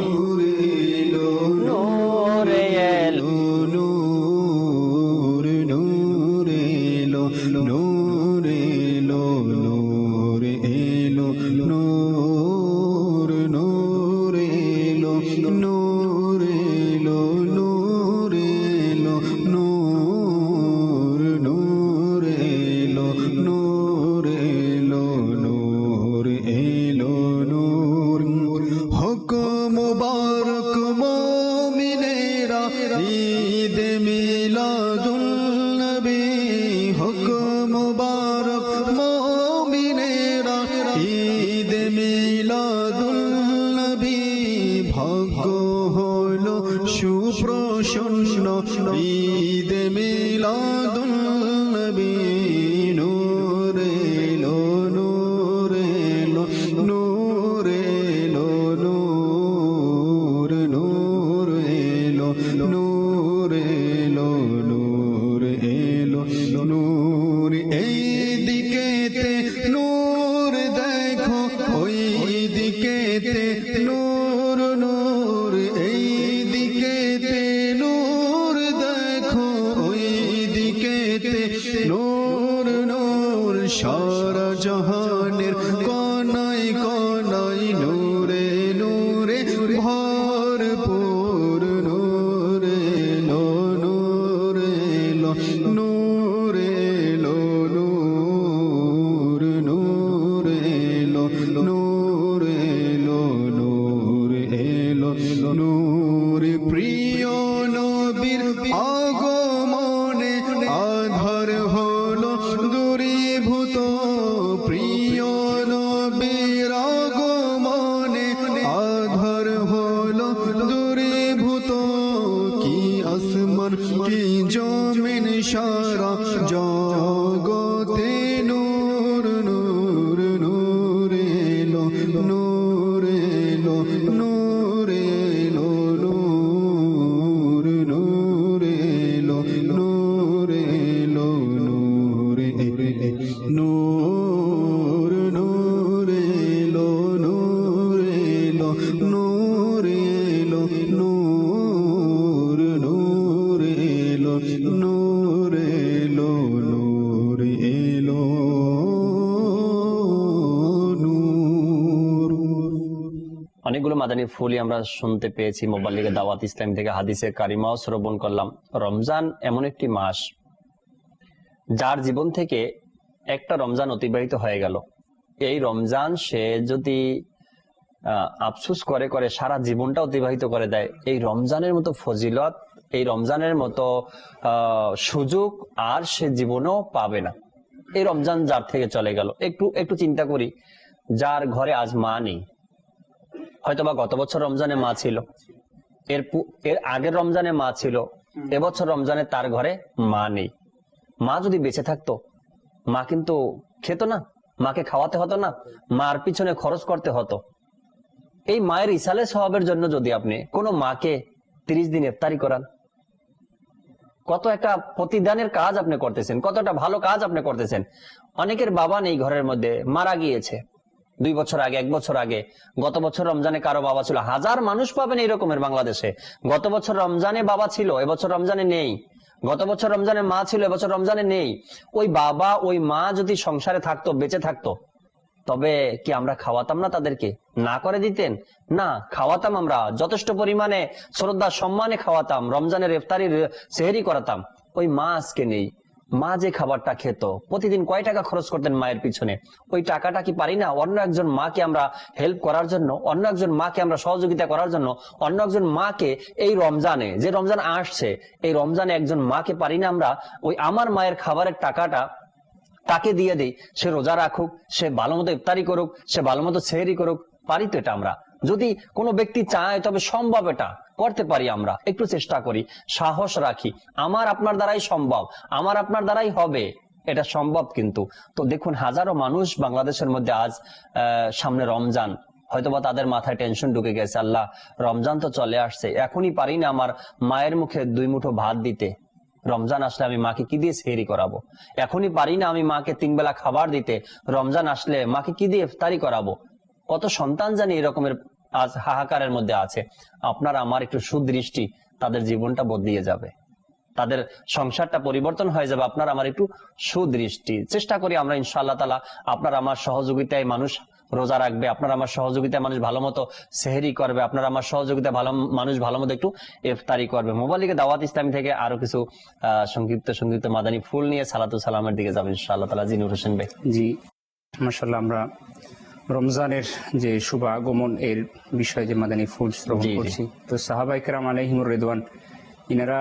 নূরে এলো নূরে এলো, নূর নূরে এলো নূরে এলো নূরে এলো নূর নূরে এলো নূরে এলো নূরে এলো নূর নূরে এলো নূরে এলো নূর এলো নূর। হুকুম মুবারক মুমিনেরা, ঈদ মিলাদুন নবী। হুকুম মুবারক মুমিনেরা, ঈদ মিলাদুন নবী। ভাগ্য হলো সুপ্রসন্ন, ঈদ মিলাদুন নবী। নূরে এলো নূরে এলো নূরে এলো নূর নূরে এলো নূরে এলো নূরে এলো নূর। এই দিকেতে নূর দেখো, ওই দিকেতে নূর নূর। এই দিকেতে নূর দেখো, ওই দিকে জমিন সারা জগতে নূর নূর নূর এলো নূর এলো নূর এলো নূর নূর এলো নূর এলো নূর নূর নূর এলো নূর এলো নূর এলো নূর নূর এলো নূর এলো নূর এলো নূর। অনেকগুলো মাদানী ফুলই আমরা শুনতে পেয়েছি মোবাল্লিগে দাওয়াত ইসলাম থেকে, হাদিসে কারিমাও শ্রবণ করলাম। রমজান এমন একটি মাস যার জীবন থেকে একটা রমজান অতিবাহিত হয়ে গেল। এই রমজান সে যদি আফসোস করে করে সারা জীবনটা অতিবাহিত করে দেয়, এই রমজানের মতো ফজিলত, এই রমজানের মতো সুযোগ আর সে জীবনেও পাবে না। এই রমজান যার থেকে চলে গেল, একটু চিন্তা করি, যার ঘরে আজ মা নেই, হয়তোবা গত বছর রমজানে মা ছিল, এর আগের রমজানে মা ছিল, এবছর রমজানে তার ঘরে মা নেই। মা যদি বেঁচে থাকতো, মা কিন্তু খেত না, মাকে খাওয়াতে হতো না, মার পিছনে খরচ করতে হতো। এই মায়ের ইসালে সওয়াবের জন্য যদি আপনি কোনো মাকে 30 দিন ইফতারি করান, কত একটা প্রতিদানের কাজ আপনি করতেছেন, কতটা ভালো কাজ আপনি করতেছেন। অনেকের বাবা নেই ঘরের মধ্যে, মারা গিয়েছে 2 বছর আগে, 1 বছর আগে। গত বছর রমজানে কারো বাবা ছিল, হাজার মানুষ পাবেন এই রকমের বাংলাদেশে। গত বছর রমজানে বাবা ছিল, এবছর রমজানে নেই। গত বছর রমজানে মা ছিল, এবছর রমজানে নেই। ওই বাবা ওই মা যদি সংসারে থাকতো, বেঁচে থাকতো, তবে কি আমরা খাওয়াতাম না তাদেরকে? না করে দিতেন? না, খাওয়াতাম আমরা, যথেষ্ট পরিমাণে শ্রদ্ধা সম্মানে খাওয়াতাম, রমজানের ইফতারির সেহরি করাতাম। ওই মা আজকে নেই। মা যে খাবারটা খেত, প্রতিদিন কয় টাকা খরচ করতেন মায়ের পিছনে, ওই টাকাটা কি পারি না অন্য একজন মাকে আমরা হেল্প করার জন্য, অন্য একজন মাকে আমরা সহযোগিতা করার জন্য, অন্য একজন মাকে এই রমজানে, যে রমজান আসছে, এই রমজানে একজন মাকে পারি না আমরা ওই আমার মায়ের খাবারের টাকাটা তাকে দিয়ে দেই, সে রোজা রাখুক, সে ভালো মতো ইফতারি করুক, সে ভালো মতো সেহরি করুক? পারি তো এটা আমরা? যদি কোনো ব্যক্তি চায় তবে সম্ভব, এটা করতে পারি আমরা। একটু চেষ্টা করি, সাহস রাখি, আমার আপনার দ্বারাই সম্ভব, আমার আপনার দ্বারাই হবে, এটা সম্ভব। কিন্তু তো দেখুন, হাজারো মানুষ বাংলাদেশের মধ্যে আজ সামনে রমজান, হয়তোবা তাদের মাথায় টেনশন ঢুকে গেছে, আল্লাহ রমজান তো চলে আসছে, এখনই পারি না আমার মায়ের মুখে 2 মুঠো ভাত দিতে, রমজান আসলে আমি মাকে কি দিয়ে সেহরি করাবো? এখনই পারি না আমি মাকে 3 বেলা খাবার দিতে, রমজান আসলে মাকে কি দিয়ে ইফতারি করাবো? কত সন্তান জানি এরকমের আজ হাহাকারের মধ্যে আছে। আপনার আমার একটু সুদৃষ্টি, তাদের জীবনটা বদলিয়ে যাবে, তাদের সংসারটা পরিবর্তন হয়ে যাবে। আপনার আমার একটু সুদৃষ্টি, চেষ্টা করি আমরা ইনশাআল্লাহ তাআলা। আপনার আমার সহযোগিতায় মানুষ রোজা রাখবে, আপনার আমার সহযোগিতায় মানুষ ভালো মতো সেহরি করবে, আপনার আমার সহযোগিতায় মানুষ ভালো মতো একটু ইফতারি করবে। মোবাইলিকে দাওয়াত ইসলামী থেকে আরো কিছু সংক্ষিপ্ত মাদানী ফুল নিয়ে সালাতু সালামের দিকে যাবেন ইনশাআল্লাহ তাআলা। জি, নূর হোসেন ভাই। জি, মাশাআল্লাহ, আমরা রমজানের যে শুভ আগমন এর বিষয়ে যে মাদানী ফুল শ্রবণ করছি, তো সাহাবায়ে কেরাম আলাইহিমুর রিদওয়ান, ইনারা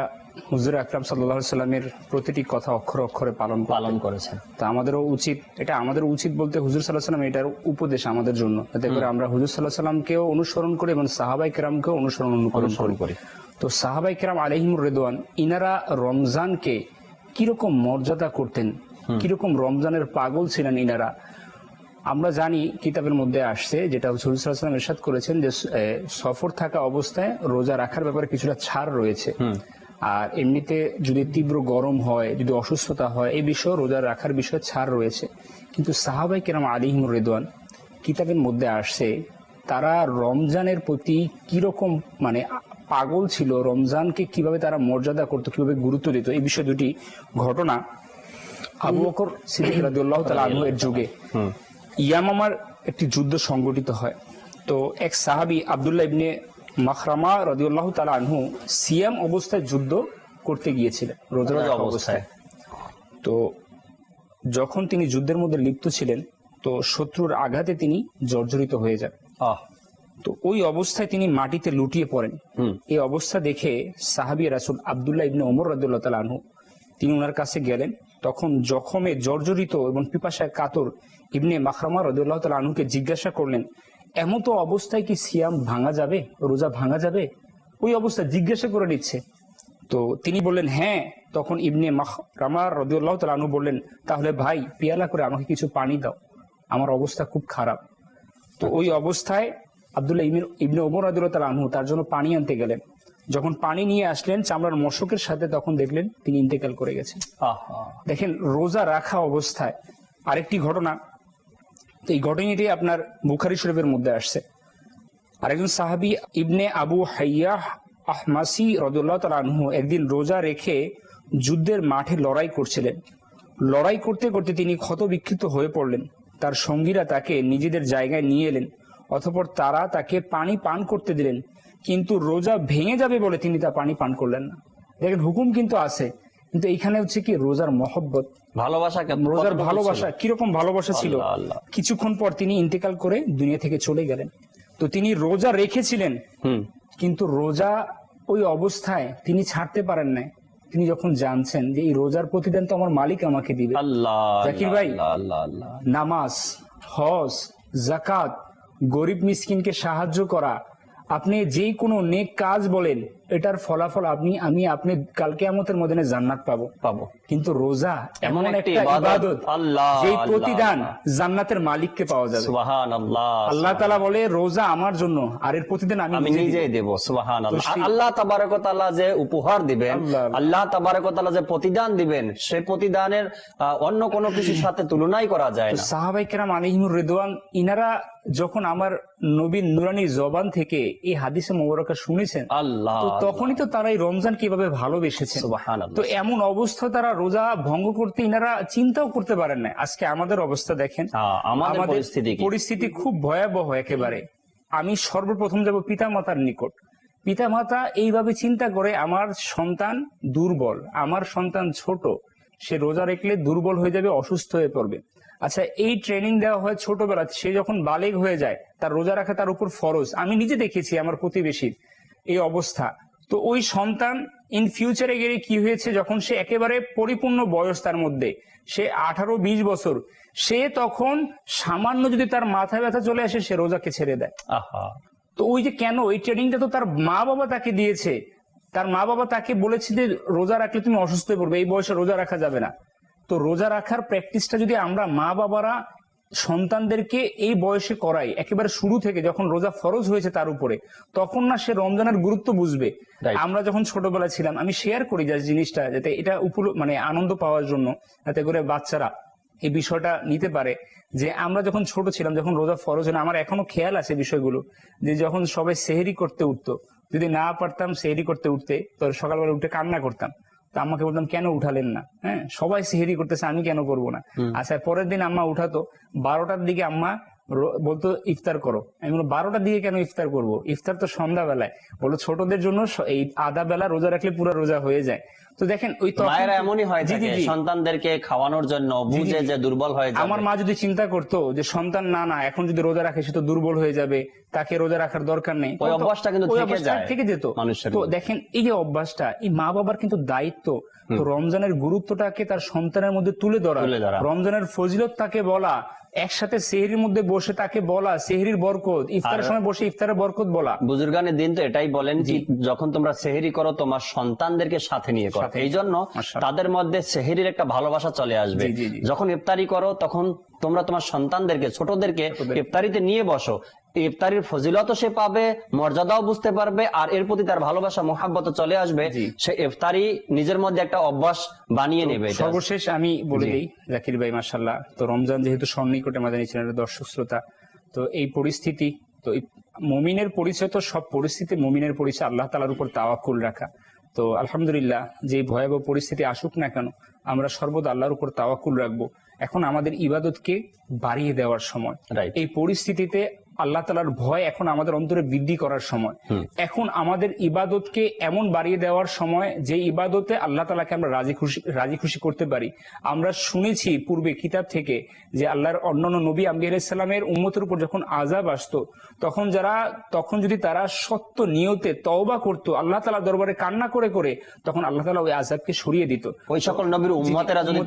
হুজুর আকরাম সাল্লাল্লাহু আলাইহি সাল্লামের প্রতিটি কথা অক্ষরে অক্ষরে পালন করেছেন। তা আমাদেরও উচিত, এটা আমাদের উচিত বলতে হুজুর সাল্লাল্লাহু আলাইহি সাল্লাম এটার উপদেশ আমাদের জন্য, যাতে করে আমরা হুজুর সাল্লাল্লাহু আলাইহি সাল্লামকেও অনুসরণ করি এবং সাহাবায়ে কেরামকেও অনুসরণ করি। তো সাহাবায়ে কেরাম আলাইহিমুর রিদওয়ান, ইনারা রমজানকে কিরকম মর্যাদা করতেন, কিরকম রমজানের পাগল ছিলেন ইনারা। আমরা জানি কিতাবের মধ্যে আসছে, যেটা হুজুর সাল্লাল্লাহু আলাইহি ওয়াসাল্লাম ইরশাদ করেছেন যে সফর থাকা অবস্থায় রোজা রাখার ব্যাপারে কিছুটা ছাড় রয়েছে, আর এমনিতে যদি তীব্র গরম হয়, যদি অসুস্থতা হয়, এই বিষয়ে রোজা রাখার বিষয়ে ছাড় রয়েছে। কিন্তু সাহাবায়ে কেরাম আলাইহিমুর রিদওয়ান, কিতাবের মধ্যে আসছে তারা রমজানের প্রতি কিরকম মানে পাগল ছিল, রমজানকে কিভাবে তারা মর্যাদা করতো, কিভাবে গুরুত্ব দিত। এই বিষয়ে 2টি ঘটনা আবু বকর সিদ্দিক রাদিয়াল্লাহু তাআলা আনহু এর যুগে ইয়ামামার একটি যুদ্ধ সংগঠিত হয়। তো এক সাহাবী আব্দুল্লাহ ইবনে মাখরামা রাদিয়াল্লাহু তাআলা আনহু সিয়াম অবস্থায় যুদ্ধ করতে গিয়েছিলেন, রোজা অবস্থায়। তো যখন তিনি যুদ্ধের মধ্যে লিপ্ত ছিলেন, তো শত্রুর আঘাতে তিনি জর্জরিত হয়ে যান। তো ওই অবস্থায় তিনি মাটিতে লুটিয়ে পড়েন। এই অবস্থা দেখে সাহাবী রাসূল আব্দুল্লাহ ইবনে ওমর রাদিয়াল্লাহু তাআলা আনহু তিনি ওনার কাছে গেলেন। তখন জখমে জর্জরিত এবং পিপাসায় কাতর ইবনে মাখরামা রাদিয়াল্লাহু তাআলা আনহুকে জিজ্ঞাসা করলেন, এমন তো অবস্থায় কি সিয়াম ভাঙা যাবে, রোজা ভাঙা যাবে? ওই অবস্থা জিজ্ঞাসা করে নিচ্ছে। তো তিনি বললেন হ্যাঁ। তখন ইবনে মাখরামা রাদিয়াল্লাহু তাআলা আনহু বললেন, তাহলে ভাই পিয়ালা করে আমাকে কিছু পানি দাও, আমার অবস্থা খুব খারাপ। তো ওই অবস্থায় আব্দুল্লাহ ইবনে ওমর রাদিয়াল্লাহু তাআলা আনহু তার জন্য পানি আনতে গেলেন। যখন পানি নিয়ে আসলেন চামড়ার মশকের সাথে, তখন দেখলেন তিনি ইন্তেকাল করে গেছেন। দেখেন রোজা রাখা অবস্থায় আরেকটি ঘটনা, তো এই ঘটনাটি আপনার বুখারী শরীফের মধ্যে আসছে। আরেকজন সাহাবী ইবনে আবু হাইয়াহ আহমাসি রাদিয়াল্লাহু তাআলা আনহু একদিন রোজা রেখে যুদ্ধের মাঠে লড়াই করছিলেন। লড়াই করতে করতে তিনি ক্ষতবিক্ষত হয়ে পড়লেন। তার সঙ্গীরা তাকে নিজেদের জায়গায় নিয়ে এলেন, অতঃপর তারা তাকে পানি পান করতে দিলেন, কিন্তু রোজা ভেঙে যাবে বলে তিনি তা পানি পান করলেন না। দেখেন হুকুম কিন্তু আছে, কিন্তু এইখানে হচ্ছে কি রোজার মহব্বত, ভালোবাসা, রোজার ভালোবাসা কিরকম ভালোবাসা ছিল। কিছুক্ষণ পর তিনি ইন্তেকাল করে দুনিয়া থেকে চলে গেলেন। তো তিনি রোজা রেখেছিলেন, কিন্তু রোজা ওই অবস্থায় তিনি ছাড়তে পারেন না। তিনি যখন জানছেন যে এই রোজার প্রতিদান তো আমার মালিক আমাকে দিবে, জাকির ভাই, নামাজ, হজ, যাকাত, গরিব মিসকিনকে সাহায্য করা, আপনি যে কোনো নেক কাজ বলেন, এটার ফলাফল আপনি কাল কিয়ামতের ময়দানে জান্নাত পাবো। কিন্তু রোজা এমন একটা ইবাদত, যে প্রতিদান জান্নাতের মালিককে পাওয়া যাবে। সুবহানাল্লাহ। আল্লাহ তাআলা বলে রোজা আমার জন্য, আর এর প্রতিদান আমি নিজেই দেব। সুবহানাল্লাহ। আল্লাহ তাবারক ওয়া তাআলা যে উপহার দিবেন, আল্লাহ তাবারক ওয়া তাআলা যে প্রতিদান দিবেন, সেই প্রতিদানের অন্য কোনো কিছুর সাথে তুলনাই করা যায় না। সাহাবায়ে কেরাম আলাইহিমুর রিদওয়ান, ইনারা যখন আমার নবীর নুরানি জবান থেকে এই হাদিসে মুবারকা শুনেছেন, তো তখনই তো তারা এই রমজান কিভাবে ভালোবেসেছেন। তো এমন অবস্থা তারা রোজা ভঙ্গ করতে ইনারা চিন্তাও করতে পারেন না। আজকে আমাদের অবস্থা দেখেন, আমাদের পরিস্থিতি খুব ভয়াবহ একেবারে। আমি সর্বপ্রথম যাব পিতা মাতার নিকট। পিতা মাতা এইভাবে চিন্তা করে, আমার সন্তান দুর্বল, আমার সন্তান ছোট, সে রোজা রাখলে দুর্বল হয়ে যাবে, অসুস্থ হয়ে পড়বে। আচ্ছা, এই ট্রেনিং দেওয়া হয় ছোটবেলা, সে যখন বালেগ হয়ে যায় তার রোজা রাখা তার উপর ফরজ। আমি নিজে দেখেছি আমার প্রতিবেশীর এই অবস্থা। তো ওই সন্তান ইন ফিউচারে গেলে কি হয়েছে, যখন সে একেবারে পরিপূর্ণ বয়স, তার মধ্যে সে 18-20 বছর, সে তখন সামান্য যদি তার মাথায় ব্যথা চলে আসে, সে রোজাকে ছেড়ে দেয়। তো ওই যে কেন, ওই ট্রেনিংটা তো তার মা বাবা তাকে দিয়েছে। তার মা বাবা তাকে বলেছে যে রোজা রাখলে তুমি অসুস্থ হয়ে পড়বে, এই বয়সে রোজা রাখা যাবে না। তো রোজা রাখার প্র্যাকটিসটা যদি আমরা মা বাবারা সন্তানদেরকে এই বয়সে করাই, একেবারে শুরু থেকে, যখন রোজা ফরজ হয়েছে তার উপরে, তখন না সে রমজানের গুরুত্ব বুঝবে। আমরা যখন ছোটবেলায় ছিলাম, আমি শেয়ার করি যে জিনিসটা, যাতে এটা মানে আনন্দ পাওয়ার জন্য, যাতে করে বাচ্চারা এই বিষয়টা নিতে পারে, যে আমরা যখন ছোট ছিলাম, যখন রোজা ফরজ হয় না, আমার এখনো খেয়াল আছে বিষয়গুলো, যে যখন সবাই সেহরি করতে উঠতো, যদি না পারতাম সেহরি করতে উঠতে, তো সকালবেলা উঠে কান্না করতাম। তো আম্মাকে বলতাম কেন উঠালেন না, হ্যাঁ সবাই সেহরি করতেছে, আমি কেন করবো না। আচ্ছা, পরের দিন আম্মা উঠাতো, 12টার দিকে আম্মা বলতো ইফতার করো। আমি বলবো 12টার দিকে কেন ইফতার করবো, ইফতার তো সন্ধ্যাবেলায়। বলো ছোটদের জন্য এই আধা বেলা রোজা রাখলে পুরো রোজা হয়ে যায়। তো দেখেন ওই মায়েরা এমনই হয় থাকে, সন্তানদেরকে খাওয়ানোর জন্য বুঝে যে দুর্বল হয়ে যাবে। আমার মা যদি চিন্তা করতো যে সন্তান না এখন যদি রোজা রাখে সে তো দুর্বল হয়ে যাবে, তাকে রোজা রাখার দরকার নেই, ওই অভ্যাসটা কিন্তু থেকে যেত মানুষের। তো দেখেন এই যে অভ্যাসটা, এই মা বাবার কিন্তু দায়িত্ব, তো রমজানের গুরুত্বটাকে তার সন্তানের মধ্যে তুলে ধরা, রমজানের ফজিলত তাকে বলা, একসাথে সেহরির মধ্যে বসে তাকে বলা সেহরির বরকত, ইফতারের সময় বসে ইফতারের বরকত বলা। বুজুর্গানের দিন তো এটাই বলেন যে যখন তোমরা সেহরি করো তোমার সন্তানদেরকে সাথে নিয়ে করো, এই জন্য তাদের মধ্যে সেহরির একটা ভালোবাসা চলে আসবে। যখন ইফতারি করো তখন তোমরা তোমার সন্তানদেরকে, ছোটদেরকে ইফতারিতে নিয়ে বসো, ইফতারির ফজিলতও সে পাবে, মর্যাদাও বুঝতে পারবে, আর এর প্রতি তার ভালোবাসা মোহাব্বত চলে আসবে, সে ইফতারি নিজের মধ্যে একটা অভ্যাস বানিয়ে নেবে। সর্বশেষ আমি বলে দিই জাকির ভাই, মাশাআল্লাহ, তো রমজান যেহেতু সন্নিকটে মাদানী চ্যানেলের দর্শক শ্রোতা, তো এই পরিস্থিতি, তো মুমিনের পরিচয় তো সব পরিস্থিতি, মুমিনের পরিচয় আল্লাহ তাআলার উপর তাওয়াক্কুল রাখা। তো আলহামদুলিল্লাহ, যে ভয়াবহ পরিস্থিতি আসুক না কেন, আমরা সর্বদা আল্লাহর উপর তাওয়াক্কুল রাখবো। এখন আমাদের ইবাদতকে বাড়িয়ে দেওয়ার সময়, এই পরিস্থিতিতে আল্লাহ তাআলার ভয় এখন আমাদের অন্তরে বৃদ্ধি করার সময়। এখন আমাদের ইবাদতকে এমন বাড়িয়ে দেওয়ার সময়, যে ইবাদতে আল্লাহ তাআলাকে আমরা রাজি খুশি করতে পারি। আমরা শুনেছি পূর্বে কিতাব থেকে যে আল্লাহর অন্যান্য নবী আম্বিয়া আলাইহিস সালামের উম্মতের উপর যখন আযাব আসতো, তখন যদি তারা সত্য নিয়তে তওবা করত, আল্লাহ তাআলার দরবারে কান্না করে করে, তখন আল্লাহ তাআলা ওই আযাবকে সরিয়ে দিত, ওই সকল নবীর উম্মতেরা যদি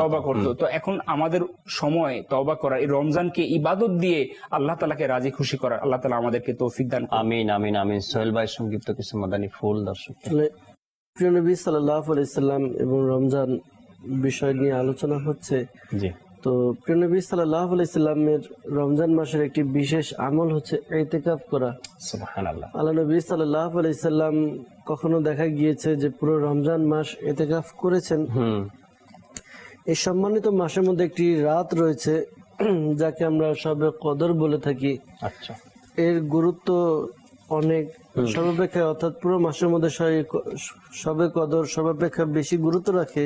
তওবা করত। তো এখন আমাদের সময় তওবা করা, এই রমজানকে ইবাদত দিয়ে আল্লাহ তাআলাকে রাজি খুশি করার। আল্লাহ তাআলা আমাদেরকে তৌফিক দান করুন। আমিন আমিন আমিন। সোহেল ভাই সংক্ষিপ্ত কিছু মাদানী ফুল দর্শক। প্রিয় নবী সাল্লাল্লাহু আলাইহি সাল্লাম এবং রমজান বিষয় নিয়ে আলোচনা হচ্ছে। জি, তো প্রিয় নবী সাল্লাল্লাহু আলাইহি সাল্লামের রমজান মাসের একটি বিশেষ আমল হচ্ছে ইতিকাফ করা। সুবহানাল্লাহ। আল্লাহ নবী সাল্লাল্লাহু আলাইহি সাল্লাম কখনো দেখা গিয়েছে যে পুরো রমজান মাস ইতিকাফ করেছেন। এই সম্মানিত মাসের মধ্যে একটি রাত রয়েছে যাকে আমরা শবে কদর বলে থাকি। আচ্ছা, এর গুরুত্ব অনেক সর্বাপেক্ষা, অর্থাৎ পুরো মাসের মধ্যে শবে কদর সর্বাপেক্ষা বেশি গুরুত্ব রাখে।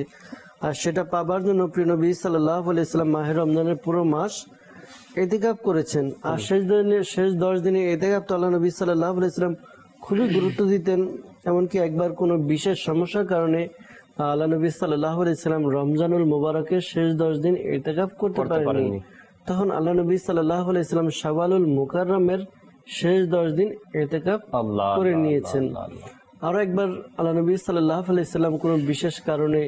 আর সেটা পাবার জন্য প্রিয় নবী সাল্লাল্লাহু আলাইহি সাল্লাম মাহে রমজানের পুরো মাস ইতিকাফ করেছেন। আর শেষ 10 দিনে ইতিকাফ তো আল্লাহ নবী সাল্লাল্লাহু আলাইহি সাল্লাম খুবই গুরুত্ব দিতেন। এমনকি একবার কোনো বিশেষ সমস্যার কারণে আল্লাহ নবী সাল্লাল্লাহু আলাইহি সাল্লাম রমজানুল মুবারকের শেষ 10 দিন ইতিকাফ করতে পারেননি। তখন আল্লাহ নবী সাল্লাল্লাহু আলাইহি সাল্লাম শাওয়ালুল মুকাররমের শেষ 10 দিন ইতিকাফ করে নিয়েছেন। আরো একবার আল্লাহ নবী সাল্লাল্লাহু আলাইহি সাল্লাম কোনো বিশেষ কারণে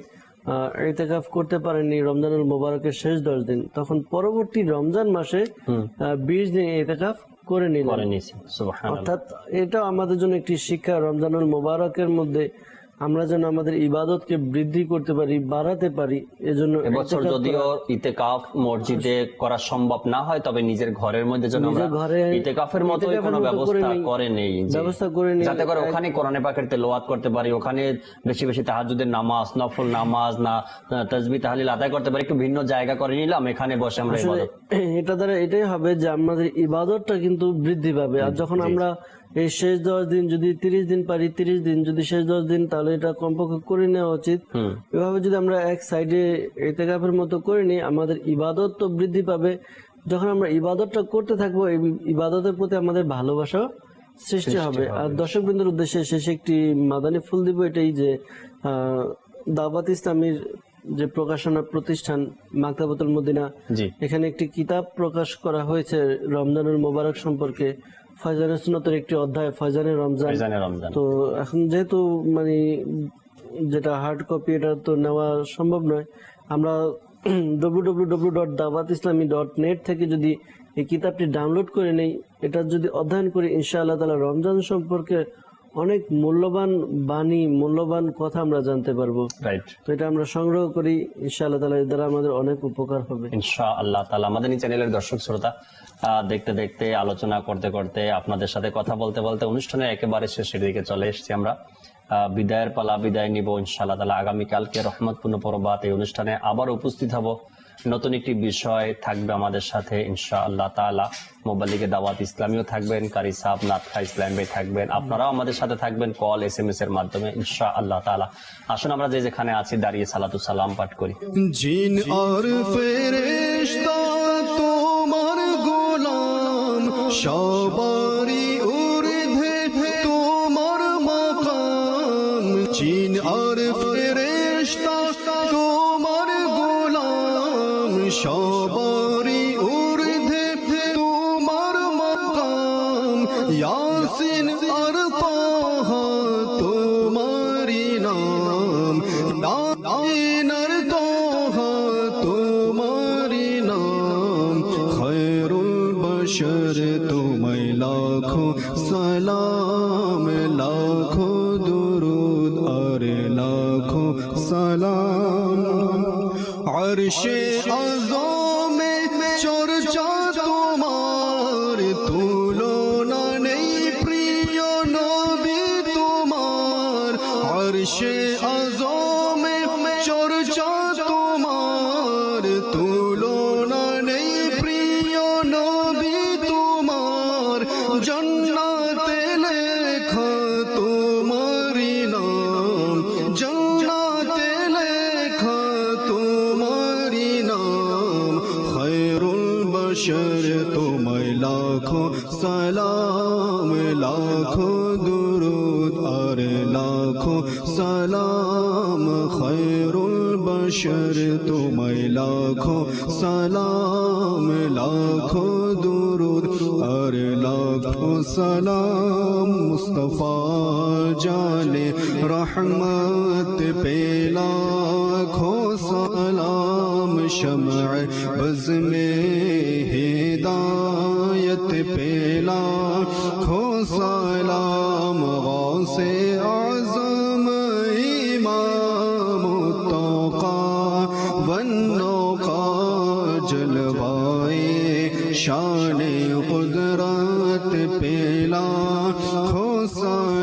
ইতিকাফ করতে পারেননি রমজানুল মুবারকের শেষ 10 দিন, তখন পরবর্তী রমজান মাসে 20 দিন ইতিকাফ করে নিলেন। অর্থাৎ এটা আমাদের জন্য একটি শিক্ষা, রমজানুল মুবারকের মধ্যে আমরা যেন আমাদের ইবাদতকে বৃদ্ধি করতে পারি, বাড়াতে পারি। এজন্য এবছর যদিও ইতিকাফ মসজিদে করা সম্ভব না হয়, তবে নিজের ঘরের মধ্যে যেন আমরা ইতিকাফের মতো কোনো ব্যবস্থা করে নেই, যাতে করে ওখানে কোরআন পাকের তেলাওয়াত করতে পারি, ওখানে বেশি বেশি তাহাজ্জুদের নামাজ, নফল নামাজ, না তাসবিহ তাহলিল আদায় করতে পারি। একটু ভিন্ন জায়গা করে নিলাম, এখানে বসে আমরা ইবাদত। এটা দ্বারা এটাই হবে যে আমাদের ইবাদতটা কিন্তু বৃদ্ধি পাবে। আর যখন আমরা এই শেষ 10 দিন যদি 30 দিন পারি, 30 দিন যদি শেষ 10 দিন, তাহলে এটা কমপক্ষে করে নেওয়া উচিত। এভাবে যদি আমরা এক সাইডে ইতিকাফের মতো করে নিই, আমাদের ইবাদত তো বৃদ্ধি পাবে। যখন আমরা ইবাদতটা করতে থাকবো, এই ইবাদতের প্রতি আমাদের ভালোবাসা সৃষ্টি হবে। আর দর্শকবৃন্দের উদ্দেশ্যে শেষে একটি মাদানী ফুল দিব, এটাই যে দাওয়াত ইসলামীর যে প্রকাশনা প্রতিষ্ঠান মাকতাবাতুল মদিনা, এখানে একটি কিতাব প্রকাশ করা হয়েছে রমজানুল মুবারক সম্পর্কে। ফয়জানে সুন্নতের একটি অধ্যায় ফয়জানে রমজান। তো এখন যেহেতু মানে যেটা হার্ড কপি, এটা তো নেওয়া সম্ভব নয়, আমরা www.dawatislami.net থেকে যদি এই কিতাবটি ডাউনলোড করে নেই, এটা যদি অধ্যয়ন করি, ইনশাআল্লাহ তাআলা রমজান সম্পর্কে অনেক মূল্যবান বাণী, মূল্যবান কথা আমরা জানতে পারবো। তো এটা আমরা সংগ্রহ করি, ইনশাআল্লাহ তাআলা এর দ্বারা আমাদের অনেক উপকার হবে ইনশাআল্লাহ তাআলা। আমাদের এই চ্যানেলের দর্শক শ্রোতা, দেখতে দেখতে আলোচনা করতে করতে আপনাদের সাথে কথা বলতে বলতে অনুষ্ঠানের একেবারে শেষের দিকে চলে এসেছি আমরা। বিদায়ের পালা, বিদায় নিব ইনশাআল্লাহ তাআলা। আগামীকালকে রহমতপূর্ণ প্রভাত এই অনুষ্ঠানে আবার উপস্থিত হব। নতুন একটি বিষয় থাকবে আমাদের সাথে ইনশাআল্লাহ তাআলা। মোবালিকে দাওয়াত ইসলামীও থাকবেন, কারি সাহেব নাতখা ইসলাম ভাই থাকবেন, আপনারাও আমাদের সাথে থাকবেন কল SMS এর মাধ্যমে ইনশাআল্লাহ তাআলা। আসুন আমরা যে যেখানে আছি দাঁড়িয়ে সালাতু সালাম পাঠ করি। জিন আর ফেরেশতা তোমার গোলাম, সবারই ঊর্ধ্বে তোমার মাকাম। জিন আর ফেরেশতা তোমার গোলাম, সবারই ঊর্ধ্বে তোমার মাকাম। ইয়াসিন আর তাহা তোমারই নাম, ইয়াসিন আর তাহা তোমারই নাম। খৈরুল বশর তোমায় লাখো সালাম, লাখো দুরুদ আর লাখো সালাম। আরশে আযমে চর্চা তোমার, তুলনা নেই প্রিয় নবী তোমার। আরশে আযমে চর্চা তোমার, তুলনা নেই প্রিয় নবী তোমার। জান্নাতে লেখা তোমারই নাম, জান্নাতে লেখা তোমারই নাম। খৈরুল বশর তোমায় লাখো সালাম, লাখো দুরুদ আর লাখো সালাম। খৈরুল বশর তোমায় লাখো সালাম, লাখো দুরুদ আর লাখো সালাম। মুস্তাফা জানে রহমত पे लाखों सलाम। शमअ बज़ में हिदायत पे लाखों सलाम। गौसे आज़म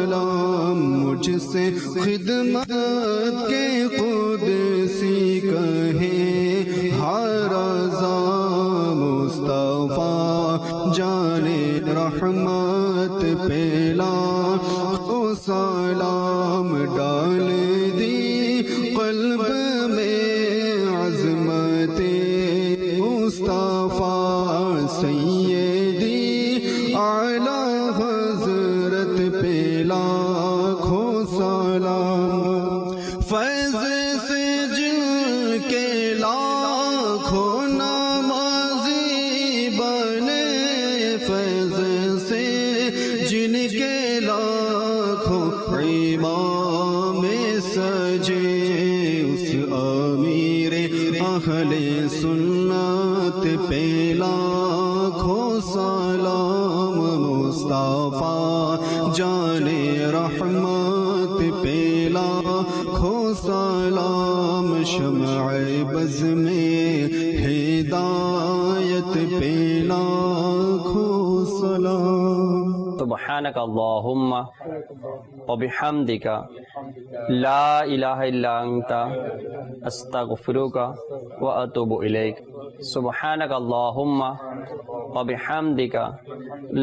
सलाम मुझसे खिदमत के कुदसी कहे हारज़ा मुस्तफा जाने रहमत पे लाखो सलाम डाल दी कल्ब में अज़मते मुस्तफा सैयदी आला हज़रत पे लाखो सलाम फैज़ से जिनके लाखों नमाज़ी बने फैज़ से जिनके लाखों इमाम सजे उस अमीरे अहले सुन्नत पे लाखों सलाम मुस्तफा जाने रहमत पे लाखों सलाम शम्अ बज़ में हिदायत पे लाखों सलाम सुब्हानक अल्लाहुम्मा व बिहम्दिका ला इलाहा इल्ला अंता अस्तगफिरुका व अतूबु इलैक सुब्हानक अल्लाहुम्मा व बिहम्दिका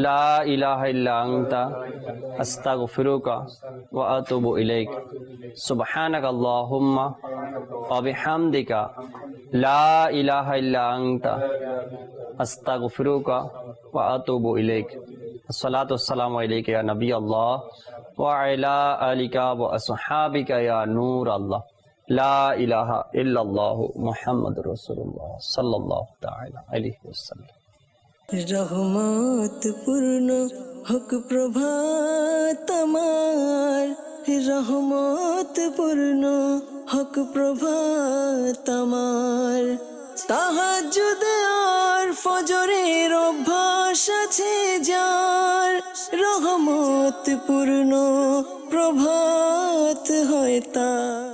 ला इलाहा इल्ला अंता अस्तगफिरुका व अतूबु इलैक सुब्हानक अल्लाहुम्मा व बिहम्दिका ला इलाहा इल्ला अंता अस्तगफिरुका व अतूबु इलैक अस्सलातु वस्सलामु अलैका या नबी अल्लाह व अला आलिका व अस्हाबिका या नूर अल्लाह ला इलाहा इल्लल्लाह मुहम्मदुर रसूलुल्लाह सल्लल्लाहु ताला अलैहि वसल्लम। रहमत पूर्ण हक प्रभात আমার रहमत पूर्ण हक प्रभात আমার তাহাজ্জুদ আর ফজরের অভ্যাস আছে যার রহমত পূর্ণ প্রভাত হয় তার।